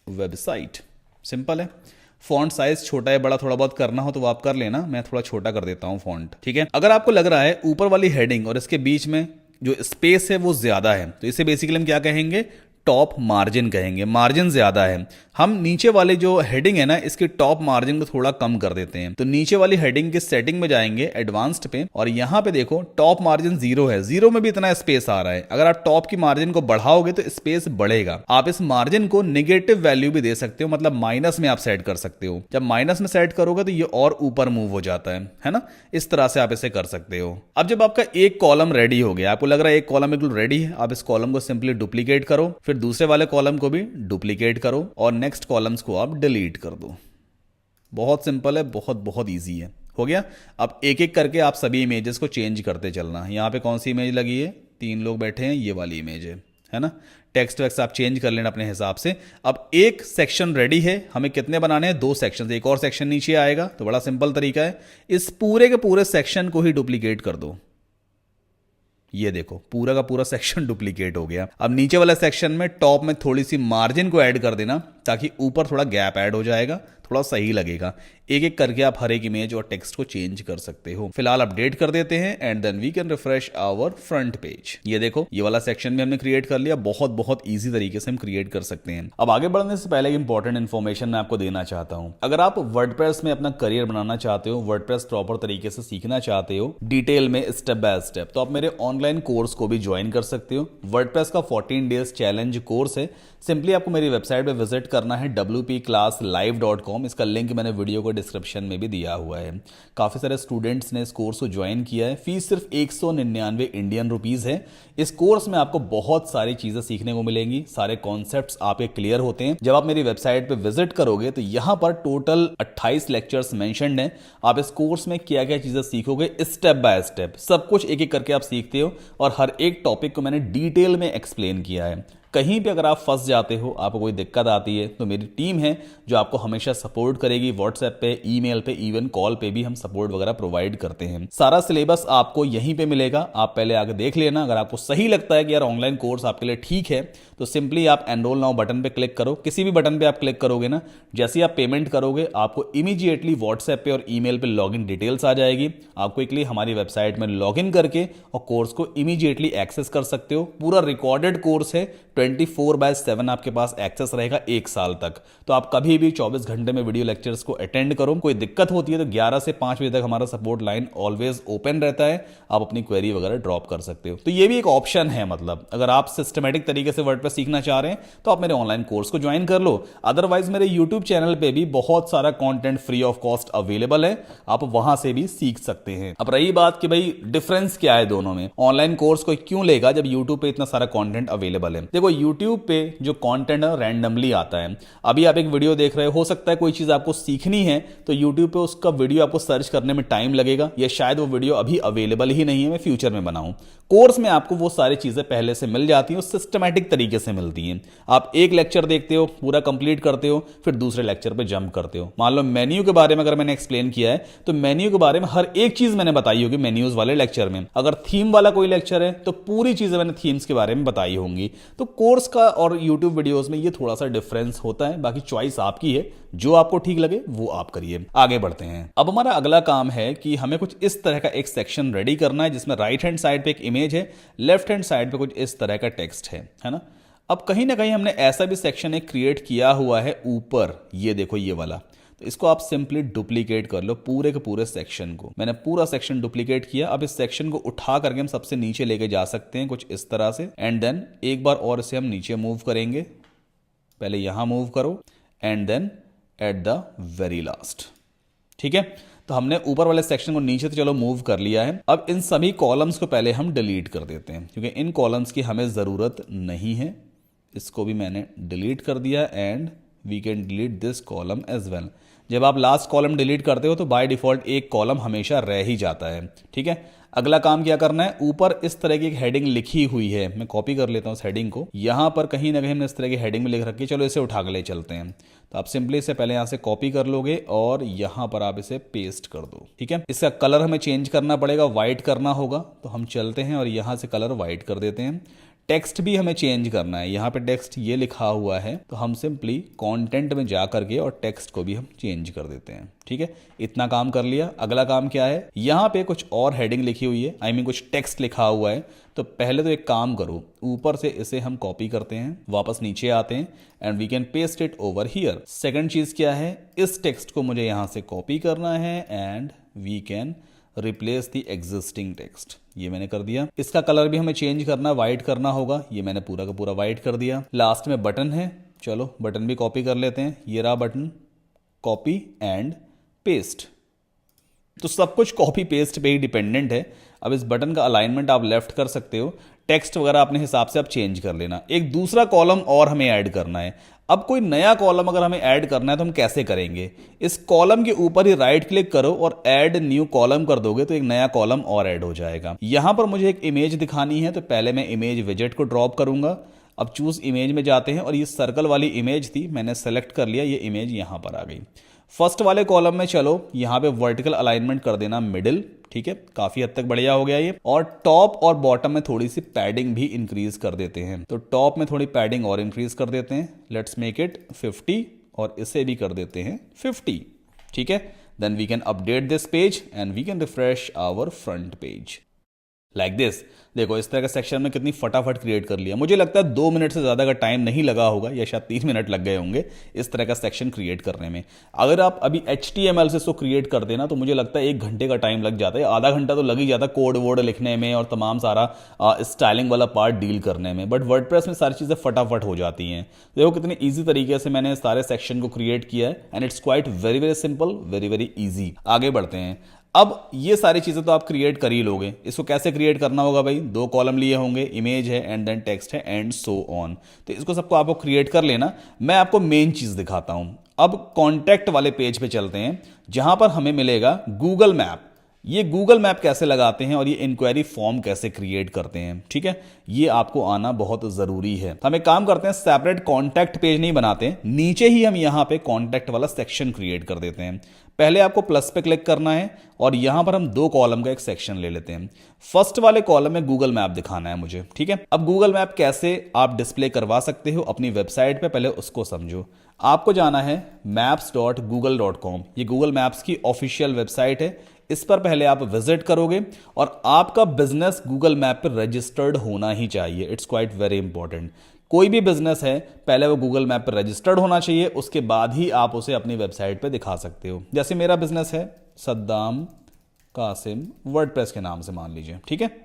वेबसाइट। सिंपल है। फॉन्ट साइज छोटा है बड़ा थोड़ा बहुत करना हो तो वो आप कर लेना, मैं थोड़ा छोटा कर देता हूँ फॉन्ट, ठीक है। अगर आपको लग रहा है ऊपर वाली हेडिंग और इसके बीच में जो स्पेस है वो ज्यादा है तो इसे बेसिकली हम क्या कहेंगे, टॉप मार्जिन कहेंगे। मार्जिन ज्यादा है, हम नीचे वाले जो हेडिंग है ना इसके टॉप मार्जिन को थोड़ा कम कर देते हैं। तो नीचे वाली हेडिंग के सेटिंग में जाएंगे एडवांस्ड पे और यहाँ पे देखो टॉप मार्जिन 0 है, 0 में भी इतना स्पेस आ रहा है। अगर आप टॉप की मार्जिन को बढ़ाओगे तो स्पेस बढ़ेगा। आप इस मार्जिन को नेगेटिव वैल्यू भी दे सकते हो, मतलब माइनस में आप सेट कर सकते हो। जब माइनस में सेट करोगे तो ये और ऊपर मूव हो जाता है ना, इस तरह से आप इसे कर सकते हो। अब जब आपका एक कॉलम रेडी हो गया, आपको लग रहा है एक कॉलम बिल्कुल रेडी है, आप इस कॉलम को सिंपली डुप्लीकेट करो, फिर दूसरे वाले कॉलम को भी डुप्लीकेट करो और नेक्स्ट कॉलम्स को आप डिलीट कर दो। बहुत सिंपल है, बहुत बहुत इजी है। हो गया। अब एक एक करके आप सभी इमेजेस को चेंज करते चलना। यहाँ पे कौन सी इमेज लगी है, 3 लोग बैठे हैं, ये वाली इमेज है ना। टेक्स्ट वैक्स आप चेंज कर लेना अपने हिसाब से। अब एक सेक्शन रेडी है, हमें कितने बनाने हैं, 2 सेक्शन। एक और सेक्शन नीचे आएगा तो बड़ा सिंपल तरीका है, इस पूरे के पूरे सेक्शन को ही डुप्लीकेट कर दो। ये देखो पूरा का पूरा सेक्शन डुप्लीकेट हो गया। अब नीचे वाला सेक्शन में टॉप में थोड़ी सी मार्जिन को ऐड कर देना ताकि ऊपर थोड़ा गैप ऐड हो जाएगा, थोड़ा सही लगेगा। एक एक करके आप हर एक इमेज और टेक्स्ट को चेंज कर सकते हो। फिलहाल अपडेट कर देते हैं and then we can refresh our front page. ये देखो ये वाला सेक्शन भी हमने क्रिएट कर लिया। बहुत बहुत इजी तरीके से हम क्रिएट कर सकते हैं। अब आगे बढ़ने से पहले एक इंपॉर्टेंट इन्फॉर्मेशन मैं आपको देना चाहता हूं। अगर आप वर्डप्रेस में अपना करियर बनाना चाहते हो, वर्डप्रेस प्रॉपर तरीके से सीखना चाहते हो डिटेल में स्टेप बाय स्टेप, तो आप मेरे ऑनलाइन कोर्स को भी ज्वाइन कर सकते हो। वर्डप्रेस का 14 डेज चैलेंज कोर्स है। सिंपली आपको मेरी वेबसाइट पे विजिट करना है wpclasslive.com। इसका लिंक मैंने वीडियो को डिस्क्रिप्शन में भी दिया हुआ है। काफ़ी सारे स्टूडेंट्स ने इस कोर्स को ज्वाइन किया है। फीस सिर्फ 199 इंडियन रुपीज़ है। इस कोर्स में आपको बहुत सारी चीज़ें सीखने को मिलेंगी, सारे कॉन्सेप्ट्स आपके क्लियर होते हैं। जब आप मेरी वेबसाइट पे विजिट करोगे तो यहाँ पर टोटल 28 लेक्चर्स मेंशन्ड हैं। आप इस कोर्स में क्या क्या चीज़ें सीखोगे स्टेप बाय स्टेप, सब कुछ एक एक करके आप सीखते हो और हर एक टॉपिक को मैंने डिटेल में एक्सप्लेन किया है। कहीं भी अगर आप फंस जाते हो, आपको कोई दिक्कत आती है तो मेरी टीम है जो आपको हमेशा सपोर्ट करेगी। व्हाट्सएप पे, ईमेल पे, इवन कॉल पे भी हम सपोर्ट वगैरह प्रोवाइड करते हैं। सारा सिलेबस आपको यहीं पे मिलेगा, आप पहले आके देख लेना। अगर आपको सही लगता है कि यार ऑनलाइन कोर्स आपके लिए ठीक है तो सिंपली आप एनरोल नाउ बटन पे क्लिक करो। किसी भी बटन पे आप क्लिक करोगे ना, जैसे ही आप पेमेंट करोगे आपको इमीडिएटली व्हाट्सएप पे और ईमेल पे लॉगिन डिटेल्स आ जाएगी। आप क्विकली हमारी वेबसाइट में लॉगिन करके और कोर्स को इमीडिएटली एक्सेस कर सकते हो। पूरा रिकॉर्डेड कोर्स है, 24/7 आपके पास एक्सेस रहेगा 1 साल तक। तो आप कभी भी 24 घंटे में वीडियो लेक्चर्स को अटेंड करो। कोई दिक्कत होती है तो 11 से 5 बजे तक हमारा सपोर्ट लाइन ऑलवेज ओपन रहता है, आप अपनी क्वेरी वगैरह ड्रॉप कर सकते हो। तो ये भी एक ऑप्शन है, मतलब अगर आप सिस्टमेटिक तरीके से वर्डप्रेस सीखना चाह रहे हैं तो आप मेरे ऑनलाइन कोर्स को ज्वाइन कर लो। अदरवाइज मेरे यूट्यूब चैनल पे भी बहुत सारा content free of cost available है, आप वहां से भी सीख सकते हैं। अब रही बात कि भाई डिफरेंस क्या है दोनों में, ऑनलाइन कोर्स कोई क्यों लेगा जब यूट्यूब पे इतना सारा कंटेंट अवेलेबल है। देखो यूट्यूब पे जो कंटेंट है रैंडमली आता है। अभी आप एक वीडियो देख रहे हो सकता है कोई चीज आपको सीखनी है तो यूट्यूब पे उसका वीडियो आपको सर्च करने में टाइम लगेगा, या शायद वो वीडियो अभी अवेलेबल ही नहीं है, मैं फ्यूचर में बनाऊं। कोर्स में आपको वो सारी चीजें पहले से मिल जाती हैं, सिस्टमैटिक तरीके से मिलती हैं। आप एक लेक्चर देखते हो, पूरा कंप्लीट करते हो, फिर दूसरे लेक्चर पे जंप करते हो। मान लो मेन्यू के बारे में अगर मैंने एक्सप्लेन किया है तो मेन्यू के बारे में हर एक चीज मैंने बताई होगी मेन्यूज वाले लेक्चर में। अगर थीम वाला कोई लेक्चर है तो पूरी चीजें मैंने थीम्स के बारे में बताई होंगी। तो कोर्स का और यूट्यूब वीडियोस में ये थोड़ा सा डिफरेंस होता है, बाकी चॉइस आपकी है, जो आपको ठीक लगे वो आप करिए। आगे बढ़ते हैं। अब हमारा अगला काम है कि हमें कुछ इस तरह का एक सेक्शन रेडी करना है जिसमें राइट हैंड साइड पे एक इमेज है, लेफ्ट हैंड साइड पे कुछ इस तरह का टेक्स्ट है ना। अब कहीं ना कहीं हमने ऐसा भी सेक्शन एक क्रिएट किया हुआ है ऊपर, ये देखो ये वाला, तो इसको आप सिंपली डुप्लीकेट कर लो पूरे के पूरे सेक्शन को। मैंने पूरा सेक्शन डुप्लीकेट किया। अब इस सेक्शन को उठा करके हम सबसे नीचे लेके जा सकते हैं कुछ इस तरह से, एंड देन एक बार और इसे हम नीचे मूव करेंगे। पहले यहां मूव करो and then at the very last. ठीक है, तो हमने ऊपर वाले सेक्शन को नीचे तो चलो मूव कर लिया है। अब इन सभी कॉलम्स को पहले हम डिलीट कर देते हैं क्योंकि इन कॉलम्स की हमें ज़रूरत नहीं है। इसको भी मैंने डिलीट कर दिया and we can delete this column as well. जब आप लास्ट कॉलम डिलीट करते हो तो बाय डिफॉल्ट एक कॉलम हमेशा रह ही जाता है। ठीक है, अगला काम क्या करना है, ऊपर इस तरह की एक हेडिंग लिखी हुई है, मैं कॉपी कर लेता हूँ इस हेडिंग को। यहां पर कहीं ना कहीं हमने इस तरह की हेडिंग में लिख रखी है, चलो इसे उठा के ले चलते हैं। तो आप सिंपली इसे पहले यहां से कॉपी कर लोगे और यहां पर आप इसे पेस्ट कर दो। ठीक है, इसका कलर हमें चेंज करना पड़ेगा, व्हाइट करना होगा। तो हम चलते हैं और यहां से कलर व्हाइट कर देते हैं। टेक्स्ट भी हमें चेंज करना है, यहाँ पे टेक्स्ट ये लिखा हुआ है तो हम सिंपली कंटेंट में जा करके और टेक्स्ट को भी हम चेंज कर देते हैं। ठीक है, इतना काम कर लिया। अगला काम क्या है, यहाँ पे कुछ और हेडिंग लिखी हुई है, आई मीन कुछ टेक्स्ट लिखा हुआ है। तो पहले तो एक काम करो, ऊपर से इसे हम कॉपी करते हैं, वापस नीचे आते हैं and we can paste it over here. Second चीज क्या है, इस टेक्स्ट को मुझे यहाँ से कॉपी करना है and we can replace the existing text. ये मैंने कर दिया। इसका कलर भी हमें चेंज करना, व्हाइट करना होगा। ये मैंने पूरा का पूरा व्हाइट कर दिया। लास्ट में बटन है, चलो बटन भी कॉपी कर लेते हैं। ये रहा बटन, कॉपी एंड पेस्ट। तो सब कुछ कॉपी पेस्ट पे ही डिपेंडेंट है। अब इस बटन का अलाइनमेंट आप लेफ्ट कर सकते हो, टेक्स्ट वगैरह अपने हिसाब से आप चेंज कर लेना। एक दूसरा कॉलम और हमें ऐड करना है। अब कोई नया कॉलम अगर हमें ऐड करना है तो हम कैसे करेंगे, इस कॉलम के ऊपर ही राइट क्लिक करो और ऐड न्यू कॉलम कर दोगे तो एक नया कॉलम और ऐड हो जाएगा। यहां पर मुझे एक इमेज दिखानी है तो पहले मैं इमेज विजेट को ड्रॉप करूंगा। अब चूज इमेज में जाते हैं और ये सर्कल वाली इमेज थी, मैंने सेलेक्ट कर लिया, ये इमेज यहां पर आ गई। फर्स्ट वाले कॉलम में चलो यहां पे वर्टिकल अलाइनमेंट कर देना मिडिल। ठीक है, काफी हद तक बढ़िया हो गया ये। और टॉप और बॉटम में थोड़ी सी पैडिंग भी इंक्रीज कर देते हैं। तो टॉप में थोड़ी पैडिंग और इंक्रीज कर देते हैं, लेट्स मेक इट 50 और इसे भी कर देते हैं 50। ठीक है, then we can update this page and we can refresh our front page like this. देखो इस तरह का सेक्शन में कितनी फटाफट क्रिएट कर लिया। मुझे लगता है 2 मिनट से ज़्यादा का टाइम नहीं लगा होगा या शायद 3 मिनट लग गए होंगे इस तरह का सेक्शन क्रिएट करने में। अगर आप अभी HTML से इसको क्रिएट कर देना तो मुझे लगता है 1 घंटे का टाइम लग जाता है, आधा घंटा तो लग ही जाता कोड वोड लिखने में और तमाम सारा स्टाइलिंग वाला पार्ट डील करने में। बट वर्डप्रेस में सारी चीज़ें फटाफट हो जाती हैं। देखो कितनी ईजी तरीके से मैंने सारे सेक्शन को क्रिएट किया है and it's quite very very simple, very very easy. आगे बढ़ते हैं। अब ये सारी चीजें तो आप क्रिएट कर ही लोगे, इसको कैसे क्रिएट करना होगा भाई, 2 कॉलम लिए होंगे, इमेज है एंड देन टेक्स्ट है एंड सो ऑन। तो इसको सबको आपको क्रिएट कर लेना। मैं आपको मेन चीज दिखाता हूं। अब कॉन्टैक्ट वाले पेज पे चलते हैं जहां पर हमें मिलेगा गूगल मैप। ये गूगल मैप कैसे लगाते हैं और ये इंक्वायरी फॉर्म कैसे क्रिएट करते हैं, ठीक है, ये आपको आना बहुत जरूरी है। हम एक काम करते हैं, सेपरेट कॉन्टैक्ट पेज नहीं बनाते, नीचे ही हम यहां पे कॉन्टैक्ट वाला सेक्शन क्रिएट कर देते हैं। पहले आपको प्लस पे क्लिक करना है और यहां पर हम 2 कॉलम का एक सेक्शन ले लेते हैं। फर्स्ट वाले कॉलम में गूगल मैप दिखाना है मुझे, ठीक है। अब गूगल मैप कैसे आप डिस्प्ले करवा सकते हो अपनी वेबसाइट पे, पहले उसको समझो। आपको जाना है maps.google.com, ये गूगल मैप्स की ऑफिशियल वेबसाइट है। इस पर पहले आप विजिट करोगे और आपका बिजनेस गूगल मैप पर रजिस्टर्ड होना ही चाहिए। It's quite very important. कोई भी बिजनेस है पहले वो गूगल मैप पर रजिस्टर्ड होना चाहिए, उसके बाद ही आप उसे अपनी वेबसाइट पे दिखा सकते हो। जैसे मेरा बिजनेस है सद्दाम कासिम वर्डप्रेस के नाम से मान लीजिए, ठीक है।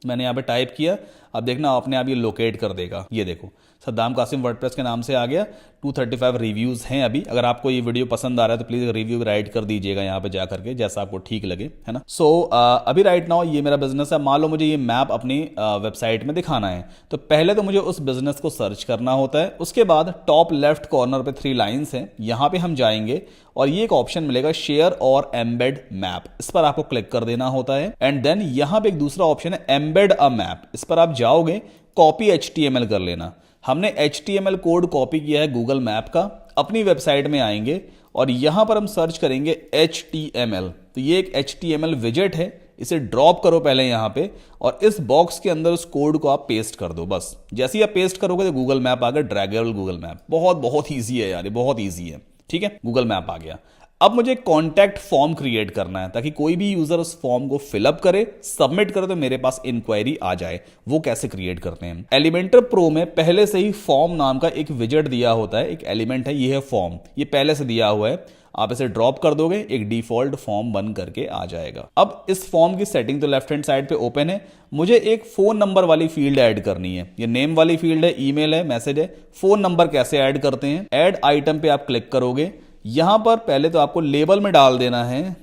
मैंने यहाँ पे टाइप किया, अब देखना अपने आप ये लोकेट कर देगा। ये देखो सद्दाम कासिम वर्डप्रेस के नाम से आ गया। 235 रिव्यूज़ हैं अभी। अगर आपको ये वीडियो पसंद आ रहा है तो प्लीज़ रिव्यू राइट कर दीजिएगा यहाँ पे जा करके, जैसा आपको ठीक लगे, है ना। सो अभी राइट नाउ ये मेरा बिजनेस है। मान लो मुझे ये मैप अपनी वेबसाइट में दिखाना है तो पहले तो मुझे उस बिजनेस को सर्च करना होता है। उसके बाद टॉप लेफ्ट कॉर्नर पे 3 लाइन्स हैं, यहाँ पे हम जाएंगे और ये एक ऑप्शन मिलेगा शेयर और एम्बेड मैप, इस पर आपको क्लिक कर देना होता है। एंड देन यहाँ पे एक दूसरा ऑप्शन है एम्बेड अ मैप, इस पर आप जाओगे, कॉपी HTML कर लेना। हमने HTML कोड कॉपी किया है गूगल मैप का, अपनी वेबसाइट में आएंगे और यहां पर हम सर्च करेंगे HTML। तो ये एक HTML विजेट है, इसे ड्रॉप करो पहले यहाँ पे, और इस बॉक्स के अंदर उस कोड को आप पेस्ट कर दो। बस जैसे ही आप पेस्ट करोगे तो गूगल मैप आ गया, ड्रैगेबल गूगल मैप। बहुत बहुत ईजी है यार, ये बहुत ईजी है। ठीक है, गूगल मैप आ गया। अब मुझे कॉन्टैक्ट फॉर्म क्रिएट करना है ताकि कोई भी यूजर उस फॉर्म को फिलअप करे, सबमिट करे तो मेरे पास इंक्वायरी आ जाए। वो कैसे क्रिएट करते हैं? एलिमेंटर प्रो में पहले से ही फॉर्म नाम का एक विजेट दिया होता है, एक एलिमेंट है, ये है फॉर्म, ये पहले से दिया हुआ है। आप इसे ड्रॉप कर दोगे, एक डिफॉल्ट फॉर्म बन करके आ जाएगा। अब इस फॉर्म की सेटिंग तो लेफ्ट हैंड साइड पे ओपन है। मुझे एक फोन नंबर वाली फील्ड ऐड करनी है। ये नेम वाली फील्ड है, ईमेल है, मैसेज है। फोन नंबर कैसे ऐड करते हैं? ऐड आइटम पे आप क्लिक करोगे। यहां पर पहले तो आपको लेबल में डाल देना है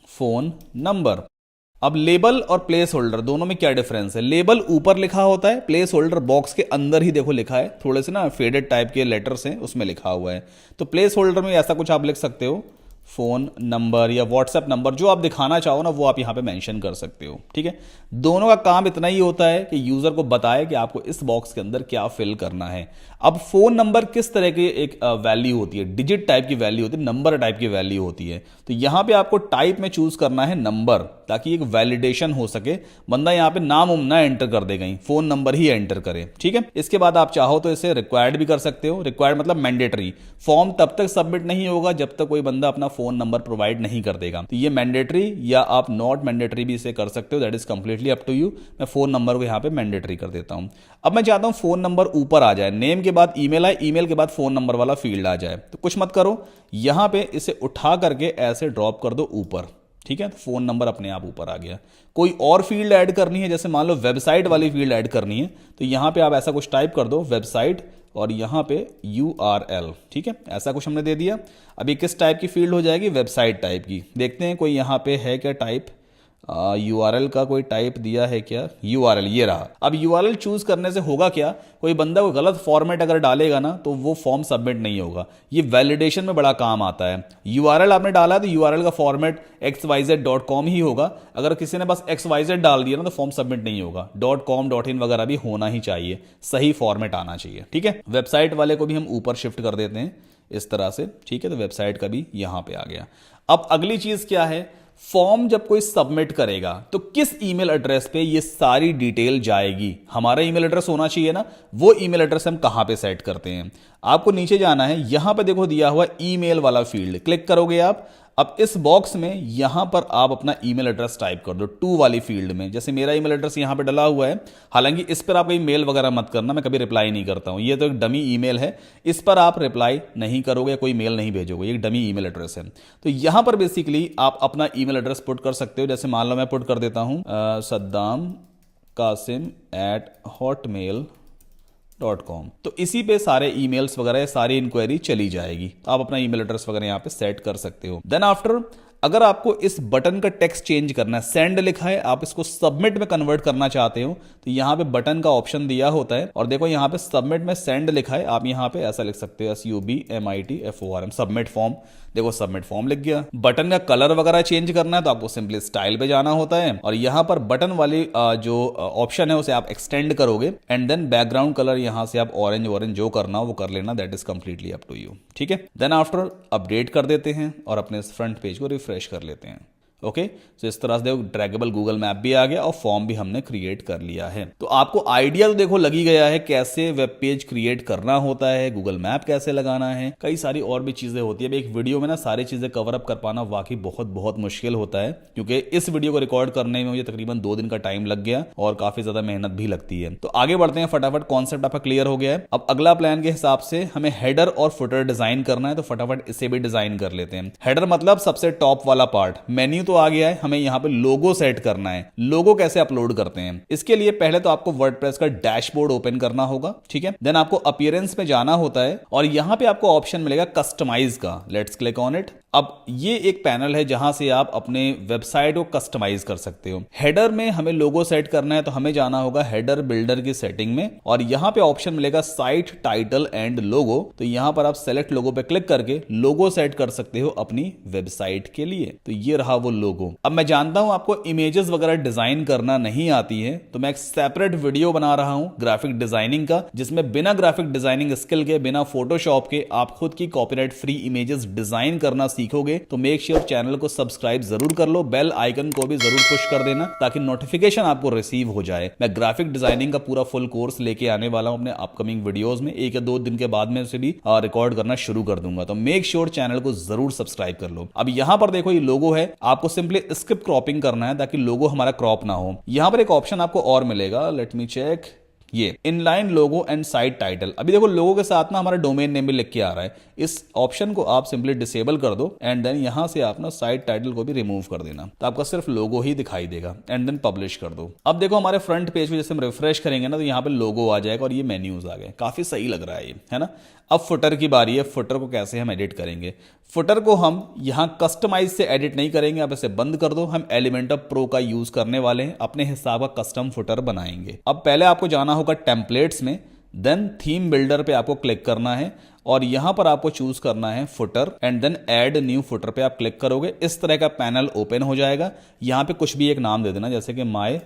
फोन नंबर। अब लेबल और प्लेस होल्डर दोनों में क्या डिफरेंस है? लेबल ऊपर लिखा होता है, प्लेस होल्डर बॉक्स के अंदर ही देखो लिखा है, थोड़े से ना फेडेड टाइप के लेटर्स हैं उसमें लिखा हुआ है। तो प्लेस होल्डर में ऐसा कुछ आप लिख सकते हो, फोन नंबर या व्हाट्सएप नंबर, जो आप दिखाना चाहो ना वो आप यहां पे मेंशन कर सकते हो। ठीक है, दोनों का काम इतना ही होता है कि यूजर को बताए कि आपको इस बॉक्स के अंदर क्या फिल करना है। अब फोन नंबर किस तरह की एक वैल्यू होती है? डिजिट टाइप की वैल्यू होती है, नंबर टाइप की वैल्यू होती है। तो यहां पे आपको टाइप में चूज करना है नंबर, ताकि एक वैलिडेशन हो सके। बंदा यहां पे नाम ना एंटर कर दे, कहीं फोन नंबर ही एंटर करे। ठीक है, इसके बाद आप चाहो तो इसे रिक्वायर्ड भी कर सकते हो। रिक्वायर्ड मतलब मैंडेटरी। फॉर्म तब तक सबमिट नहीं होगा जब तक कोई बंदा अपना फोन नंबर प्रोवाइड नहीं कर देगा। तो ये मैंडेटरी या आप नॉट मैंडेटरी भी इसे कर सकते हो, that is completely up to you. मैं फोन नंबर को यहां पे मैंडेटरी कर देता हूं। अब मैं चाहता हूं फोन नंबर ऊपर आ जाए, नेम के बाद ईमेल आए, ईमेल के बाद फोन नंबर वाला फील्ड आ जाए। तो कुछ मत करो, यहां पे इसे उठा करके ऐसे ड्रॉप कर दो ऊपर। ठीक है, तो फोन नंबर अपने आप ऊपर आ गया। कोई और फील्ड ऐड करनी है, जैसे मान लो वेबसाइट वाली फील्ड ऐड करनी है, तो यहां पे आप ऐसा कुछ टाइप कर दो, वेबसाइट, और यहां पे URL। ठीक है, ऐसा कुछ हमने दे दिया। अब ये किस टाइप की फील्ड हो जाएगी? वेबसाइट टाइप की। देखते हैं कोई यहां पे है क्या टाइप, URL का कोई टाइप दिया है क्या? URL, ये रहा। अब URL चूज करने से होगा क्या? कोई बंदा कोई गलत फॉर्मेट अगर डालेगा ना तो वो फॉर्म सबमिट नहीं होगा। ये वैलिडेशन में बड़ा काम आता है। URL आपने डाला तो URL का फॉर्मेट xyz.com ही होगा। अगर किसी ने बस xyz डाल दिया ना तो फॉर्म सबमिट नहीं होगा। .com .in वगैरह भी होना ही चाहिए, सही फॉर्मेट आना चाहिए। ठीक है, वेबसाइट वाले को भी हम ऊपर शिफ्ट कर देते हैं इस तरह से। ठीक है, तो वेबसाइट का भी यहां पे आ गया। अब अगली चीज क्या है? फॉर्म जब कोई सबमिट करेगा तो किस ईमेल एड्रेस पे ये सारी डिटेल जाएगी? हमारा ईमेल एड्रेस होना चाहिए ना, वो ईमेल एड्रेस हम कहां पे सेट करते हैं? आपको नीचे जाना है, यहां पे देखो दिया हुआ ईमेल वाला फील्ड, क्लिक करोगे आप। अब इस बॉक्स में यहां पर आप अपना ईमेल एड्रेस टाइप कर दो, टू वाली फील्ड में। जैसे मेरा ईमेल एड्रेस यहां पे डला हुआ है, हालांकि इस पर आप कोई मेल वगैरह मत करना, मैं कभी रिप्लाई नहीं करता हूं। ये तो एक डमी ईमेल है, इस पर आप रिप्लाई नहीं करोगे, कोई मेल नहीं भेजोगे, ये एक डमी ईमेल एड्रेस है। तो यहां पर बेसिकली आप अपना ईमेल एड्रेस पुट कर सकते हो। जैसे मान लो मैं पुट कर देता हूं saddamkasim@hotmail.com। तो इसी पे सारे ईमेल्स वगैरह, सारी इंक्वायरी चली जाएगी। आप अपना ईमेल एड्रेस वगैरह यहां पे सेट कर सकते हो। देन आफ्टर, अगर आपको इस बटन का टेक्स्ट चेंज करना है, सेंड लिखा है, आप इसको सबमिट में कन्वर्ट करना चाहते हो, तो यहां पे बटन का ऑप्शन दिया होता है। और देखो यहां पे सबमिट में सेंड लिखा है, आप यहां पे ऐसा लिख सकते हो, SUBMITFORM, सबमिट फॉर्म। देखो सबमिट फॉर्म लिख गया। बटन का कलर वगैरह चेंज करना है तो आपको सिंपली स्टाइल पे जाना होता है, और यहां पर बटन वाली जो ऑप्शन है उसे आप एक्सटेंड करोगे, एंड देन बैकग्राउंड कलर यहां से आप ऑरेंज जो करना हो वो कर लेना, that is completely up to you. ठीक है, देन आफ्टर अपडेट कर देते हैं और अपने फ्रंट पेज को रिफ्रेश कर लेते हैं। ओके, तो इस तरह से देखो ड्रैगेबल गूगल मैप भी आ गया और फॉर्म भी हमने क्रिएट कर लिया है। तो आपको आइडिया तो देखो लगी गया है कैसे वेब पेज क्रिएट करना होता है, गूगल मैप कैसे लगाना है, कई सारी और भी चीजें होती है। एक वीडियो में ना सारी चीजें कवर अप कर पाना वाकई बहुत बहुत मुश्किल होता है, क्योंकि इस वीडियो को रिकॉर्ड करने में मुझे तकरीबन 2 दिन का टाइम लग गया और काफी ज्यादा मेहनत भी लगती है। तो आगे बढ़ते हैं, फटाफट कॉन्सेप्ट आपका क्लियर हो गया है। अब अगला प्लान के हिसाब से हमें हेडर और फुटर डिजाइन करना है, तो फटाफट इसे भी डिजाइन कर लेते हैं। हेडर मतलब सबसे टॉप वाला पार्ट। मेन्यू तो आ गया है, हमें यहां पे लोगो सेट करना है। लोगो कैसे अपलोड करते हैं? इसके लिए पहले तो आपको वर्डप्रेस का डैशबोर्ड ओपन करना होगा। ठीक है, देन आपको अपीयरेंस में जाना होता है और यहां पे आपको ऑप्शन मिलेगा कस्टमाइज का। Let's click on it. अब ये एक पैनल है जहां से आप अपने वेबसाइट को कस्टमाइज कर सकते हो। हेडर में हमें लोगो सेट करना है तो हमें जाना होगा हेडर बिल्डर की सेटिंग में, और यहां पे ऑप्शन मिलेगा साइट टाइटल एंड लोगो। तो यहां पर आप सेलेक्ट लोगो पे क्लिक करके लोगो सेट कर सकते हो अपनी वेबसाइट के लिए। तो ये रहा वो लोगो। अब मैं जानता हूं आपको इमेजेस वगैरह डिजाइन करना नहीं आती है, तो मैं एक सेपरेट वीडियो बना रहा हूं ग्राफिक डिजाइनिंग का, जिसमें बिना ग्राफिक डिजाइनिंग स्किल के, बिना फोटोशॉप के आप खुद की कॉपीराइट फ्री इमेजेस डिजाइन करना सीखोगे। तो मेक श्योर चैनल को सब्सक्राइब जरूर कर लो, बेल आइकन को भी जरूर पुश कर देना ताकि नोटिफिकेशन आपको रिसीव हो जाए। मैं ग्राफिक डिजाइनिंग का पूरा फुल कोर्स लेके आने वाला हूं अपने अपकमिंग वीडियोस में, 1 या 2 दिन के बाद में उसे भी रिकॉर्ड करना शुरू कर दूंगा। तो मेक श्योर चैनल को जरूर सब्सक्राइब कर लो। अब यहां पर देखो ये लोगो है, आपको सिंपली स्क्रिप्ट क्रॉपिंग करना है ताकि लोगो हमारा क्रॉप ना हो। यहां पर एक ऑप्शन आपको और मिलेगा, लेट मी चेक, ये inline logo and site title. अभी देखो लोगो के साथ ना हमारा डोमेन नेम भी लिख के आ रहा है, इस ऑप्शन को आप सिंपली डिसेबल कर दो एंड देन यहां से आप ना साइट टाइटल को भी रिमूव कर देना, तो आपका सिर्फ लोगो ही दिखाई देगा एंड देन पब्लिश कर दो। अब देखो हमारे फ्रंट पेज पे जैसे हम रिफ्रेश करेंगे ना, तो यहाँ पे लोगो आ जाएगा और ये मेन्यूज आ गए, काफी सही लग रहा है ये, है ना। अब फुटर की बारी है, फुटर को कैसे हम एडिट करेंगे। फुटर को हम यहां कस्टमाइज से एडिट नहीं करेंगे, आप इसे बंद कर दो। हम एलिमेंटर प्रो का यूज करने वाले हैं, अपने हिसाब का कस्टम फुटर बनाएंगे। अब पहले आपको जाना होगा टेम्पलेट्स में, देन थीम बिल्डर पे आपको क्लिक करना है और यहां पर आपको चूज करना है footer and then add new footer पे आप क्लिक करोगे। इस तरह का पैनल ओपन हो जाएगा। यहां पे कुछ भी एक नाम दे देना, जैसे कि माय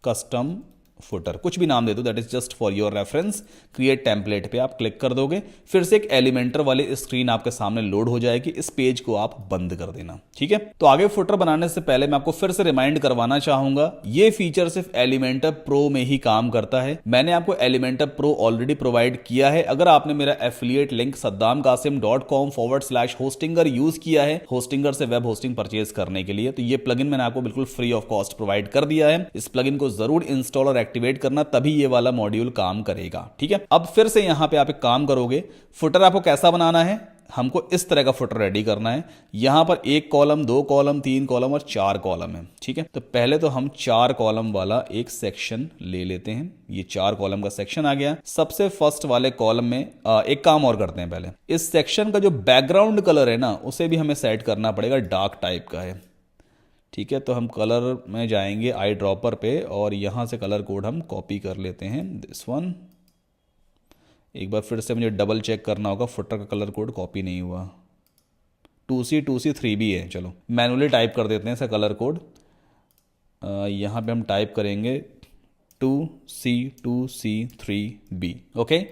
कस्टम फुटर, कुछ भी नाम दे दो, that is just for your reference. Create template पे आप क्लिक कर दोगे, फिर से एक एलिमेंटर वाली स्क्रीन आपके सामने लोड हो जाएगी। इस पेज को आप बंद कर देना, ठीक है। तो आगे फुटर बनाने से पहले मैं आपको फिर से रिमाइंड करवाना चाहूंगा, ये फीचर सिर्फ एलिमेंटर प्रो में ही काम करता है। मैंने आपको एलिमेंटर प्रो ऑलरेडी प्रोवाइड किया है। अगर आपने मेरा एफिलिएट लिंक saddamkasim.com/hostinger यूज किया है होस्टिंगर से वेब होस्टिंग परचेज करने के लिए, तो ये प्लगइन मैंने आपको बिल्कुल फ्री ऑफ कॉस्ट प्रोवाइड कर दिया है। इस प्लगइन को जरूर इंस्टॉल और एक्टिवेट करना, तभी ये वाला मॉड्यूल काम करेगा, ठीक है। अब फिर से यहां पे आप एक काम करोगे, फुटर आपको कैसा बनाना है, हमको इस तरह का फुटर रेडी करना है। यहां पर 1 कॉलम, 2 कॉलम, 3 कॉलम और 4 कॉलम है, ठीक है। तो पहले तो हम 4 कॉलम वाला एक सेक्शन ले लेते हैं। ये 4 कॉलम का सेक्शन आ गया। सबसे फर्स्ट वाले कॉलम में एक काम और करते हैं, पहले इस सेक्शन का जो बैकग्राउंड कलर है ना, उसे भी हमें सेट करना पड़ेगा, डार्क टाइप का है, ठीक है। तो हम कलर में जाएंगे आई ड्रॉपर पे और यहां से कलर कोड हम कॉपी कर लेते हैं, दिस वन। एक बार फिर से मुझे डबल चेक करना होगा, फुटर का कलर कोड कॉपी नहीं हुआ, 2C 2C 3B है। चलो मैनुअली टाइप कर देते हैं इसका कलर कोड। यहां पे हम टाइप करेंगे 2C 2C 3B, ओके।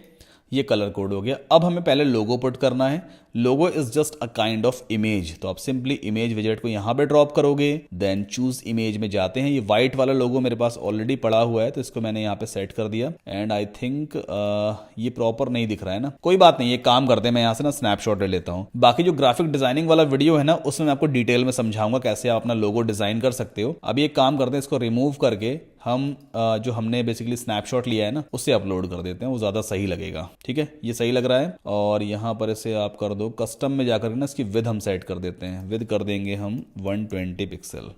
ये कलर कोड हो गया। अब हमें पहले लोगो पुट करना है। लोगो is just a kind of image, तो आप सिंपली इमेज विजेट को यहां पे ड्रॉप करोगे, देन चूज इमेज में जाते हैं। ये व्हाइट वाला लोगो मेरे पास ऑलरेडी पड़ा हुआ है, तो इसको मैंने यहां पे सेट कर दिया एंड आई थिंक ये प्रॉपर नहीं दिख रहा है ना, कोई बात नहीं, ये काम करते हैं। मैं यहां से ना स्नैपशॉट ले लेता हूं। बाकी जो ग्राफिक डिजाइनिंग वाला वीडियो है ना, उसमें मैं आपको डिटेल में समझाऊंगा कैसे आप अपना लोगो डिजाइन कर सकते हो। अभी एक काम करते हैं, इसको रिमूव करके हम जो हमने बेसिकली स्नैपशॉट लिया है ना, उससे अपलोड कर देते हैं, वो ज्यादा सही लगेगा, ठीक है। ये सही लग रहा है और यहां पर इसे आप कर दो कस्टम में जाकर ना, इसकी विद हम सेट कर देते हैं। विद कर देंगे हम 120 पिक्सल,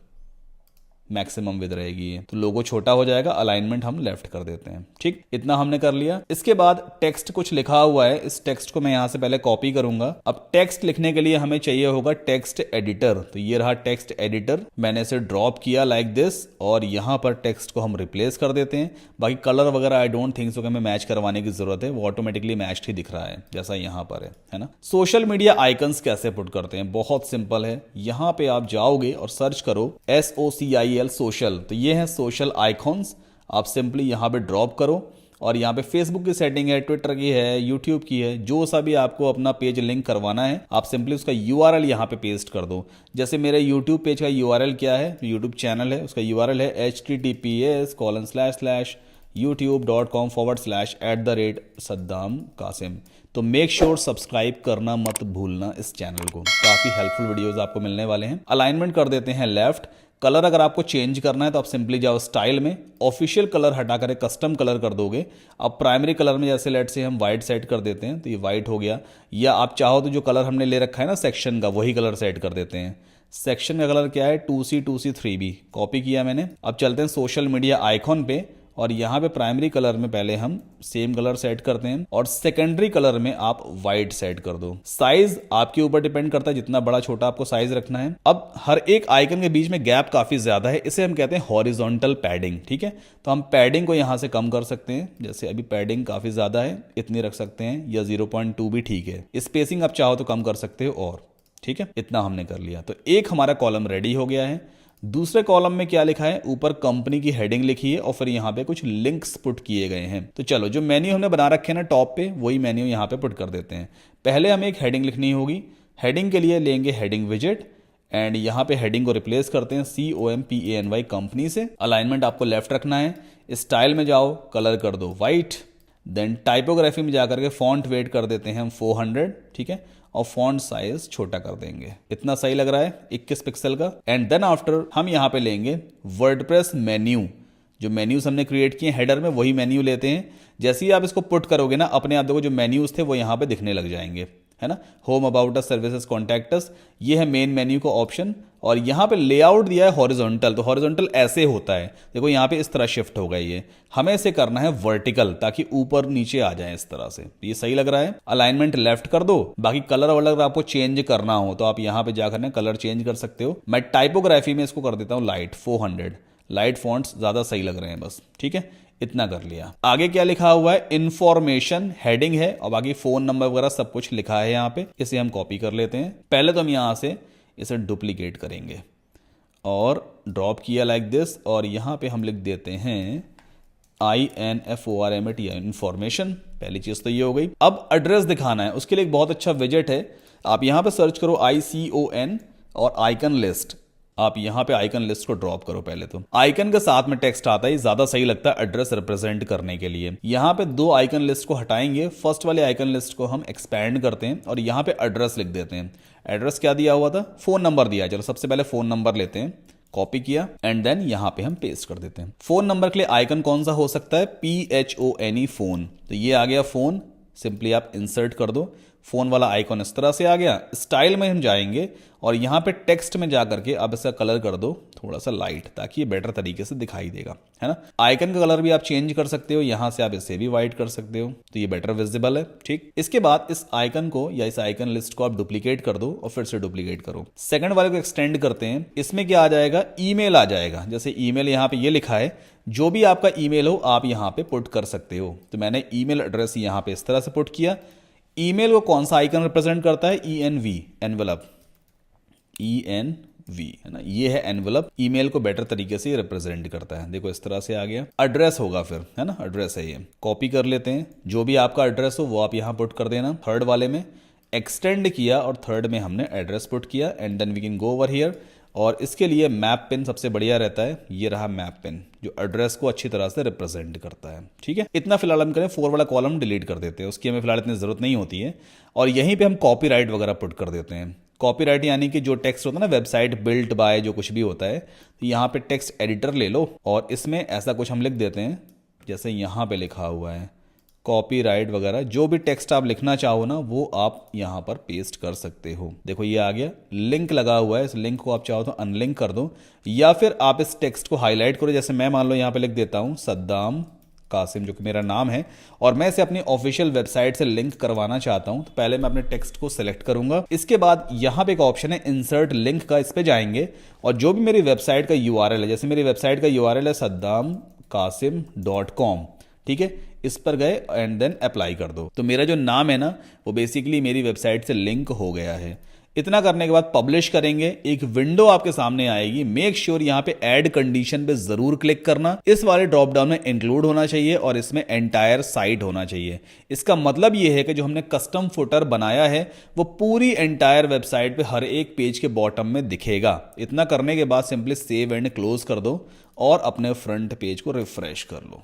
मैक्सिमम विद रहेगी ये, तो लोगो छोटा हो जाएगा। अलाइनमेंट हम लेफ्ट कर देते हैं, ठीक। इतना हमने कर लिया। इसके बाद टेक्स्ट कुछ लिखा हुआ है, इस टेक्स्ट को मैं यहां से पहले कॉपी करूंगा। अब टेक्स्ट लिखने के लिए हमें चाहिए होगा टेक्स्ट एडिटर, तो ये रहा टेक्स्ट एडिटर। मैंने इसे ड्रॉप किया लाइक दिस और यहां पर टेक्स्ट को हम रिप्लेस कर देते हैं। बाकी कलर वगैरह आई डोंट थिंक सो कि हमें मैच करवाने की जरूरत है, वो ऑटोमेटिकली मैच्ड ही दिख रहा है जैसा यहां पर है ना। सोशल मीडिया आइकन्स कैसे पुट करते हैं, बहुत सिंपल है। यहां पे आप जाओगे और सर्च करो SOCIL सोशल, तो ये है सोशल आइकॉन्स। आप सिंपली यहां पे ड्रॉप करो और यहाँ पे फेसबुक की सेटिंग है, ट्विटर की है, यूट्यूब की है, जो सा भी आपको अपना पेज लिंक करवाना है, आप सिंपली उसका URL यहाँ पे पेस्ट कर दो। जैसे मेरे यूट्यूब पेज का URL क्या है, यूट्यूब चैनल है, उसका URL है https://youtube.com/@saddamkasim। तो मेक श्योर सब्सक्राइब करना मत भूलना इस चैनल को, काफी हेल्पफुल वीडियोस आपको मिलने वाले हैं। अलाइनमेंट कर देते हैं लेफ्ट। कलर अगर आपको चेंज करना है तो आप सिंपली जाओ स्टाइल में, ऑफिशियल कलर हटाकर एक कस्टम कलर कर दोगे। अब प्राइमरी कलर में जैसे लेट से हम वाइट सेट कर देते हैं, तो ये वाइट हो गया। या आप चाहो तो जो कलर हमने ले रखा है ना सेक्शन का, वही कलर सेट कर देते हैं। सेक्शन का कलर क्या है, 2C 2C 3B, कॉपी किया मैंने। अब चलते हैं सोशल मीडिया आइकॉन पे और यहाँ पे प्राइमरी कलर में पहले हम सेम कलर सेट करते हैं और सेकेंडरी कलर में आप वाइट सेट कर दो। साइज आपके ऊपर डिपेंड करता है, जितना बड़ा छोटा आपको साइज रखना है। अब हर एक आइकन के बीच में गैप काफी ज्यादा है, इसे हम कहते हैं हॉरिजॉन्टल पैडिंग, ठीक है। तो हम पैडिंग को यहां से कम कर सकते हैं, जैसे अभी पैडिंग काफी ज्यादा है, इतनी रख सकते हैं, या 0.2 भी ठीक है। स्पेसिंग आप चाहो तो कम कर सकते हो और ठीक है, इतना हमने कर लिया। तो एक हमारा कॉलम रेडी हो गया है। दूसरे कॉलम में क्या लिखा है, ऊपर कंपनी की हेडिंग लिखी है और फिर यहाँ पे कुछ लिंक्स पुट किए गए हैं। तो चलो जो मेन्यू हमने बना रखे हैं ना टॉप पे, वही मेन्यू यहाँ पे पुट कर देते हैं। पहले हमें एक हेडिंग लिखनी होगी। हेडिंग के लिए लेंगे हेडिंग विजेट एंड यहाँ पे हेडिंग को रिप्लेस करते हैं COMPANY कंपनी से। अलाइनमेंट आपको लेफ्ट रखना है। स्टाइल में जाओ, कलर कर दो वाइट। देन टाइपोग्राफी में जाकर के फॉन्ट वेट कर देते हैं हम 400, ठीक है, और फॉन्ट साइज छोटा कर देंगे। इतना सही लग रहा है, 21 पिक्सल का। एंड देन आफ्टर हम यहाँ पे लेंगे वर्डप्रेस मेन्यू। जो मेन्यूज हमने क्रिएट किए हेडर में, वही मेन्यू लेते हैं। जैसे ही आप इसको पुट करोगे ना, अपने आप देखो जो मेन्यूज थे वो यहाँ पे दिखने लग जाएंगे, है ना। Home, about us, services, contact us, ये है मेन मेन्यू का ऑप्शन। और यहाँ पे लेआउट दिया है हॉरिजॉन्टल। तो हॉरिजॉन्टल ऐसे होता है, देखो यहाँ पे इस तरह शिफ्ट होगा। ये हमें इसे करना है वर्टिकल, ताकि ऊपर नीचे आ जाए इस तरह से। ये सही लग रहा है। अलाइनमेंट लेफ्ट कर दो। बाकी कलर वलर आपको चेंज करना हो तो आप यहाँ पे जाकर कलर चेंज कर सकते हो। मैं टाइपोग्राफी में इसको कर देता हूँ लाइट 400। लाइट फॉन्ट्स ज्यादा सही लग रहे हैं बस, ठीक है, इतना कर लिया। आगे क्या लिखा हुआ है, इंफॉर्मेशन हेडिंग है और बाकी फोन नंबर वगैरह सब कुछ लिखा है यहाँ पे। इसे हम कॉपी कर लेते हैं। पहले तो हम यहाँ से इसे डुप्लीकेट करेंगे और ड्रॉप किया लाइक दिस, और यहाँ पे हम लिख देते हैं INFORMAT, इंफॉर्मेशन। पहली चीज तो ये हो गई। अब एड्रेस दिखाना है, उसके लिए एक बहुत अच्छा विजेट है। आप यहाँ पे सर्च करो ICON और आइकन लिस्ट। आप यहाँ पे आइकन लिस्ट को ड्रॉप करो। पहले तो आइकन के साथ में टेक्स्ट आता है, ज्यादा सही लगता है एड्रेस रिप्रेजेंट करने के लिए। यहाँ पे 2 आइकन लिस्ट को हटाएंगे। फर्स्ट वाले आइकन लिस्ट को हम एक्सपैंड करते हैं और यहाँ पे एड्रेस लिख देते हैं। एड्रेस क्या दिया हुआ था, फोन नंबर दिया। चलो सबसे पहले फोन नंबर लेते हैं, कॉपी किया एंड देन यहाँ पे हम पेस्ट कर देते हैं। फोन नंबर के लिए आइकन कौन सा हो सकता है, PHONE, फोन। तो ये आ गया फोन, सिंपली आप इंसर्ट कर दो। फोन वाला आइकॉन इस तरह से आ गया। स्टाइल में हम जाएंगे और यहाँ पे टेक्स्ट में जाकर के अब इसका कलर कर दो थोड़ा सा लाइट, ताकि ये बेटर तरीके से दिखाई देगा, है ना। आइकन का कलर भी आप चेंज कर सकते हो, यहाँ से आप इसे भी व्हाइट कर सकते हो तो ये बेटर विजिबल है, ठीक। इसके बाद इस आइकन को या इस आइकन लिस्ट को आप डुप्लीकेट कर दो और फिर से डुप्लीकेट करो। सेकंड वाले को एक्सटेंड करते हैं। इसमें क्या आ जाएगा, ईमेल आ जाएगा। जैसे ईमेल यहाँ पे ये लिखा है, जो भी आपका ईमेल हो आप यहाँ पे पुट कर सकते हो। तो मैंने ईमेल एड्रेस यहाँ पे इस तरह से पुट किया। ईमेल को कौन सा आइकन रिप्रेजेंट करता है, ENV, एनवेलप, ENV, है ना। ये है एनवेलप, ईमेल को बेटर तरीके से रिप्रेजेंट करता है। देखो इस तरह से आ गया। एड्रेस होगा फिर, है ना, एड्रेस है ये। कॉपी कर लेते हैं। जो भी आपका एड्रेस हो वो आप यहाँ पुट कर देना। थर्ड वाले में एक्सटेंड किया और थर्ड में हमने एड्रेस पुट किया and then we can go over here. और इसके लिए मैप पिन सबसे बढ़िया रहता है। ये रहा मैप पिन, जो एड्रेस को अच्छी तरह से रिप्रेजेंट करता है, ठीक है। इतना फिलहाल हम करें। 4 वाला कॉलम डिलीट कर देते हैं, उसकी हमें फिलहाल इतनी जरूरत नहीं होती है। और यहीं पे हम कॉपीराइट वगैरह पुट कर देते हैं। कॉपीराइट यानी कि जो टेक्स्ट होता है ना, वेबसाइट बिल्ट बाय, जो कुछ भी होता है, तो यहाँ पे टेक्स्ट एडिटर ले लो और इसमें ऐसा कुछ हम लिख देते हैं जैसे यहाँ पे लिखा हुआ है कॉपीराइट वगैरह। जो भी टेक्स्ट आप लिखना चाहो ना, वो आप यहाँ पर पेस्ट कर सकते हो। देखो ये आ गया। लिंक लगा हुआ है, इस लिंक को आप चाहो तो अनलिंक कर दो, या फिर आप इस टेक्स्ट को हाईलाइट करो। जैसे मैं मान लो यहाँ पे लिख देता हूँ सद्दाम कासिम, जो कि मेरा नाम है, और मैं इसे अपनी ऑफिशियल वेबसाइट से लिंक करवाना चाहता हूं। तो पहले मैं अपने टेक्स्ट को सिलेक्ट करूंगा। इसके बाद यहां पे एक ऑप्शन है इंसर्ट लिंक का, इस पे जाएंगे और जो भी मेरी वेबसाइट का URL है, जैसे मेरी वेबसाइट का URL है saddamkasim.com, ठीक है, इस पर गए एंड देन अप्लाई कर दो। तो मेरा जो नाम है ना, वो बेसिकली मेरी वेबसाइट से लिंक हो गया है। इतना करने के बाद पब्लिश करेंगे, एक विंडो आपके सामने आएगी। मेक श्योर यहाँ पे ऐड कंडीशन पे जरूर क्लिक करना। इस वाले ड्रॉप डाउन में इंक्लूड होना चाहिए और इसमें एंटायर साइट होना चाहिए। इसका मतलब ये है कि जो हमने कस्टम फुटर बनाया है वो पूरी एंटायर वेबसाइट पे हर एक पेज के बॉटम में दिखेगा। इतना करने के बाद सिंपली सेव एंड क्लोज कर दो और अपने फ्रंट पेज को रिफ्रेश कर लो।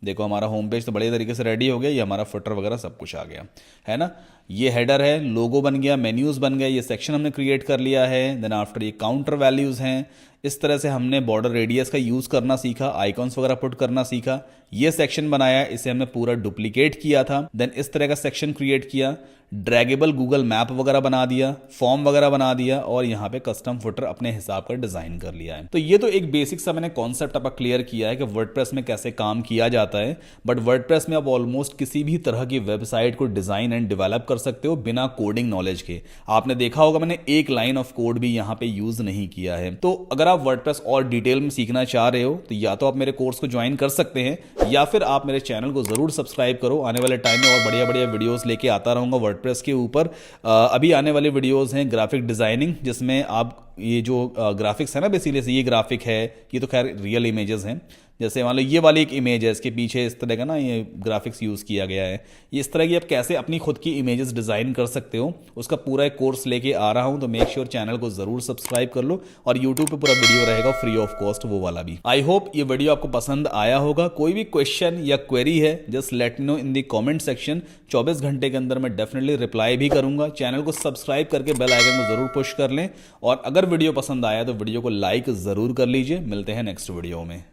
देखो हमारा होम पेज तो बढ़िया तरीके से रेडी हो गया। ये हमारा फुटर वगैरह सब कुछ आ गया है ना। ये हेडर है, लोगो बन गया, मेन्यूज बन गए, ये सेक्शन हमने क्रिएट कर लिया है। देन आफ्टर ये काउंटर वैल्यूज हैं। इस तरह से हमने बॉर्डर रेडियस का यूज करना सीखा, आइकॉन्स वगैरह पुट करना सीखा। ये सेक्शन बनाया, इसे हमने पूरा डुप्लीकेट किया था। देन इस तरह का सेक्शन क्रिएट किया, ड्रैगेबल गूगल मैप वगैरह बना दिया, फॉर्म वगैरह बना दिया और यहाँ पे कस्टम फुटर अपने हिसाब का डिजाइन कर लिया है। तो ये तो एक बेसिक सा मैंने कॉन्सेप्ट आपका क्लियर किया है कि वर्डप्रेस में कैसे काम किया जाता है। बट वर्डप्रेस में आप ऑलमोस्ट किसी भी तरह की वेबसाइट को डिजाइन एंड डेवलप कर सकते हो बिना कोडिंग नॉलेज के। आपने देखा होगा मैंने एक लाइन ऑफ कोड भी यहाँ पे यूज नहीं किया है। तो अगर आप वर्डप्रेस और डिटेल में सीखना चाह रहे हो तो या तो आप मेरे कोर्स को ज्वाइन कर सकते हैं या फिर आप मेरे चैनल को जरूर सब्सक्राइब करो। आने वाले टाइम में और बढ़िया बढ़िया वीडियोस लेके आता रहूंगा वर्डप्रेस वर्डप्रेस के ऊपर अभी आने वाले वीडियोस हैं ग्राफिक डिज़ाइनिंग, जिसमें आप ये जो ग्राफिक्स है ना, बेसिकली से ये ग्राफिक है, ये तो खैर रियल इमेजेस हैं। जैसे मान लो ये वाली एक इमेज है, इसके पीछे इस तरह का ना ये ग्राफिक्स यूज़ किया गया है। ये इस तरह की आप कैसे अपनी खुद की इमेजेस डिज़ाइन कर सकते हो, उसका पूरा एक कोर्स लेके आ रहा हूँ। तो मेक श्योर चैनल को ज़रूर सब्सक्राइब कर लो, और यूट्यूब पे पूरा वीडियो रहेगा फ्री ऑफ कॉस्ट, वो वाला भी। आई होप ये वीडियो आपको पसंद आया होगा। कोई भी क्वेश्चन या क्वेरी है just let me know in the comment section. 24 घंटे के अंदर मैं डेफिनेटली रिप्लाई भी करूंगा। चैनल को सब्सक्राइब करके बेल आइकन को ज़रूर पुश कर लें, और अगर वीडियो पसंद आया तो वीडियो को लाइक ज़रूर कर लीजिए। मिलते हैं नेक्स्ट वीडियो में।